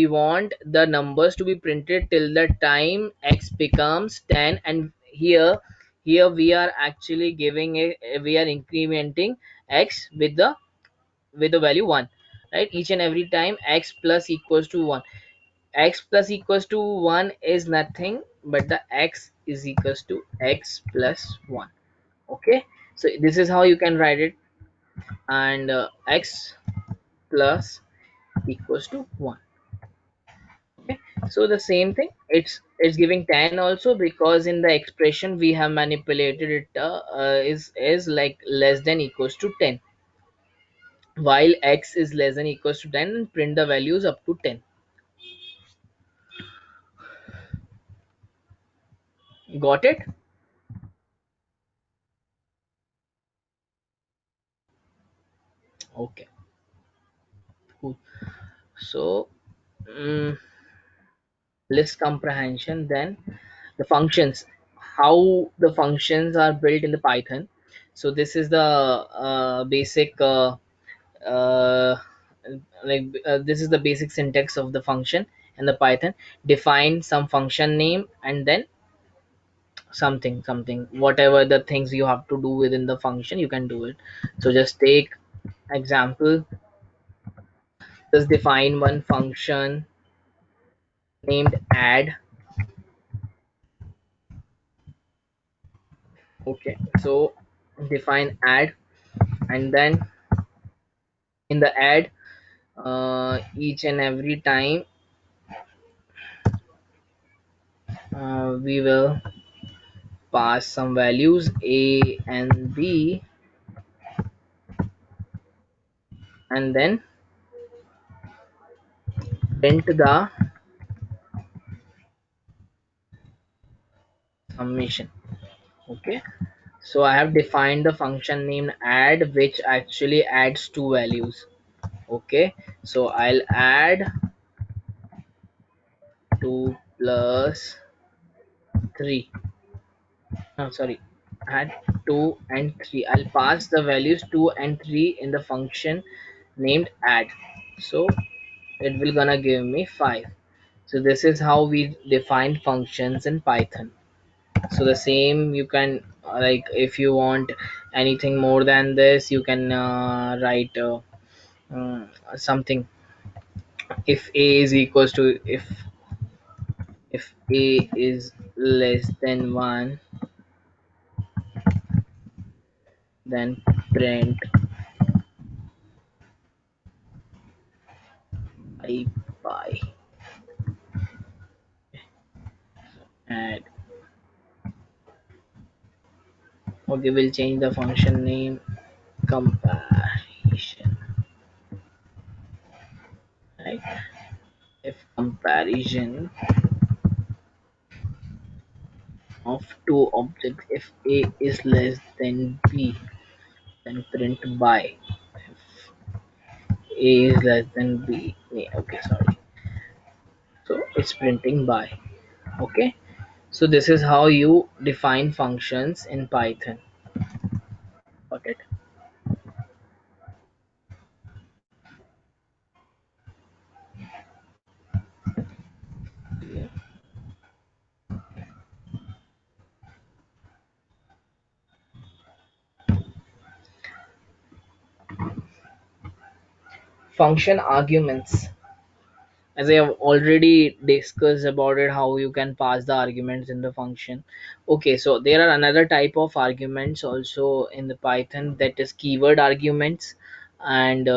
want the numbers to be printed till the time x becomes 10, and here we are actually giving a, we are incrementing x with the value 1, right? Each and every time x plus equals to 1. X plus equals to 1 is nothing but the x is equals to x plus 1. Okay, so this is how you can write it. And x plus equals to 1. Okay, so the same thing, it's giving 10 also, because in the expression we have manipulated it, is like less than equals to 10, while x is less than equals to 10, and print the values up to 10. Got it? So mm, list comprehension, then the functions, how the functions are built in the Python. So this is the basic uh, this is the basic syntax of the function in the Python. Define some function name and then something, whatever the things you have to do within the function, you can do it. So just take example, just define one function named add. Okay, so define add, and then in the add, each and every time we will pass some values a and b, and then print the summation. Okay, so I have defined the function named add, which actually adds two values. Okay, so I'll add 2 plus 3, sorry, add 2 and 3. I'll pass the values 2 and 3 in the function named add. So it will gonna give me 5. So this is how we define functions in Python. So the same you can, like if you want anything more than this, you can write something. If a is equals to, if a is less than 1, then print I by add. Okay, we'll change the function name comparison, right? If comparison of two objects, if a is less than b, then print by. If a is less than b, okay, sorry, so it's printing by. Okay, so this is how you define functions in Python. Got it? Yeah. Function arguments, as I have already discussed about it, how you can pass the arguments in the function. Okay, so there are another type of arguments also in the Python, that is keyword arguments. And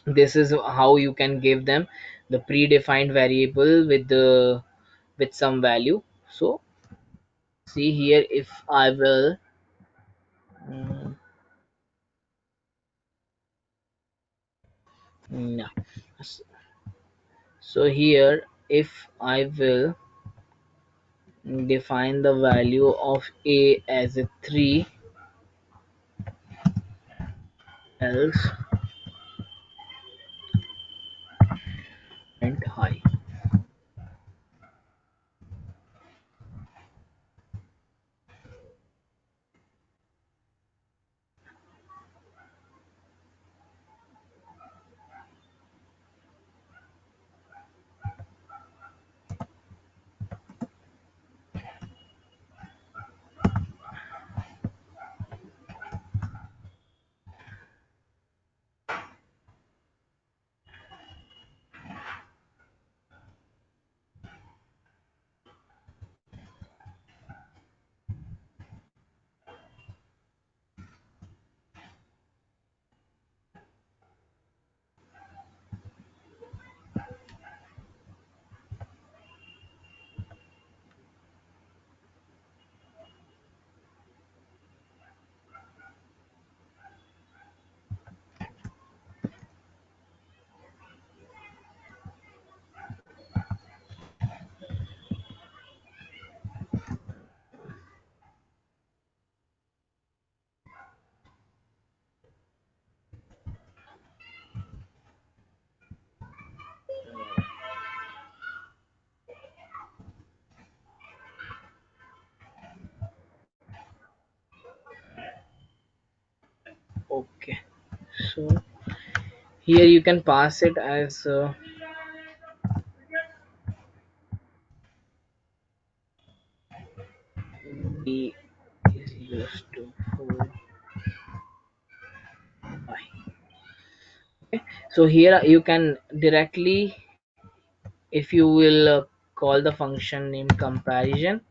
this is how you can give them the predefined variable with the with some value. So see here, if I will mm, yeah. So here, if I will define the value of a as a 3, else print high. Okay, so here you can pass it as b is equals to 4 by. So here you can directly, if you will call the function named comparison,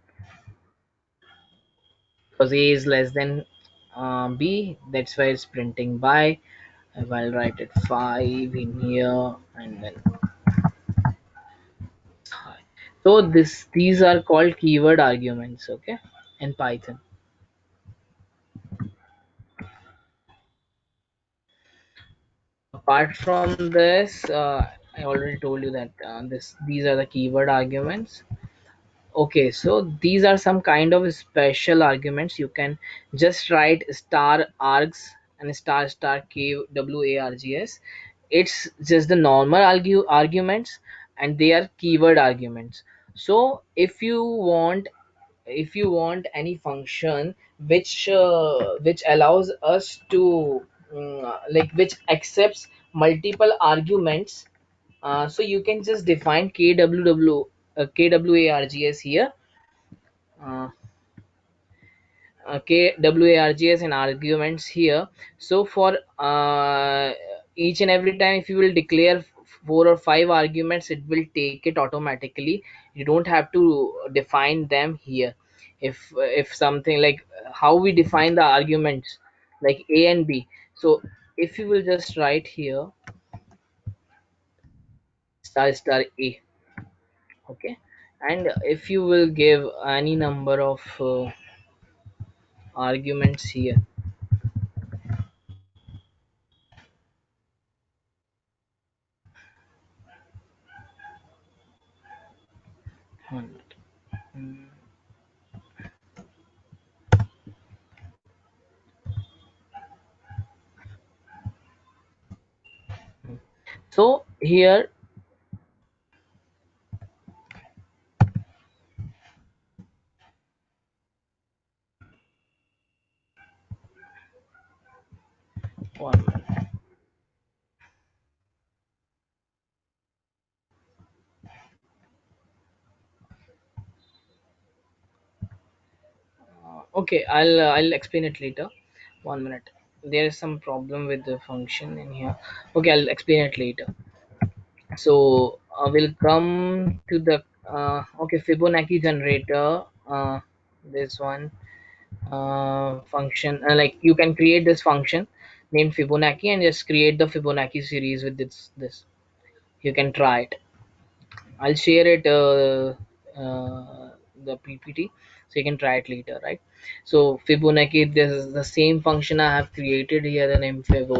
because a is less than b, that's why it's printing by. I'll write it 5 in here, and then so these are called keyword arguments, okay, in Python. Apart from this, I already told you that these are the keyword arguments. Okay, so these are some kind of special arguments. You can just write star args and star star k wargs. It's just the normal arguments, and they are keyword arguments. So if you want any function which allows us to like which accepts multiple arguments, so you can just define kwargs here, uh, kwargs and arguments here. So for each and every time, if you will declare 4 or 5 arguments, it will take it automatically. You don't have to define them here. If something like how we define the arguments like a and b, so if you will just write here star star a, okay, and if you will give any number of arguments here. One minute. Mm. So here, one minute. Okay, I'll explain it later. One minute. There is some problem with the function in here. Okay, I'll explain it later. So we'll come to the okay, Fibonacci generator. This one function, like you can create this function named Fibonacci and just create the Fibonacci series with this. You can try it. I'll share it the PPT, so you can try it later, right? So Fibonacci, this is the same function I have created here, the name Fib,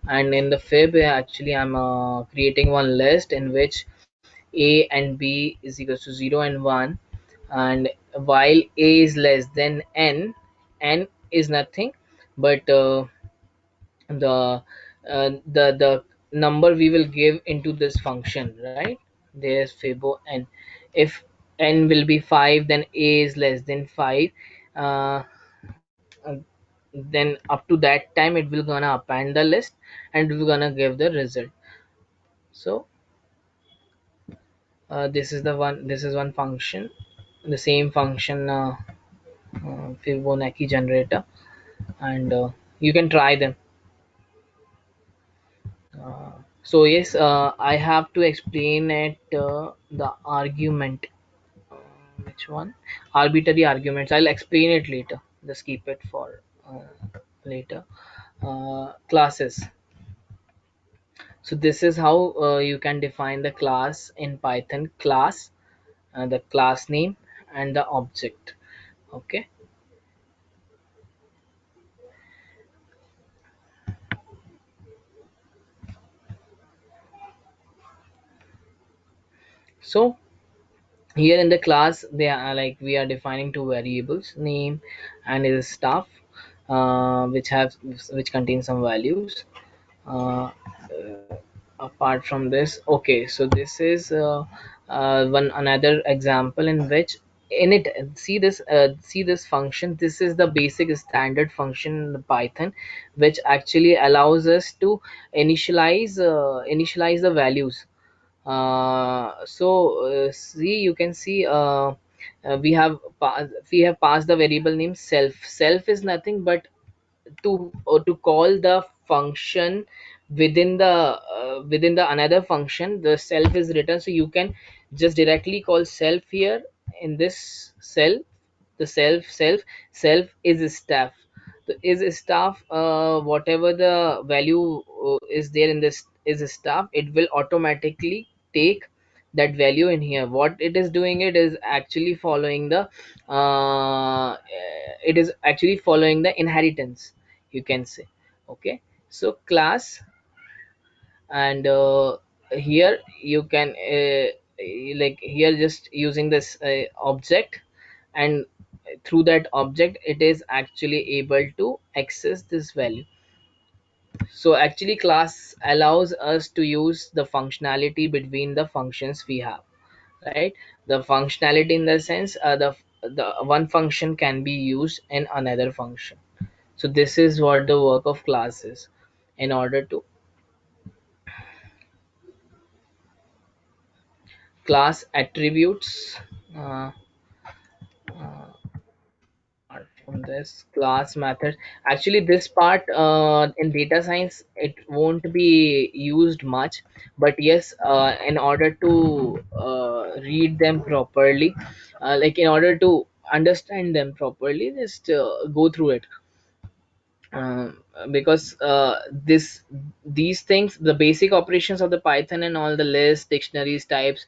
and in the Fib actually I'm creating one list in which a and b is equals to 0 and 1, and while a is less than n is nothing but the number we will give into this function, right? There's fibo n. If n will be 5, then a is less than 5. uh, then up to that time it will gonna append the list and we're gonna give the result. So this is one function, the same function, Fibonacci generator, and you can try them. So yes, I have to explain it, the argument, which one, arbitrary arguments. I'll explain it later, just keep it for later. Classes. So this is how you can define the class in Python. Class, the class name and the object, okay. So here in the class they are like we are defining two variables, name and is stuff, which contains some values. Apart from this, okay, so this is one another example in which in it, see this function. This is the basic standard function in the Python, which actually allows us to initialize the values. See, you can see, we have passed the variable name self. Self is nothing but to call the function within the another function. The self is written, so you can just directly call self here in this cell. The self is staff. The is staff, whatever the value is there in this is staff, it will automatically take that value in here. What it is doing, it is actually following the inheritance, you can say. Okay, so class, and here you can like here just using this object, and through that object it is actually able to access this value. So actually class allows us to use the functionality between the functions we have, right? The functionality in the sense, the one function can be used in another function. So this is what the work of class is. In order to class attributes, uh, apart from this class method, actually this part in data science it won't be used much, but yes, in order to read them properly, like in order to understand them properly, just go through it. Because these things, the basic operations of the Python and all the lists, dictionaries, types,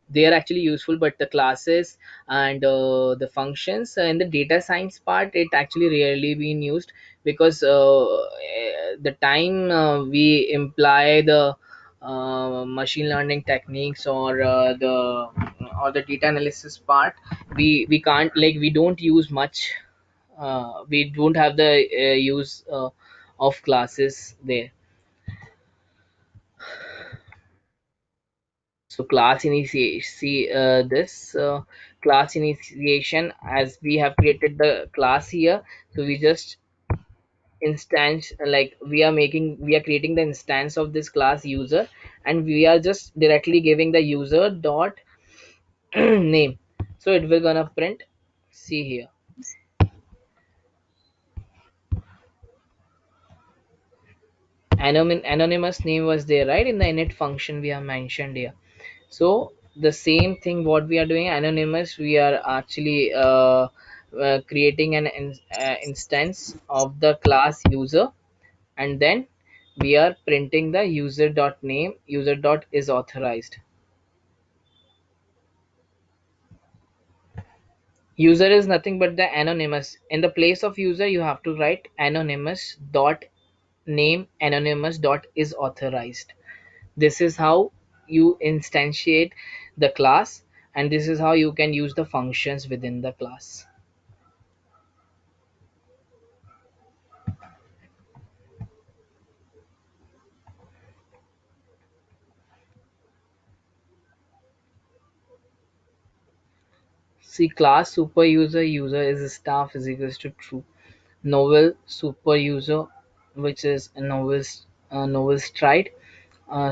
they are actually useful, but the classes and the functions in the data science part, it actually rarely been used. Because the time we imply the machine learning techniques, or the data analysis part, we can't, like, we don't use much, we don't have the use of classes there. So class initiation, see, this class initiation, as we have created the class here, so we just instance, like we are creating the instance of this class user, and we are just directly giving the user dot name. So it will gonna print, see here, anonymous name was there, right, in the init function we have mentioned here. So the same thing what we are doing, anonymous, we are actually creating an instance of the class user, and then we are printing the user dot name, user dot is authorized. User is nothing but the anonymous. In the place of user you have to write anonymous dot name, anonymous dot is authorized. This is how you instantiate the class, and this is how you can use the functions within the class. See, class super user, user is staff is equals to true. Novel super user, which is a novel stride.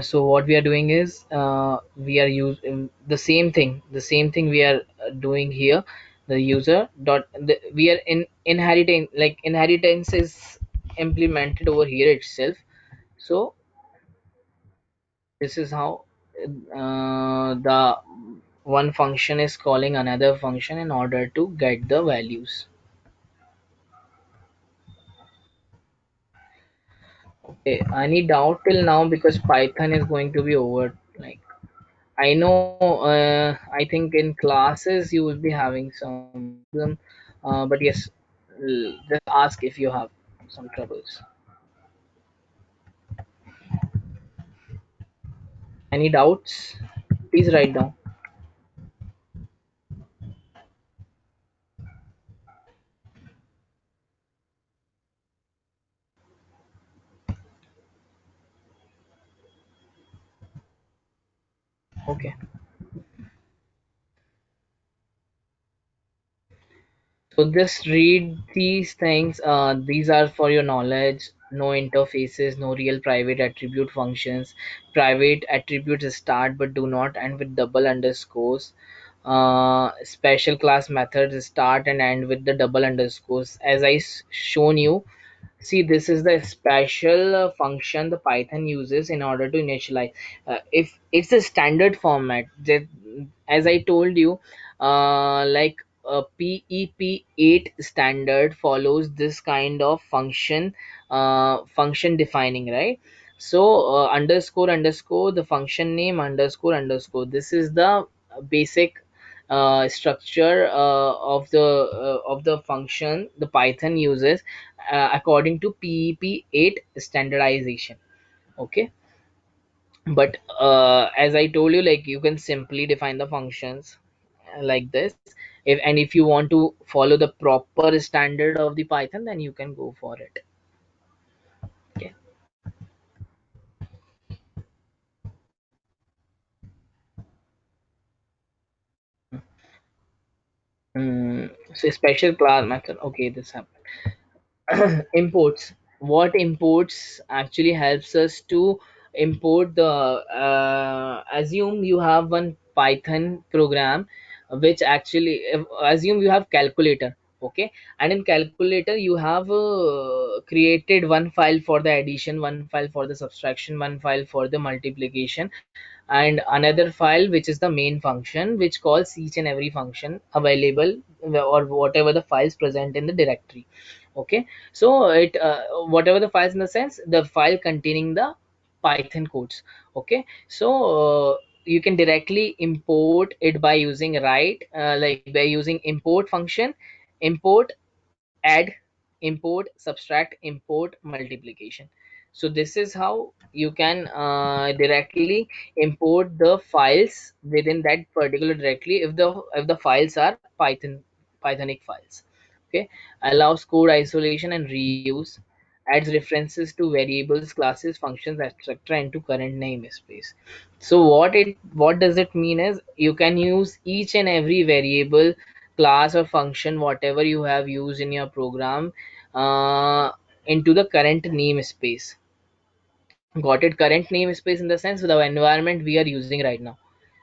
So what we are doing is, we are using the same thing we are doing here. The user dot we are inheriting, like inheritance is implemented over here itself. So this is how the one function is calling another function in order to get the values. Okay, any doubt till now? Because Python is going to be over. Like, I know, I think in classes you will be having some problem, but yes, just ask if you have some troubles. Any doubts? Please write down. Okay. So just read these things. These are for your knowledge. No interfaces, no real private attribute functions. Private attributes start but do not end with double underscores. Special class methods start and end with the double underscores. As shown you, see, this is the special function the Python uses in order to initialize. If it's a standard format, that, as I told you, like PEP8 standard follows this kind of function defining, right? So underscore underscore the function name underscore underscore. This is the basic structure of the function the Python uses according to PEP8 standardization. Okay, but as I told you, like you can simply define the functions like this. If you want to follow the proper standard of the Python, then you can go for it. Okay. So special class method. Okay, this happened. Imports. What imports actually helps us to import the assume you have one Python program which actually assume you have calculator. Okay, and in calculator you have created one file for the addition, one file for the subtraction, one file for the multiplication, and another file which is the main function which calls each and every function available or whatever the files present in the directory. Okay, so it whatever the files, in the sense the file containing the Python codes. Okay, so you can directly import it by using like by using import function, import, add, import, subtract, import, multiplication. So this is how you can directly import the files within that particular directory if the files are Pythonic files. Okay, allows code isolation and reuse, adds references to variables, classes, functions, etc. into current namespace. So what does it mean is you can use each and every variable, class or function whatever you have used in your program uh, into the current namespace. Got it? Current namespace in the sense of the environment we are using right now.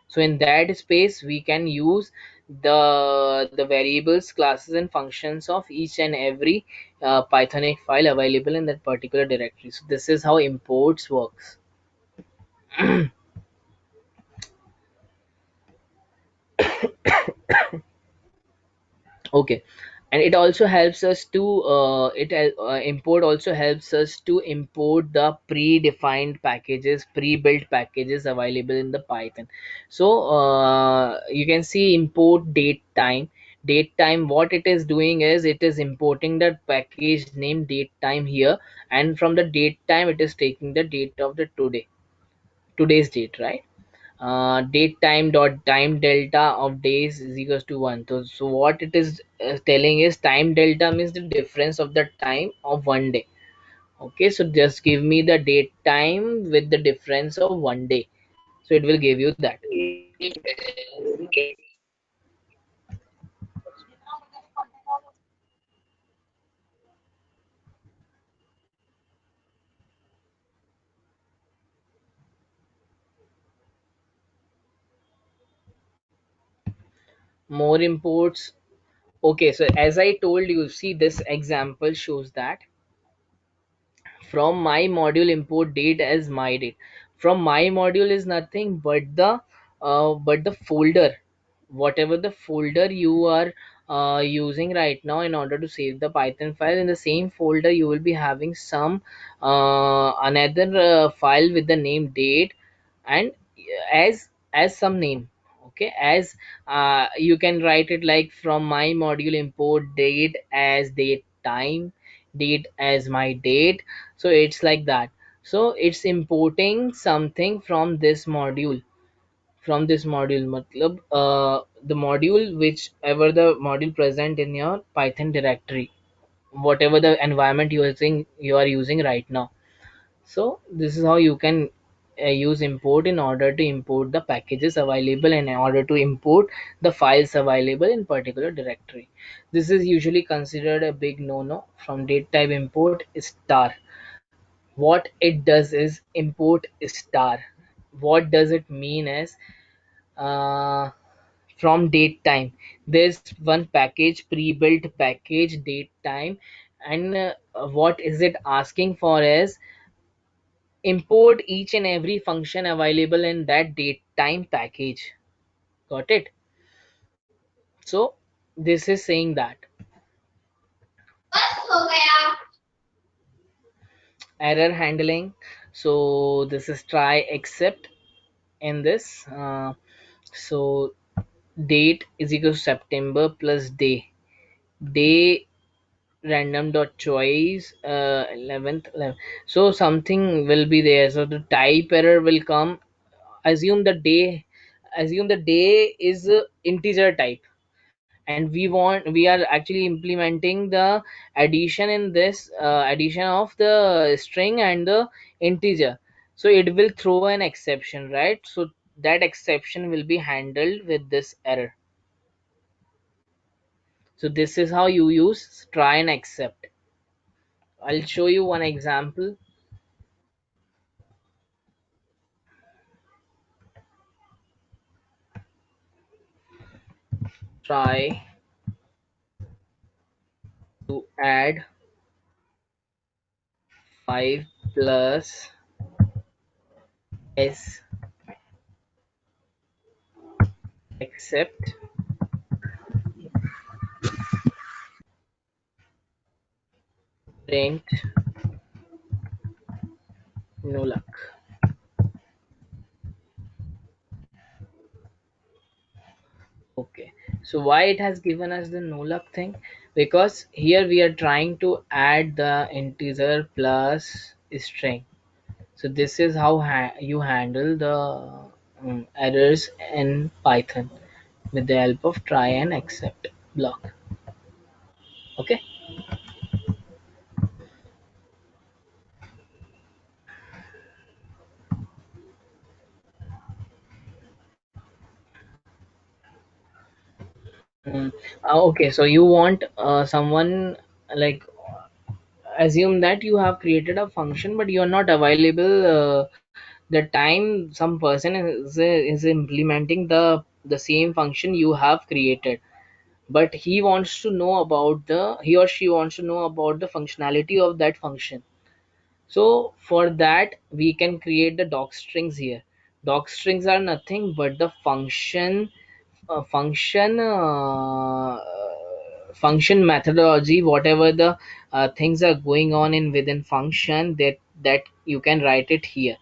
So in that space we can use the variables, classes and functions of each and every Pythonic file available in that particular directory. So this is how imports works. Okay, and it also helps us to import also helps us to import the predefined packages, pre-built packages available in the Python. So you can see import date time. Date time, what it is doing is it is importing the package name date time here, and from the date time it is taking the date of the today's date, right? Date time dot time delta of days is equals to 1. So what it is telling is time delta means the difference of the time of one day. Okay, so just give me the date time with the difference of one day, so it will give you that. More imports. Okay, so as I told you, see, this example shows that from my module import date as my date. From my module is nothing but the folder, whatever the folder you are using right now in order to save the Python file. In the same folder you will be having some another file with the name date, and as some name. Okay, as you can write it like from my module import date as date time, date as my date. So it's like that. So it's importing something from this module, matlab the module whichever the module present in your Python directory, whatever the environment you are using right now. So this is how you can use import in order to import the packages available and in order to import the files available in particular directory. This is usually considered a big no-no. From date type import star, what it does is import star. What does it mean is, uh, from date time, there's one package, pre-built package date time, and what is it asking for is import each and every function available in that date time package. Got it? So this is saying that error handling. So this is try except in this. So date is equal to September plus day random dot choice 11th 11. So something will be there, so the type error will come. assume the day Assume the day is integer type, and we are actually implementing the addition in this addition of the string and the integer. So it will throw an exception, right? So that exception will be handled with this error. So this is how you use try and except. I'll show you one example. Try to add 5 plus s except print no luck. Okay, so why it has given us the no luck thing? Because here we are trying to add the integer plus string. So this is how you handle the errors in Python with the help of try and except block. Okay. Mm. Okay, so you want someone, like, assume that you have created a function but you are not available the time some person is implementing the same function you have created, but he or she wants to know about the functionality of that function. So for that we can create the doc strings here. Doc strings are nothing but the function methodology, whatever the things are going on in within function, that you can write it here.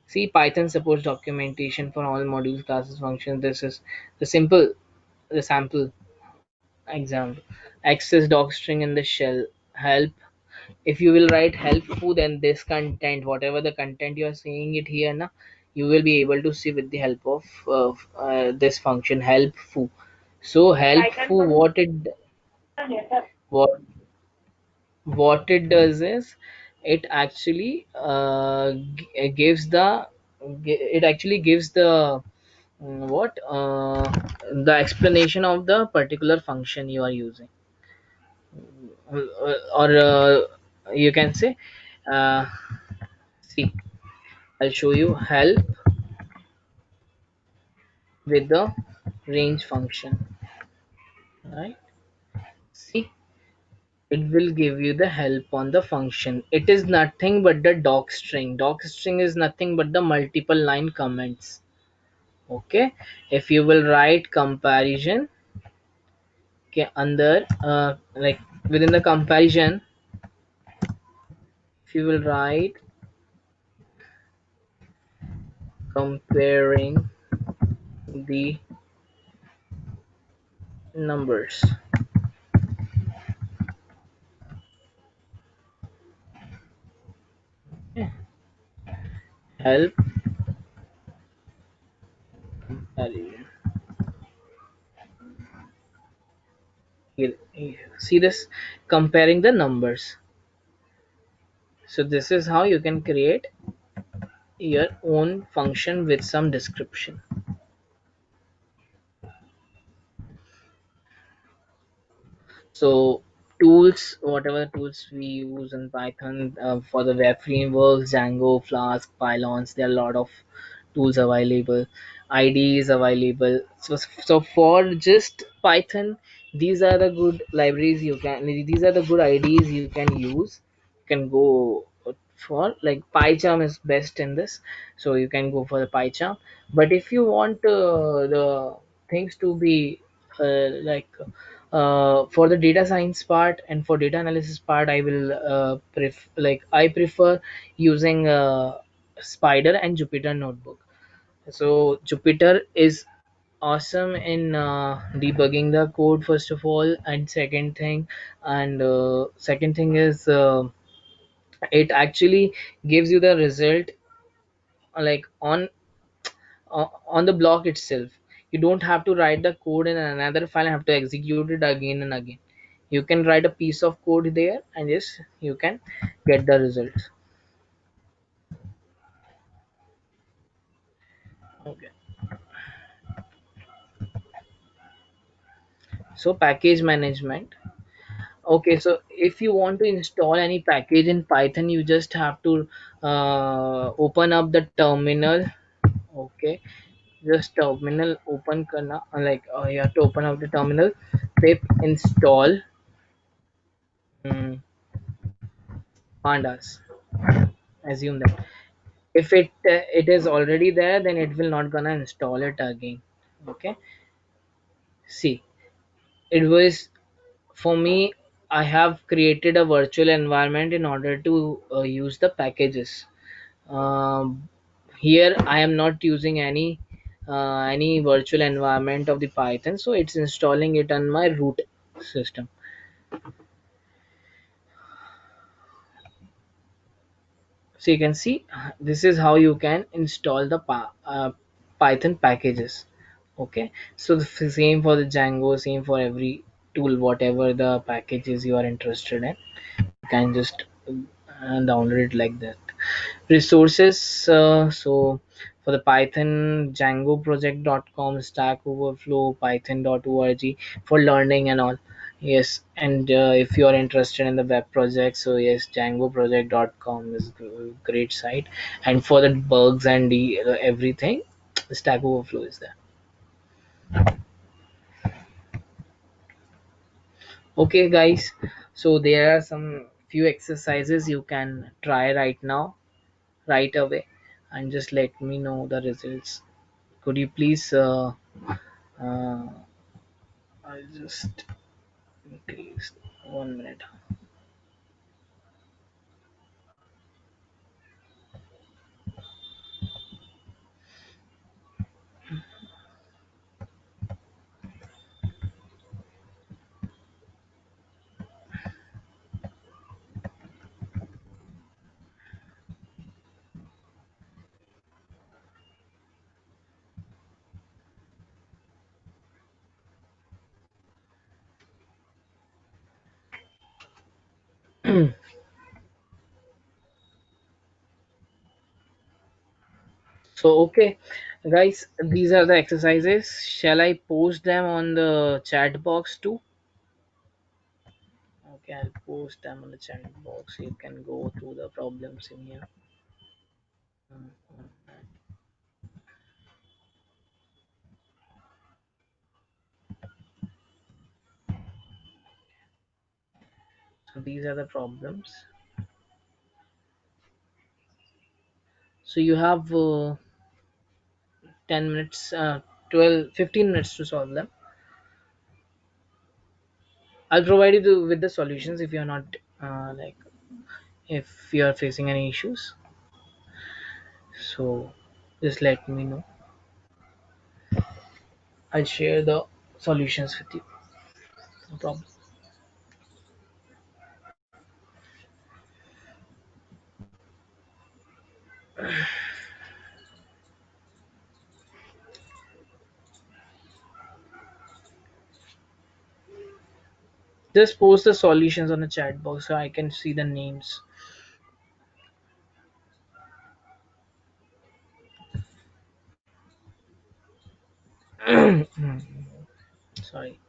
See, Python supports documentation for all modules, classes, functions. This is the sample example. Access docstring in the shell. Help. If you will write help foo, then this content, whatever the content you are seeing it here now, you will be able to see with the help of this function help foo. So help foo, what what it does is it actually gives it actually gives the what the explanation of the particular function you are using. Or you can say, uh, see, I'll show you help with the range function, right? See, it will give you the help on the function. It is nothing but the doc string. Doc string is nothing but the multiple line comments. Okay, if you will write comparison, okay, under like within the comparison, if you will write comparing the numbers, okay, help comparison. See this, comparing the numbers. So this is how you can create your own function with some description. So tools, whatever tools we use in Python for the web frameworks, Django, Flask, Pylons, there are a lot of tools available. IDEs available. So for just Python, these are the good libraries you can. These are the good IDEs you can use. You can go for like PyCharm is best in this, so you can go for the PyCharm. But if you want the things to be for the data science part and for data analysis part, I will I prefer using Spider and Jupyter Notebook. So Jupyter is awesome in debugging the code first of all, and second thing is it actually gives you the result like on the block itself. You don't have to write the code in another file and have to execute it again and again. You can write a piece of code there and yes, you can get the results. Okay, so package management. Okay, so if you want to install any package in Python, you just have to open up the terminal. Okay, just terminal open karna, you have to open up the terminal, pip install pandas. Assume that if it is already there, then it will not gonna install it again. Okay, see, it was for me. I have created a virtual environment in order to use the packages. Here I am not using any virtual environment of the Python, so it's installing it on my root system. So you can see this is how you can install the Python packages. Okay, so the same for the Django, same for every tool, whatever the packages you are interested in, you can just download it like that. Resources, so for the Python, Django project.com, Stack Overflow, python.org for learning and all. Yes, and if you are interested in the web project, so yes, djangoproject.com is a great site. And for the bugs and everything, Stack Overflow is there. Okay, guys, so there are some few exercises you can try right now, right away, and just let me know the results. Could you please uh, I'll just increase 1 minute. So okay, guys, these are the exercises. Shall I post them on the chat box too? Okay, I'll post them on the chat box. You can go through the problems in here. So these are the problems. So you have 10 minutes, 12, 15 minutes to solve them. I'll provide you with the solutions if you're not if you are facing any issues. So just let me know. I'll share the solutions with you. No problem. Just post the solutions on the chat box so I can see the names. Sorry.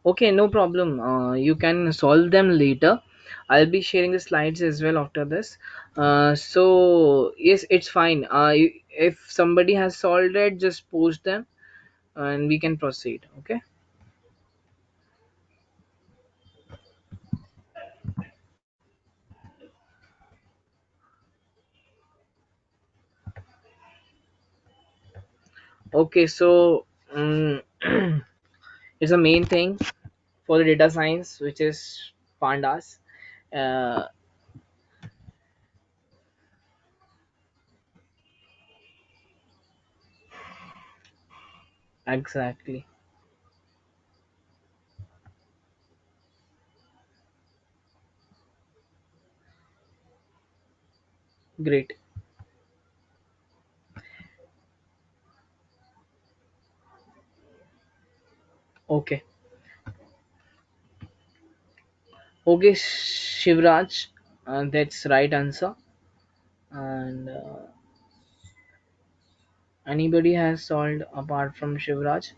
Okay, no problem. You can solve them later. I'll be sharing the slides as well after this. So yes, it's fine. If somebody has solved it, just post them and we can proceed. Okay. Okay. So it's a main thing for the data science, which is pandas. Uh, exactly. Great. Okay. Okay, Shivraj. That's right answer. And anybody has solved apart from Shivraj?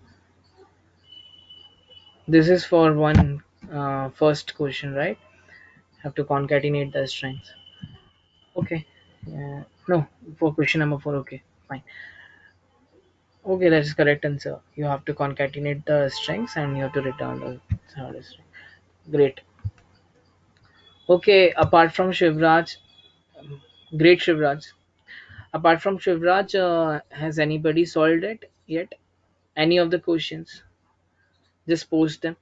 This is for one first question, right? Have to concatenate the strings. Okay. No, for question number four. Okay, fine. Okay, that's correct answer. You have to concatenate the strings and you have to return the third string. Great. Okay, apart from Shivraj, great Shivraj. Apart from Shivraj, has anybody solved it yet? Any of the questions? Just post them.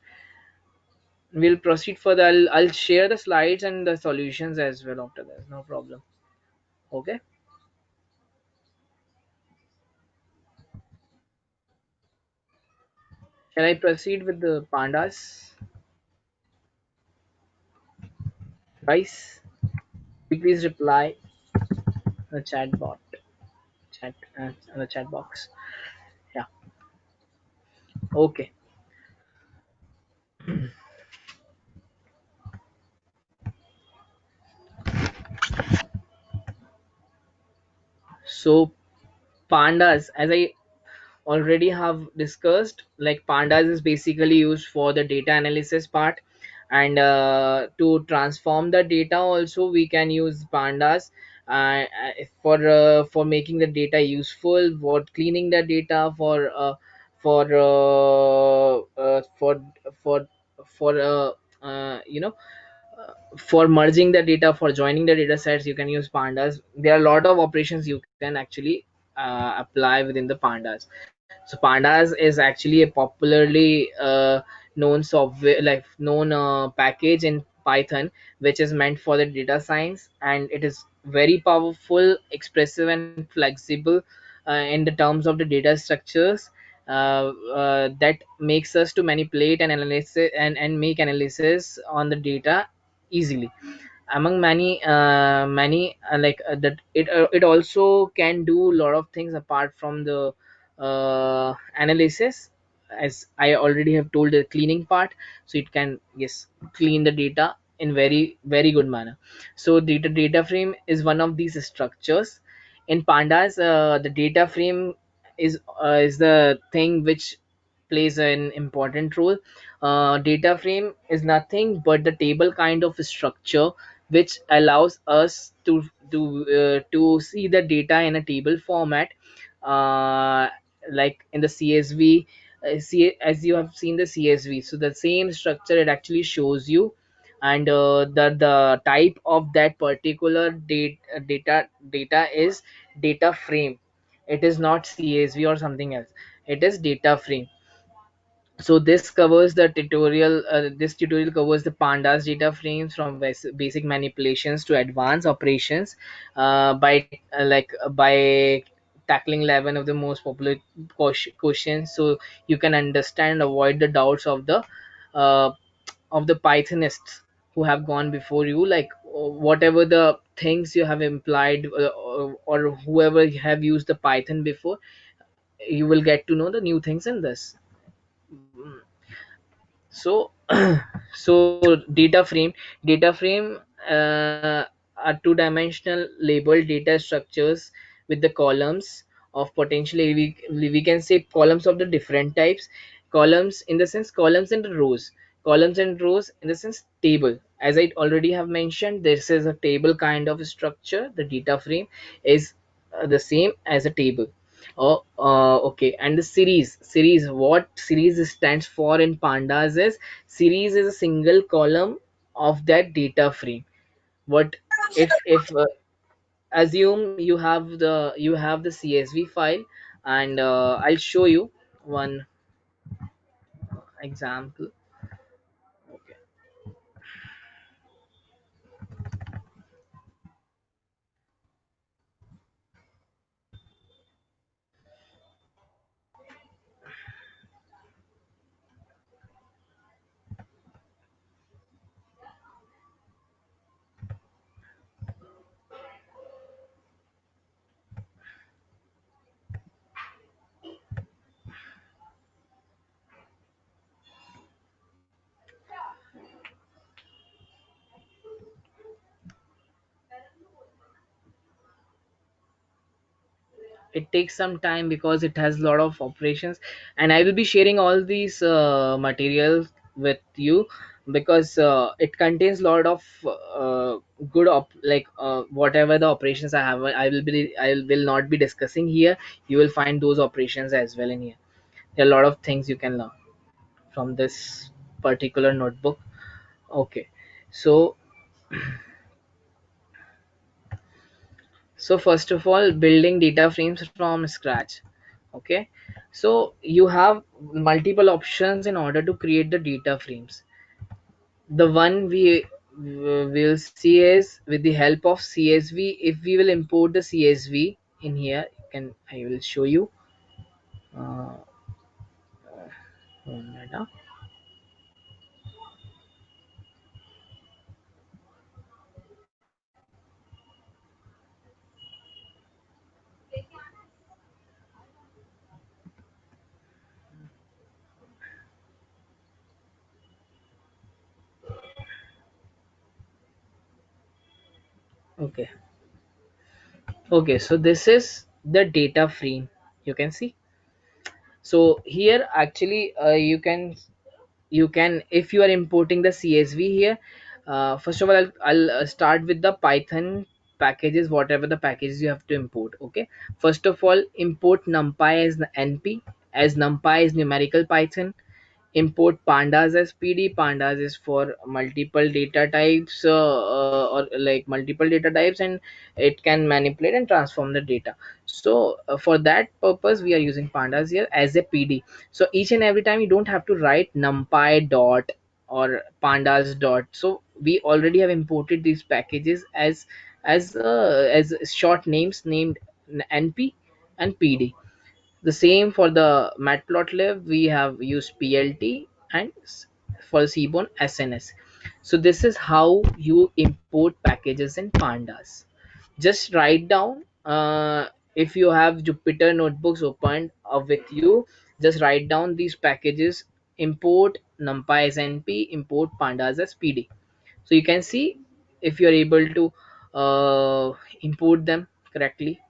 We'll proceed further. I'll share the slides and the solutions as well after that. No problem. Okay. Shall I proceed with the pandas? Guys, please reply the chat bot, chat, the chat box. Yeah. Okay. So pandas, as I already have discussed, like pandas is basically used for the data analysis part, and to transform the data also we can use pandas for making the data useful, for cleaning the data, for uh, uh, for for for for merging the data, for joining the data sets, you can use pandas. There are a lot of operations you can actually apply within the pandas. So pandas is actually a popularly known software, like known package in Python, which is meant for the data science, and it is very powerful, expressive, and flexible in the terms of the data structures, that makes us to manipulate and analysis and make analysis on the data easily. Among many that it also can do a lot of things apart from the analysis, as I already have told the cleaning part. So it can, yes, clean the data in very good manner. So data frame is one of these structures in pandas. The data frame is the thing which plays an important role. Data frame is nothing but the table kind of structure which allows us to see the data in a table format, uh, like in the CSV. As you have seen the CSV, so the same structure it actually shows you, and the type of that particular data is data frame. It is not CSV or something else. It is data frame. So this covers the tutorial. This tutorial covers the pandas data frames from basic manipulations to advanced operations, by tackling 11 of the most popular questions, so you can understand and avoid the doubts uh, of the Pythonists who have gone before you, like whatever the things you have implied, or whoever have used the Python before, you will get to know the new things in this. So so data frame are two-dimensional labeled data structures with the columns of potentially, we can say columns of the different types. Columns in the sense columns and rows. columns and rows in the sense table. As I already have mentioned, this is a table kind of structure. The data frame is the same as a table. Oh, okay. And the series, what series stands for in pandas is, series is a single column of that data frame. What if assume you have the CSV file, and I'll show you one example. Okay. It takes some time because it has a lot of operations, and I will be sharing all these materials with you, because it contains a lot of good whatever the operations I have, I will not be discussing here. You will find those operations as well in here. There are a lot of things you can learn from this particular notebook. Okay. So so first of all, building data frames from scratch. Okay. So you have multiple options in order to create the data frames. The one we will see is with the help of CSV. If we will import the CSV in here, I will show you. uh, 1 minute, okay. Okay, so this is the data frame, you can see. So here actually you can, if you are importing the CSV here, first of all I'll start with the Python packages, whatever the packages you have to import. Okay. First of all, import numpy as the np, as numpy is numerical Python. Import pandas as PD. Pandas is for multiple data types, or like multiple data types, and it can manipulate and transform the data. So for that purpose we are using pandas here as a PD. So each and every time you don't have to write numpy dot or pandas dot. So we already have imported these packages as short names named np and PD. The same for the matplotlib, we have used plt, and for seaborn sns. So this is how you import packages in pandas. Just write down, if you have Jupyter notebooks opened with you, just write down these packages: import numpy as np, import pandas as pd. So you can see if you are able to import them correctly.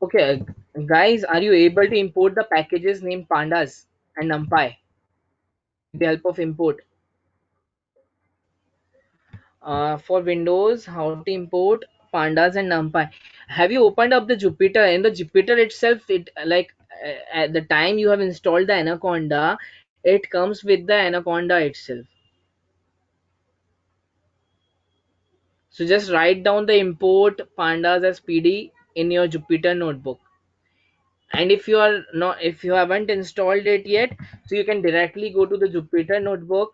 Okay, guys, are you able to import the packages named pandas and numpy with the help of import? For Windows, how to import pandas and numpy? Have you opened up the Jupyter? In the Jupyter itself, it at the time you have installed the Anaconda, it comes with the Anaconda itself. So just write down the import pandas as PD in your Jupyter notebook. And if you are not, if you haven't installed it yet, so you can directly go to the Jupyter notebook.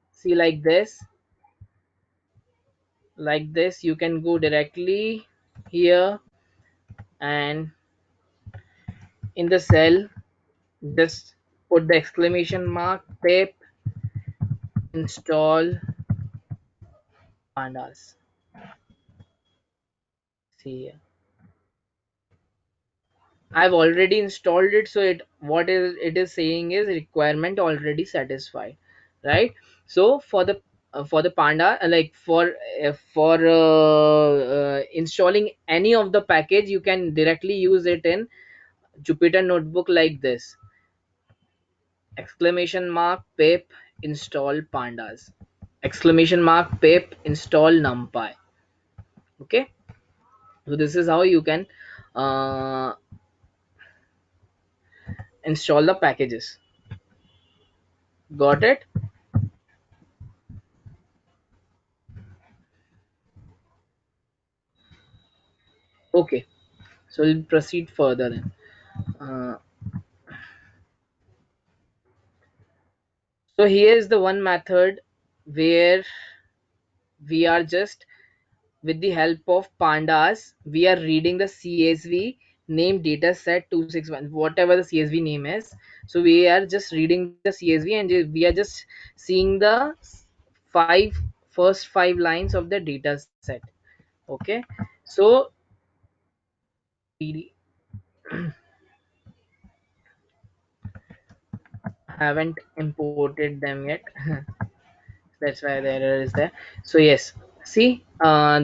See, like this you can go directly here, and in the cell, just put the exclamation mark pip install pandas. See here. I've already installed it, so it is saying is requirement already satisfied, right? So for the panda, like for installing any of the package, you can directly use it in Jupyter notebook like this: exclamation mark pip install pandas, exclamation mark pip install numpy. Okay, so this is how you can uh, install the packages. Got it? Okay, so we'll proceed further then. Uh, so here is the one method where we are just with the help of pandas, we are reading the CSV name dataset 261, whatever the CSV name is. So we are just reading the CSV and we are just seeing the five first five lines of the dataset. Okay, so we haven't imported them yet. That's why the error is there. So yes, see,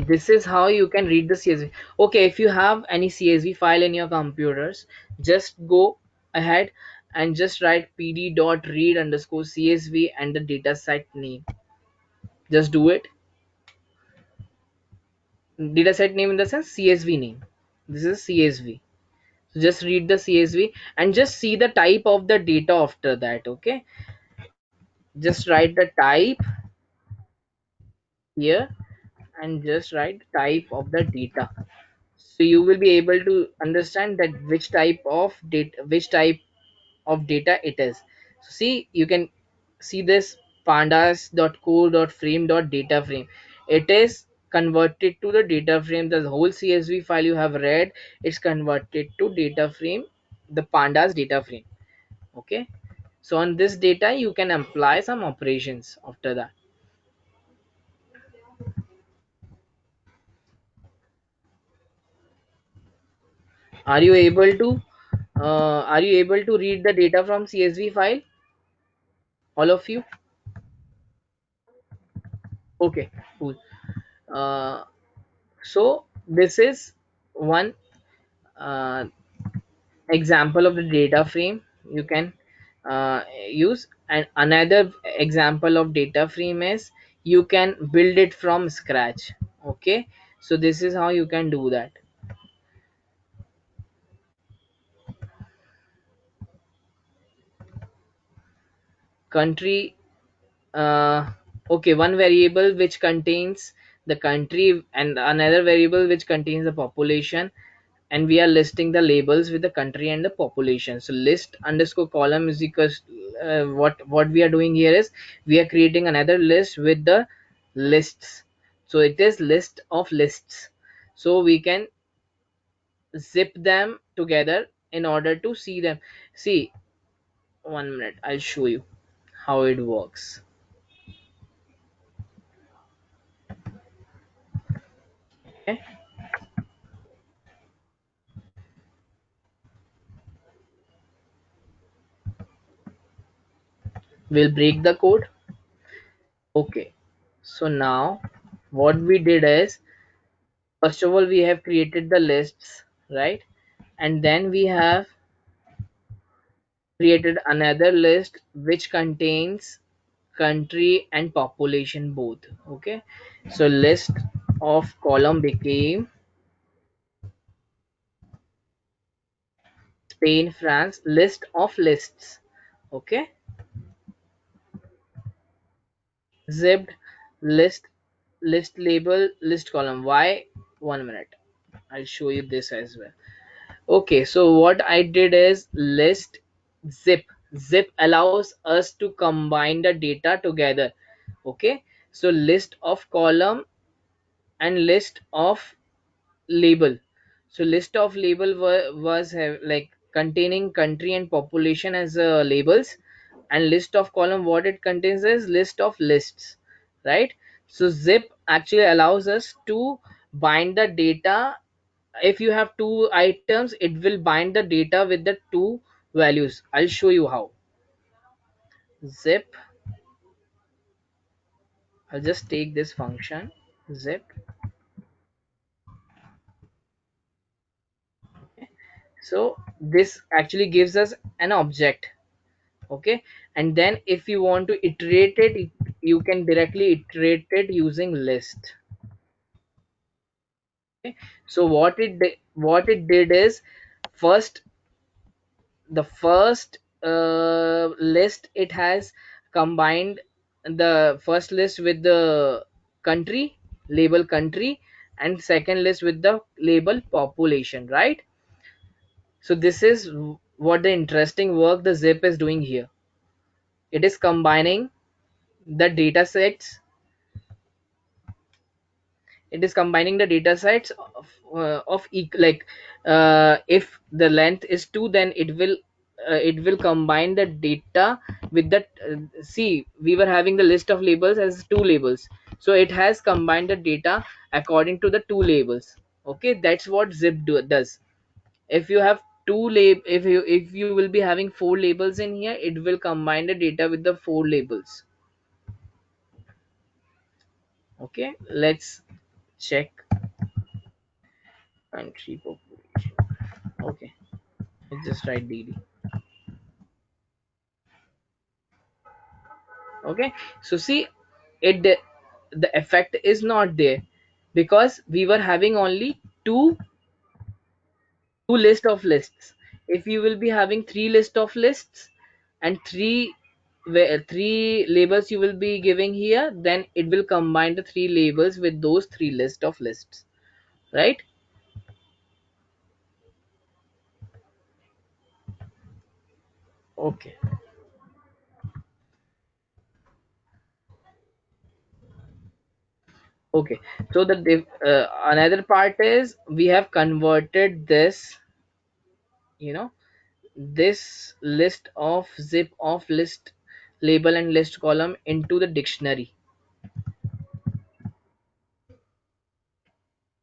this is how you can read the CSV. Okay, if you have any CSV file in your computers, just go ahead and just write pd.read underscore CSV and the dataset name. Just do it. Dataset name in the sense CSV name. This is CSV. So just read the CSV and just see the type of the data after that. Okay, just write the type here and just write type of the data, so you will be able to understand that which type of data it is. So see, you can see this pandas.core.frame.data frame. It is converted to the data frame. The whole CSV file you have read, it's converted to data frame, the pandas data frame. Okay, so on this data you can apply some operations after that. Are you able to read the data from CSV file, all of you? Okay, cool. uh, so this is one uh, example of the data frame you can use, and another example of data frame is you can build it from scratch. Okay, so this is how you can do that. Country, okay, one variable which contains the country and another variable which contains the population, and we are listing the labels with the country and the population. So list underscore column is equals, what we are doing here is we are creating another list with the lists. So it is list of lists, so we can zip them together in order to see them. See, 1 minute, I'll show you how it works. Okay, we'll break the code. Okay, so now what we did is, first of all we have created the lists, right? And then we have created another list which contains country and population both. Okay, so list of column became Spain, France, list of lists. Okay, zipped list, list label, list column. Why? 1 minute, I'll show you this as well. Okay, so what I did is list zip. Zip allows us to combine the data together. Okay, so list of column and list of label. So list of label was like containing country and population as labels, and list of column, what it contains is list of lists, right? So zip actually allows us to bind the data. If you have two items, it will bind the data with the two values. I'll show you how. Zip, I'll just take this function zip. So this actually gives us an object. Okay, and then if you want to iterate it, you can directly iterate it using list. Okay, so what it did is, first, the first list, it has combined the first list with the country, label country, and second list with the label population, right? So this is what the interesting work the zip is doing here. It is combining the data sets. It is combining the data sets if the length is 2, then it will combine the data with the see, we were having the list of labels as two labels, so it has combined the data according to the two labels. Okay, that's what does. If you have if you will be having four labels in here, it will combine the data with the four labels. Okay, let's check country population. Okay, let's just write dd. Okay, so see, the effect is not there because we were having only two list of lists. If you will be having three list of lists and three labels you will be giving here, then it will combine the three labels with those three list of lists, right? Okay. Okay, so another part is we have converted this, you know, this list of zip of list label and list column into the dictionary,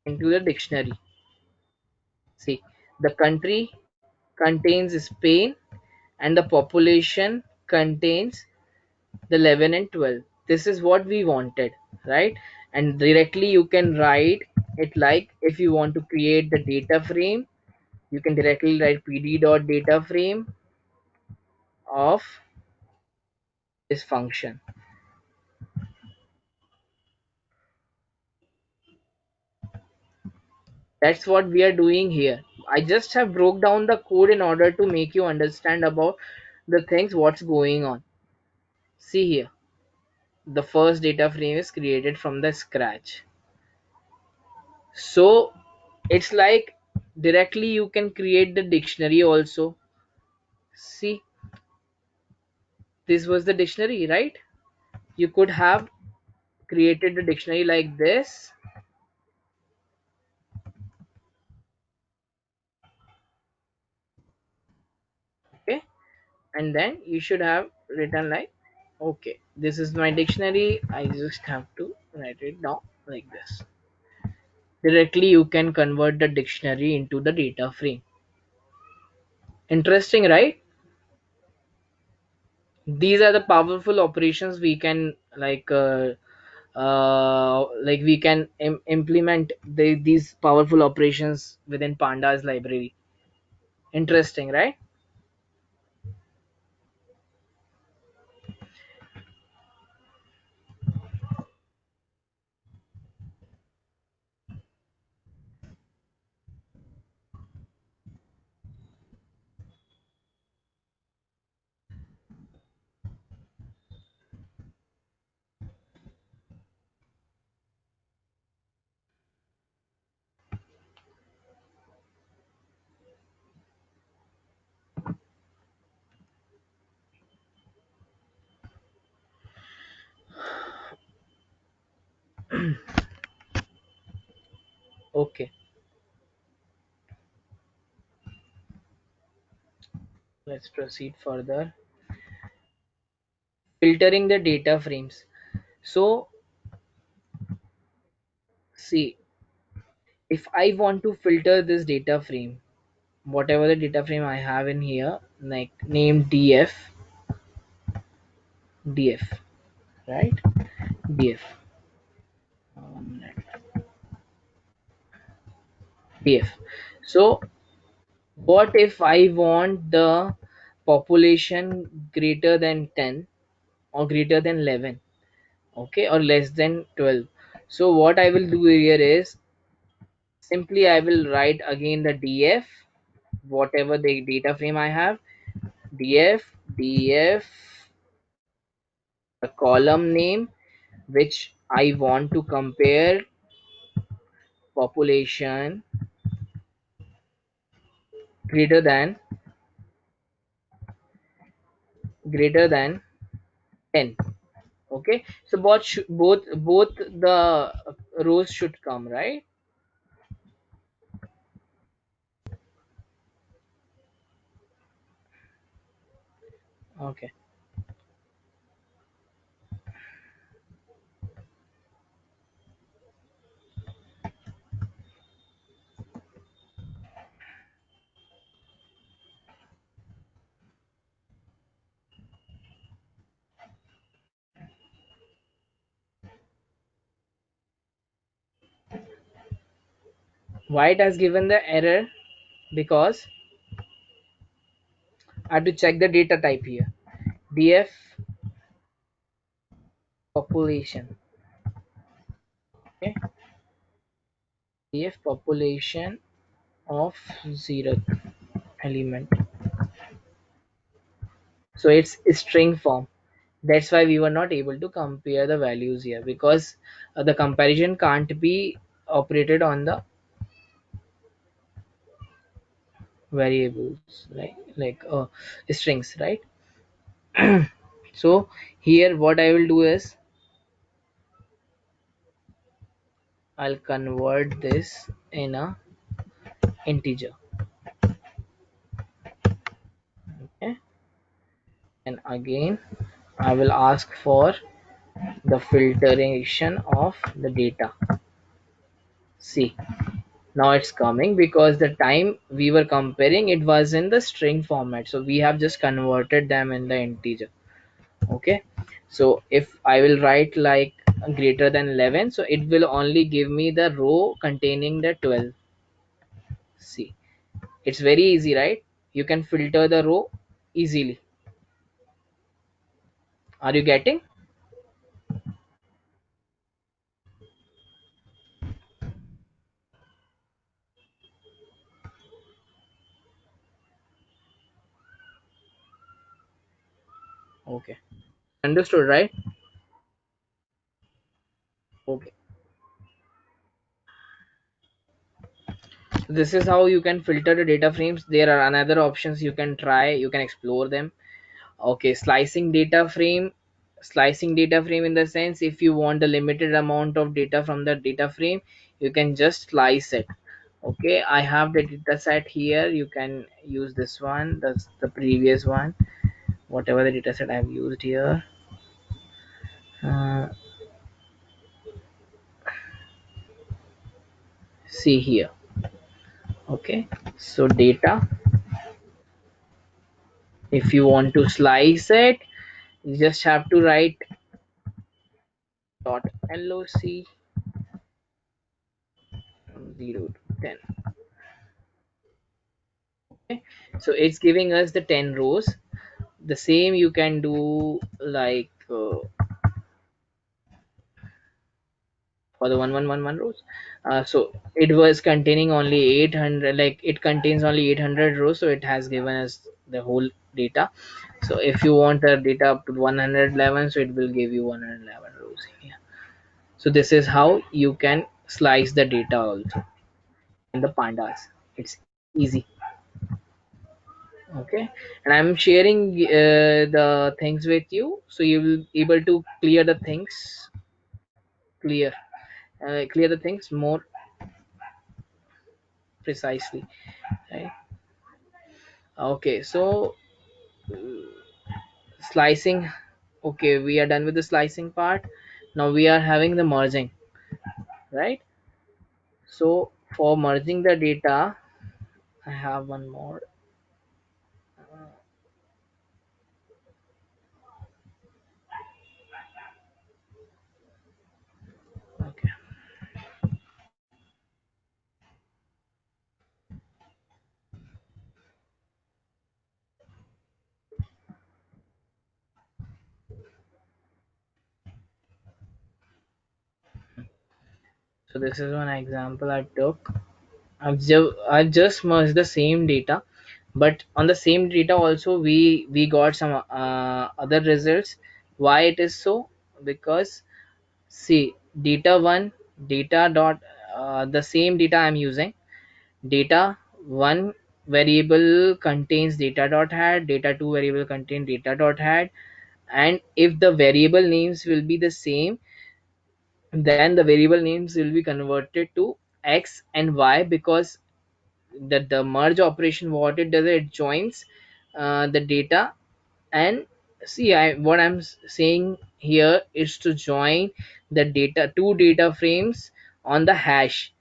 into the dictionary. See, the country contains Spain and the population contains the 11 and 12. This is what we wanted, right? And directly you can write it, like if you want to create the data frame, you can directly write pd dot data frame of this function. That's what we are doing here. I just have broke down the code in order to make you understand about the things what's going on. See here, the first data frame is created from the scratch. So it's like directly you can create the dictionary also. See, this was the dictionary, right? You could have created the dictionary like this. Okay, and then you should have written like, okay, this is my dictionary, I just have to write it down like this. Directly you can convert the dictionary into the data frame. Interesting, right? These are the powerful operations we can we can implement these powerful operations within pandas library. Interesting, right? Okay, Let's proceed further. Filtering the data frames. So see, if I want to filter this data frame, whatever the data frame I have in here, like name df, right? df, df. So what if I want the population greater than 10 or greater than 11, okay, or less than 12? So what I will do here is simply I will write again the df, whatever the data frame I have, df, the column name which I want to compare, population greater than greater than 10. Okay, so both the rows should come, right? Okay. Why it has given the error? Because I have to check the data type here. df population. Okay, df population of 0th element. So it's a string form. That's why we were not able to compare the values here, because the comparison can't be operated on the variables, right? Like strings, right? So here what I will do is I'll convert this in a integer. Okay, and again I will ask for the filtration of the data. See, now it's coming because the time we were comparing it was in the string format, so we have just converted them in the integer. Okay, so if I will write like greater than 11, so it will only give me the row containing the 12. See, it's very easy, right? You can filter the row easily. Are you getting? Okay, understood, right? Okay, this is how you can filter the data frames. There are another options you can try, you can explore them. Okay, slicing data frame, in the sense if you want a limited amount of data from the data frame, you can just slice it. Okay, I have the data set here, you can use this one, that's the previous one, whatever the data set I have used here. uh, See here. Okay, so data, if you want to slice it, you just have to write dot loc 0 to 10. Okay, so it's giving us the 10 rows. The same you can do for the 1111 rows. So it was containing only 800, like it contains only 800 rows, so it has given us the whole data. So if you want the data up to 111, so it will give you 111 rows in here. So this is how you can slice the data also in the pandas. It's easy. Okay, and I'm sharing the things with you, so you will able to clear the things, clear clear the things more precisely, right? Okay, so slicing. Okay, we are done with the slicing part. Now we are having the merging, right? So for merging the data, I have one more. Okay, so this is one example I took. I just merged the same data, but on the same data also we got some other results. Why it is so? Because see, data one, data dot, the same data I'm using. Data one variable contains data dot head, data two variable contain data dot head, and if the variable names will be the same, then the variable names will be converted to x and y, because the merge operation, what it does, it joins the data. And see, what I'm saying here is to join the data, two data frames on the hash.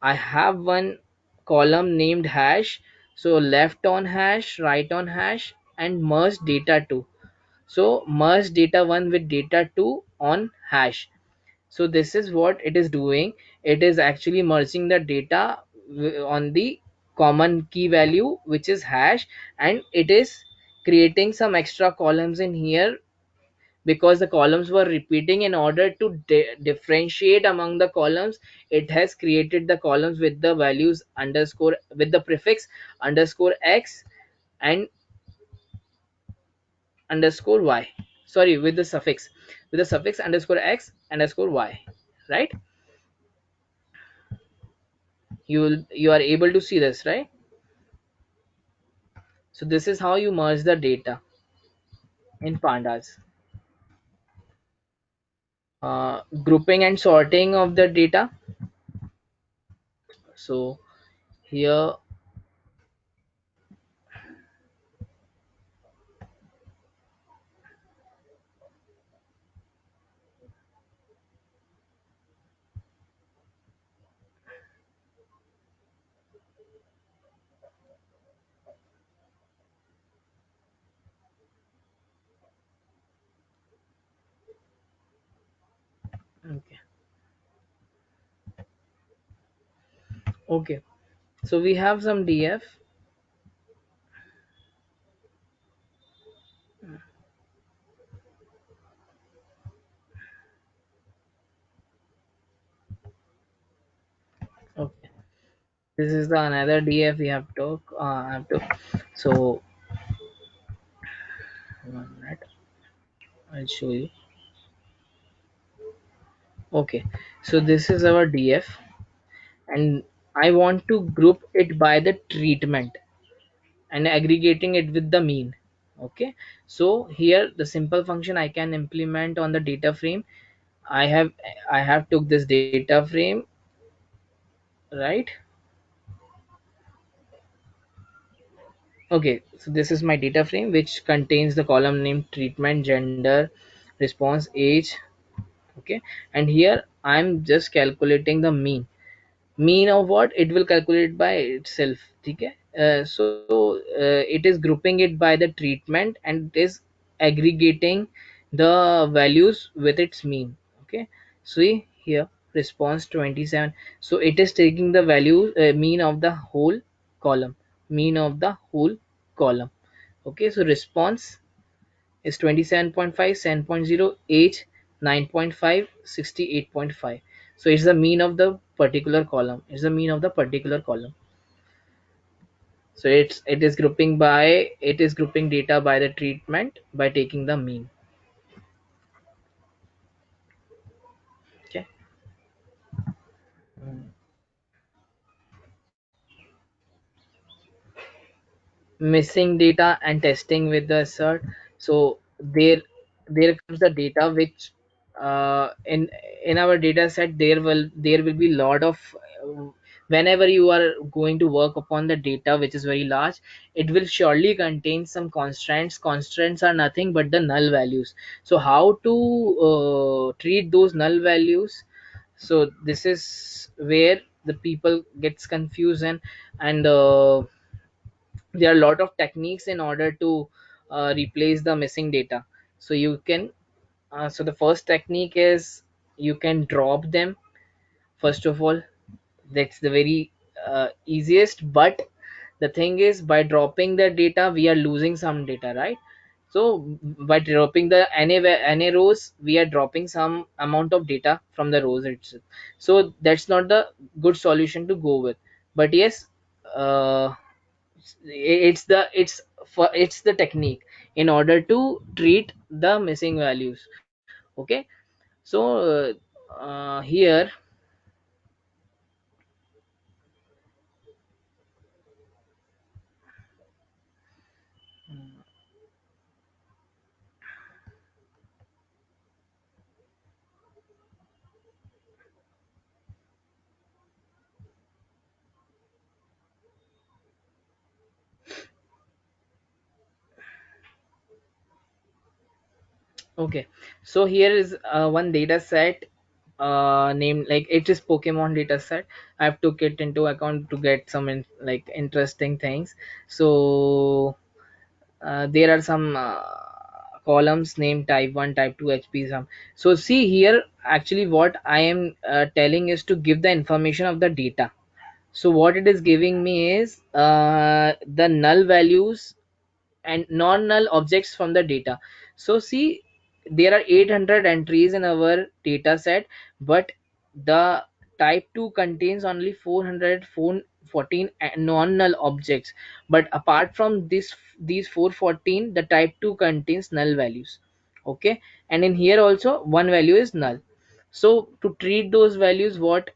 I have one column named hash, so left on hash, right on hash, and merge data 2. So merge data 1 with data 2 on hash. So this is what it is doing. It is actually merging the data on the common key value, which is hash, and it is creating some extra columns in here, because the columns were repeating. In order to differentiate among the columns, it has created the columns with the values underscore, with the prefix underscore x and underscore y, sorry, with the suffix, underscore x underscore y, right? You are able to see this, right? So this is how you merge the data in pandas. Grouping and sorting of the data. So here, okay, okay, so we have some df. Okay, this is the another df we have took, so 1 minute, I'll show you. Okay, so this is our df, and I want to group it by the treatment and aggregating it with the mean. Okay, so here the simple function I can implement on the data frame. I have took this data frame, right? Okay, so this is my data frame, which contains the column name, treatment, gender, response, age. Okay, and here I'm just calculating the mean of what it will calculate by itself. Okay, it is grouping it by the treatment, and it is aggregating the values with its mean. Okay, see here, response 27. So it is taking the value, mean of the whole column, mean of the whole column. Okay, so response is 27.5, 7.0, age 9.5, 68.5. So it's the mean of the particular column. It's the mean of the particular column. So it is grouping data by the treatment by taking the mean. Okay. Missing data and testing with the assert. So there comes the data which, in our data set, there will be lot of whenever you are going to work upon the data which is very large, it will surely contain some constraints are nothing but the null values. So how to treat those null values? So this is where the people gets confused, and there are a lot of techniques in order to replace the missing data. So you can so the first technique is you can drop them. First of all, that's the very easiest, but the thing is, by dropping the data we are losing some data, right? So by dropping the na rows, we are dropping some amount of data from the rows itself. So that's not the good solution to go with. But yes, uh, it's the technique in order to treat the missing values. Okay. So here, okay, so here is one data set named, like, it is Pokemon data set. I've took it into account to get some like interesting things. So there are some columns named type 1, type 2, HP, some. So see here, actually what I am telling is to give the information of the data. So what it is giving me is the null values and non-null objects from the data. So see, there are 800 entries in our data set, but the type 2 contains only 414 non-null objects. But apart from this, these 414, the type 2 contains null values. Okay, and in here also one value is null. So to treat those values, what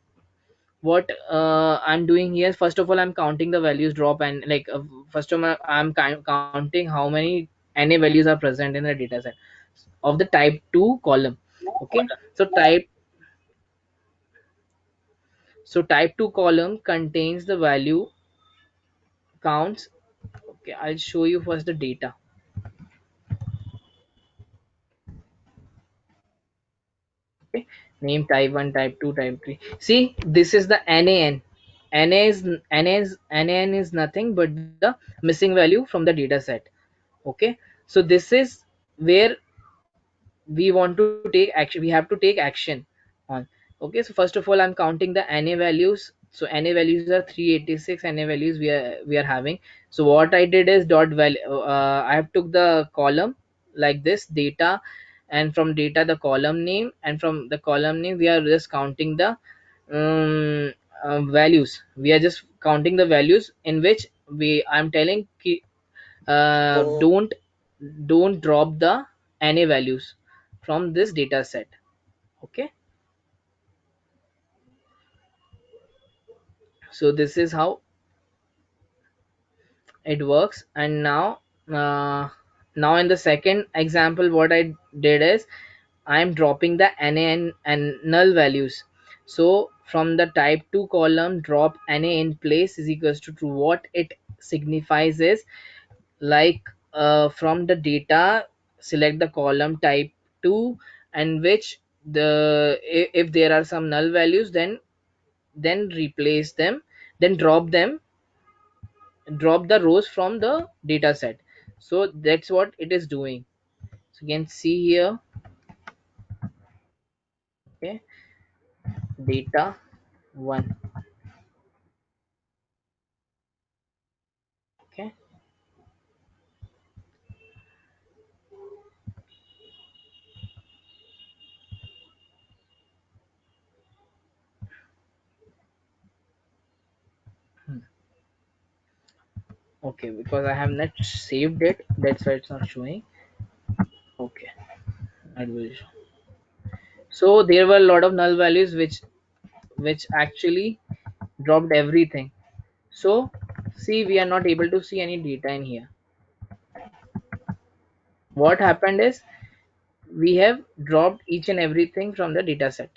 I'm doing here, first of all I'm counting the values drop, and like first of all I'm counting how many na values are present in the data set of the type 2 column. Okay, so type 2 column contains the value counts. Okay, I'll show you first the data. Okay, name, type 1, type 2, type 3. See, this is the nan. Nan is nothing but the missing value from the data set. Okay, so this is where we want to take action, we have to take action on. Okay, so first of all I'm counting the na values. So na values are 386 na values we are having. So what I did is dot value, I have took the column like this data, and from data the column name, and from the column name we are just counting the values. We are just counting the values in which I'm telling don't drop the na values from this data set. Okay, so this is how it works. And uh, now in the second example what I did is I am dropping the na and null values. So from the type 2 column, drop na in place is equals to true. What it signifies is, like, from the data select the column type 2, and which if there are some null values, then replace them, then drop the rows from the data set. So that's what it is doing. So you can see here. Okay, data 1. Okay. Hmm. Okay, because I have not saved it, that's why it's not showing. Okay, I will show. So there were a lot of null values which actually dropped everything. So see, we are not able to see any data in here. What happened is we have dropped each and everything from the data set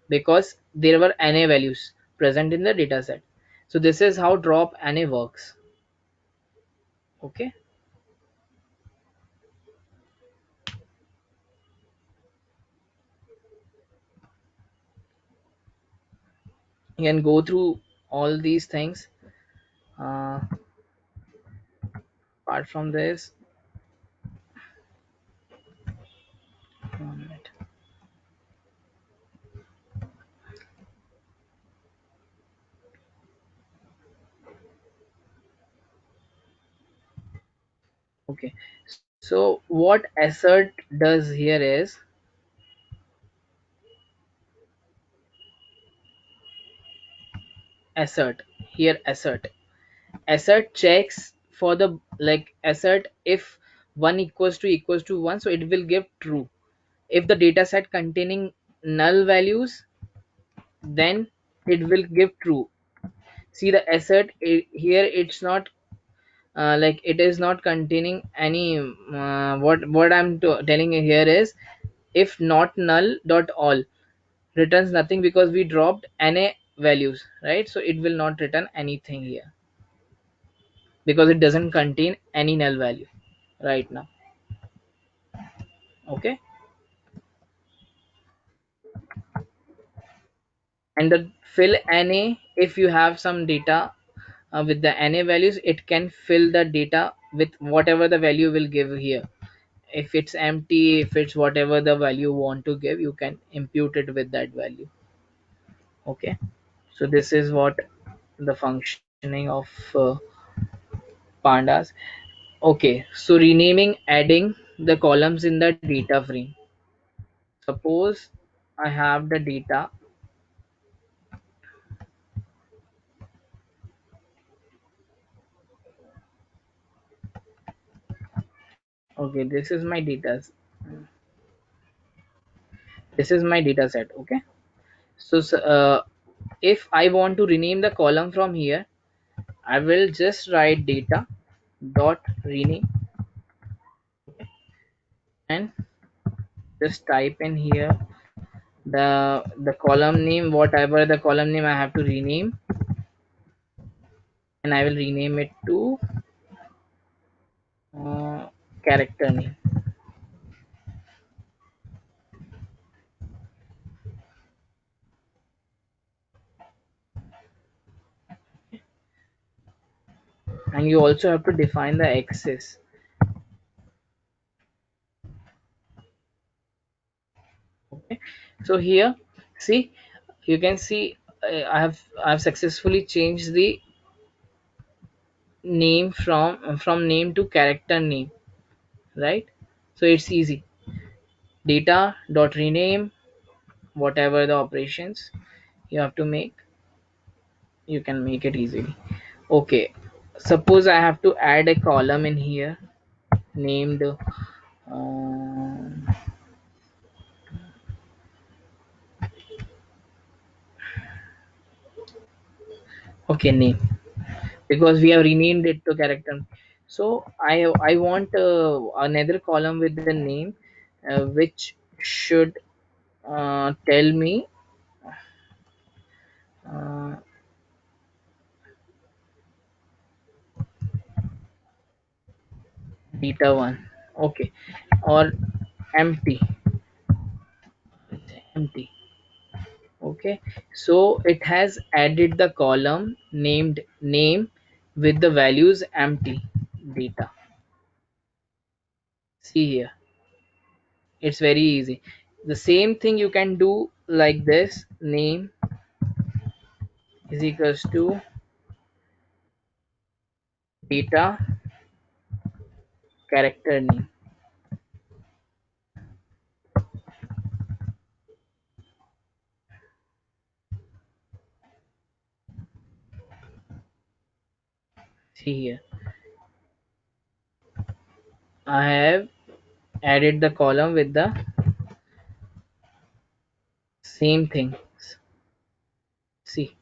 because there were na values. present in the data set. So this is how drop NA works. Okay, you can go through all these things. uh, Apart from this, 1 minute. Okay, so what assert does here is, assert here, assert checks for the, like, assert if 1 equals to 1, so it will give true. If the data set containing null values, then it will give true. See the assert here, it's not like it is not containing any what I'm telling you here is, if not null dot all returns nothing, because we dropped NA values, right? So it will not return anything here because it doesn't contain any null value right now. Okay, and the fill NA, if you have some data with the NA values, it can fill the data with whatever the value will give here. If it's empty, if it's whatever the value you want to give, you can impute it with that value. Okay, so this is what the functioning of pandas. Okay, so renaming, adding the columns in the data frame. Suppose I have the data. Okay, this is my data set. Okay, so if I want to rename the column from here, I will just write data dot rename and just type in here the column name, whatever the column name I have to rename, and I will rename it to uh, character name. And you also have to define the axis. Okay, so here, see, you can see I have successfully changed the name from name to character name, right? So it's easy. Data dot rename, whatever the operations you have to make, you can make it easily. Okay, suppose I have to add a column in here named okay, name, because we have renamed it to character. So I want another column with the name, which should tell me uh, data 1. Okay, or empty, empty. Okay, so it has added the column named name with the values empty data. See here, it's very easy. The same thing you can do like this: name is equals to data character name. See here, I have added the column with the same things. See,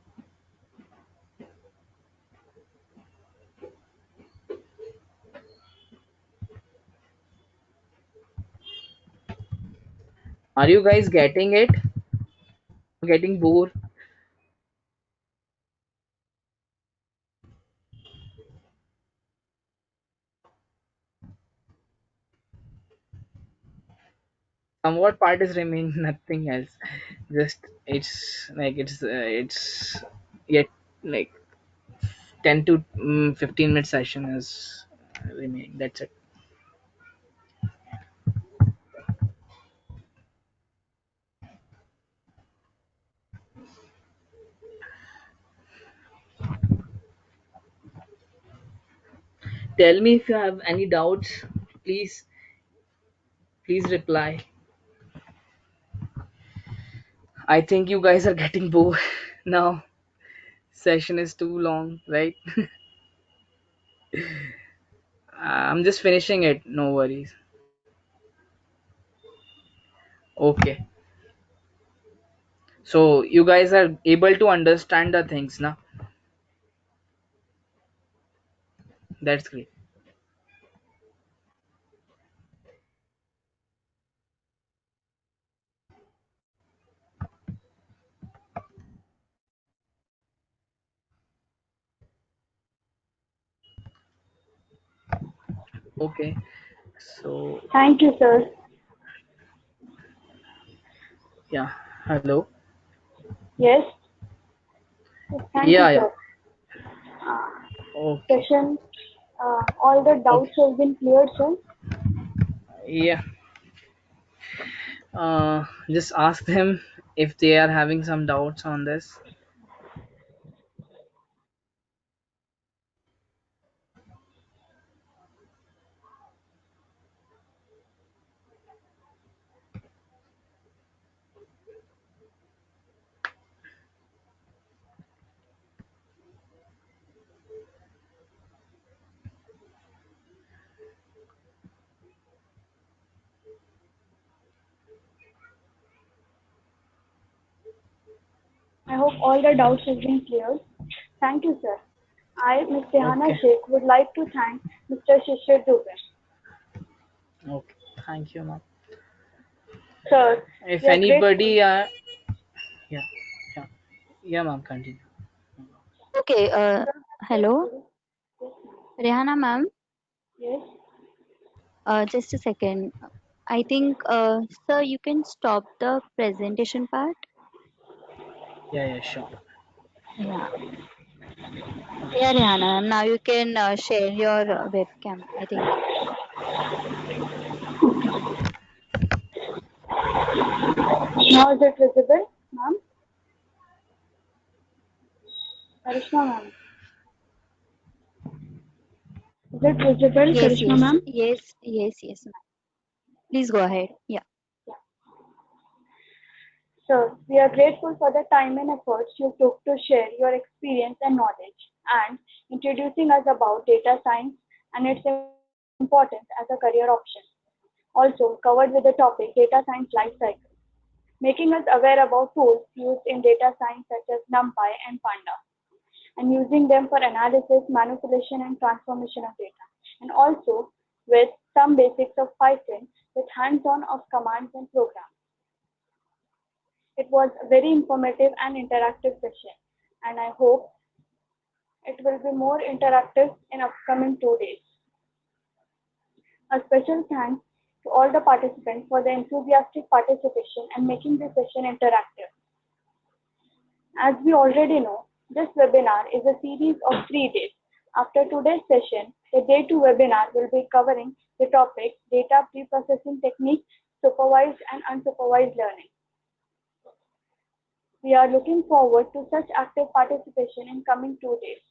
are you guys getting it? Getting bored? What part is remaining? Nothing else. Just it's yet like 10 to 15 minute session is remaining. That's it. Tell me if you have any doubts. Please, please reply. I think you guys are getting bored now. Session is too long, right? I'm just finishing it. No worries. Okay. So you guys are able to understand the things now. That's great. Okay. So Thank you, sir. yeah. Hello. Yes, thank you, Yeah, yeah. sir. Uh, Okay. Session, all the Okay. doubts have been cleared, sir. Yeah. Just ask them if they are having some doubts on this. I hope all the doubts have been cleared. Thank you, sir. I, Ms. Tehana Okay. Sheikh, would like to thank Mr. Shishir Dubey. Okay. Thank you, ma'am. Sir, If we are grateful. anybody, yeah, yeah, yeah, ma'am. Continue. Okay, We are hello, grateful. Yes, ma'am. Rehana ma'am. Yes. Just a second. I think, sir, you can stop the presentation part. Yeah, yeah, sure. Yeah, yeah, Rehana ma'am. Now you can share your webcam. I think. Now is it visible, ma'am? Karishma, ma'am. Is it visible, Yes, Karishma, yes, ma'am? yes, yes, yes, ma'am. Please go ahead. Yeah. Yeah. Sir, we are grateful for the time and efforts you took to share your experience and knowledge and introducing us about data science and its importance as a career option. Also covered with the topic data science life cycle, making us aware about tools used in data science such as NumPy and Panda and using them for analysis, manipulation and transformation of data. And also with some basics of Python with hands-on of commands and programs. It was a very informative and interactive session, and I hope it will be more interactive in upcoming 2 days. A special thanks to all the participants for their enthusiastic participation and making the session interactive. As we already know, this webinar is a series of 3 days. After today's session, the day 2 webinar will be covering the topic data preprocessing techniques, supervised and unsupervised learning. We are looking forward to such active participation in coming 2 days.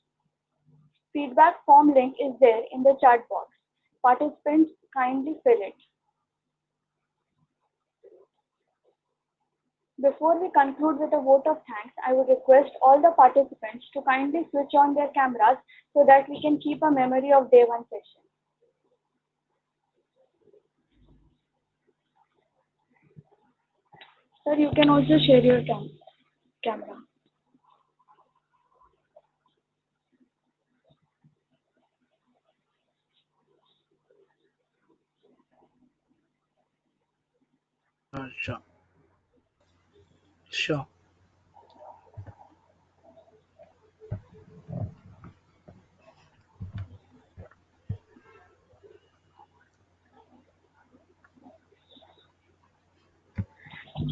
Feedback form link is there in the chat box. Participants kindly fill it. Before we conclude with a vote of thanks, I would request all the participants to kindly switch on their cameras so that we can keep a memory of day 1 session. Sir, you can also share your camera. Sure. Sure.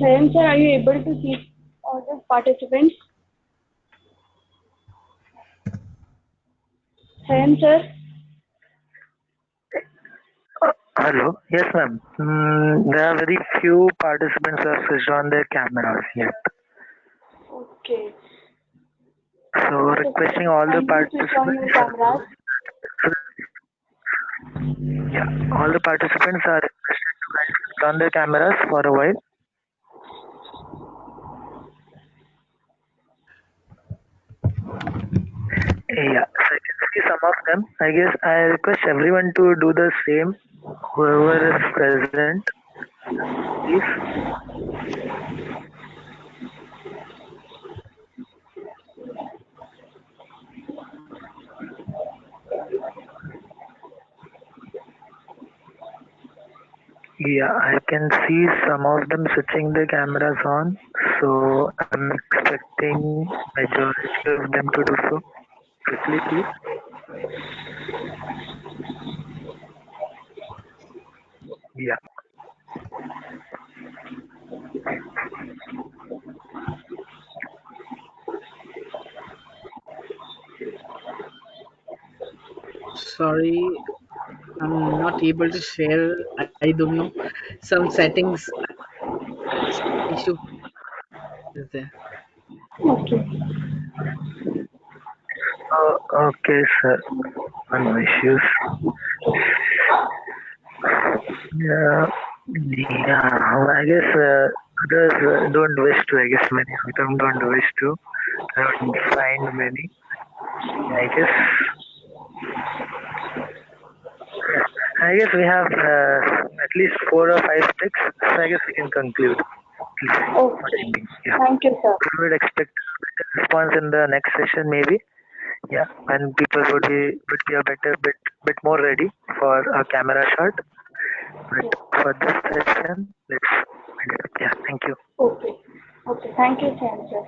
Helen sir, are you able to see all the participants? Helen sir? Hello. Yes, ma'am. There are very few participants who have switched on their cameras yet. Okay. So requesting all the Kindly switch on your participants. cameras. Yeah, all the participants are requested to switch on their cameras for a while. Yeah, so I can see some of them. I guess I request everyone to do the same. Whoever is present, please. Yeah, I can see some of them switching their cameras on. So I'm expecting majority of them to do so quickly, please. Yeah. Sorry, I'm not able to share. I don't know. Some settings issue is there. Okay. Okay, sir. No issues. Yeah, yeah. I guess others don't wish to. I guess many of them don't wish to. I don't find many. I guess. I guess we have at least 4 or 5 sticks. So I guess we can conclude. For time Okay. being. Yeah. Thank you, sir. We would expect a response in the next session, maybe. Yeah, when people would be a bit more ready for a camera shot. But for this session, let's wind it up. Yeah, thank you. Okay. Okay. Thank you, Helen sir.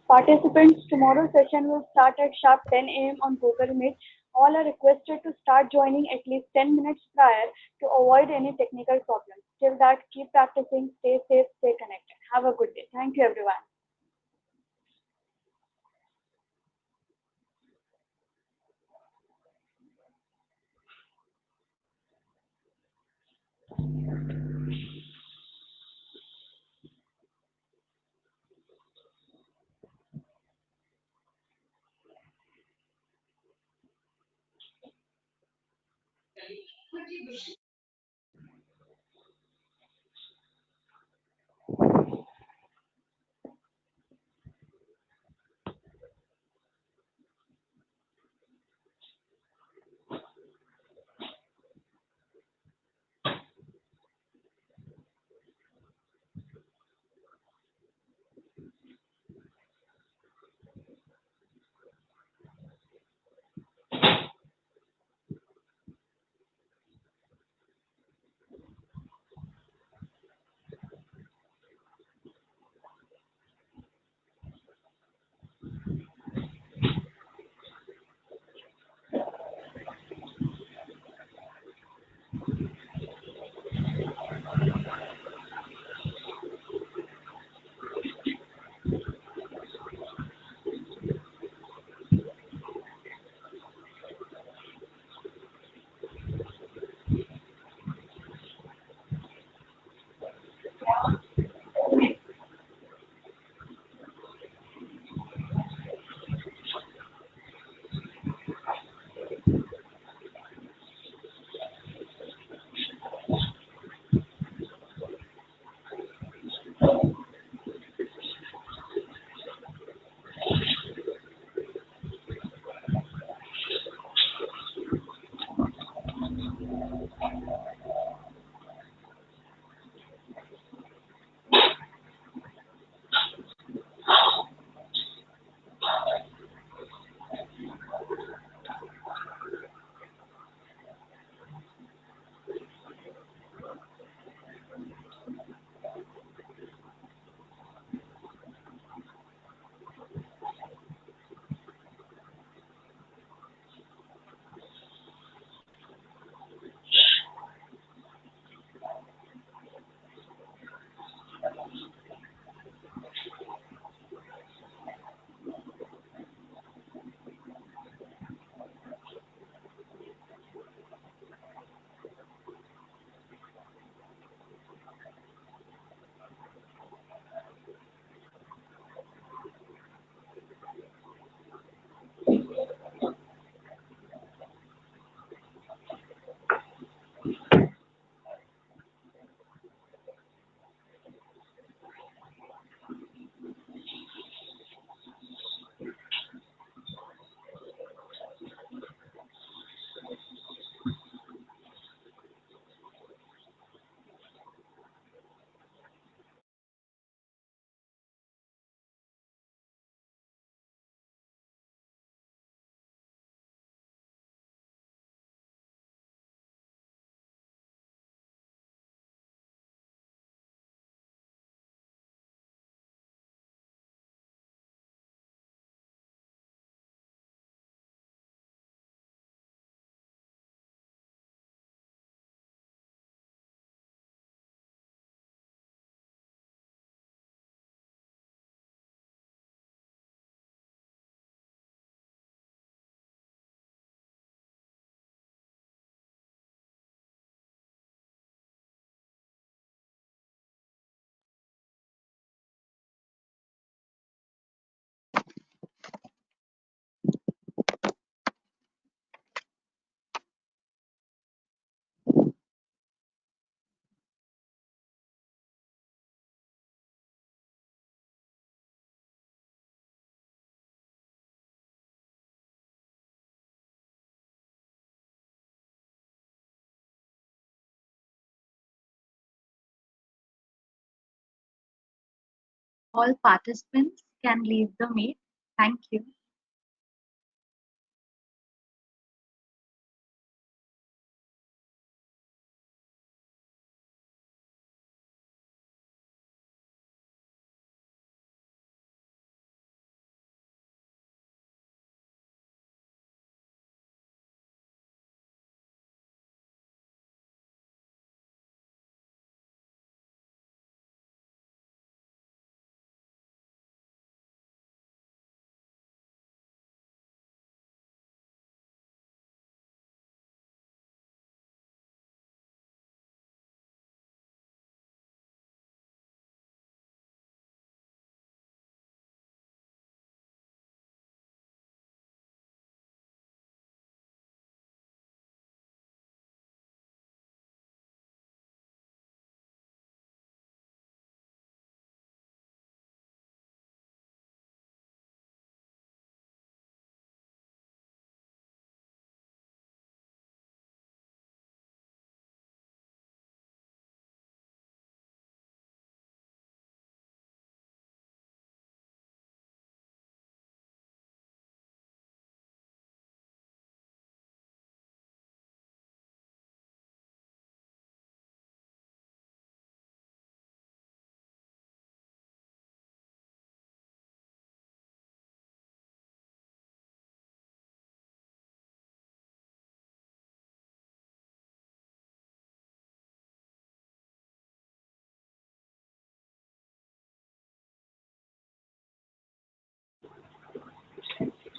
Participants, tomorrow's session will start at sharp 10 a.m. on Google Meet. All are requested to start joining at least 10 minutes prior to avoid any technical problems. Till that, keep practicing, stay safe, stay connected. Have a good day. Thank you, everyone. All participants can leave the meet. Thank you.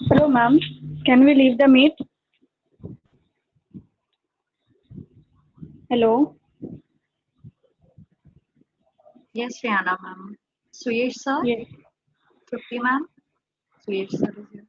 Hello, ma'am. Can we leave the meet? Hello. Yes, Rihanna ma'am. Suyesh sir, Yes. Trupti ma'am. Suyesh sir is here.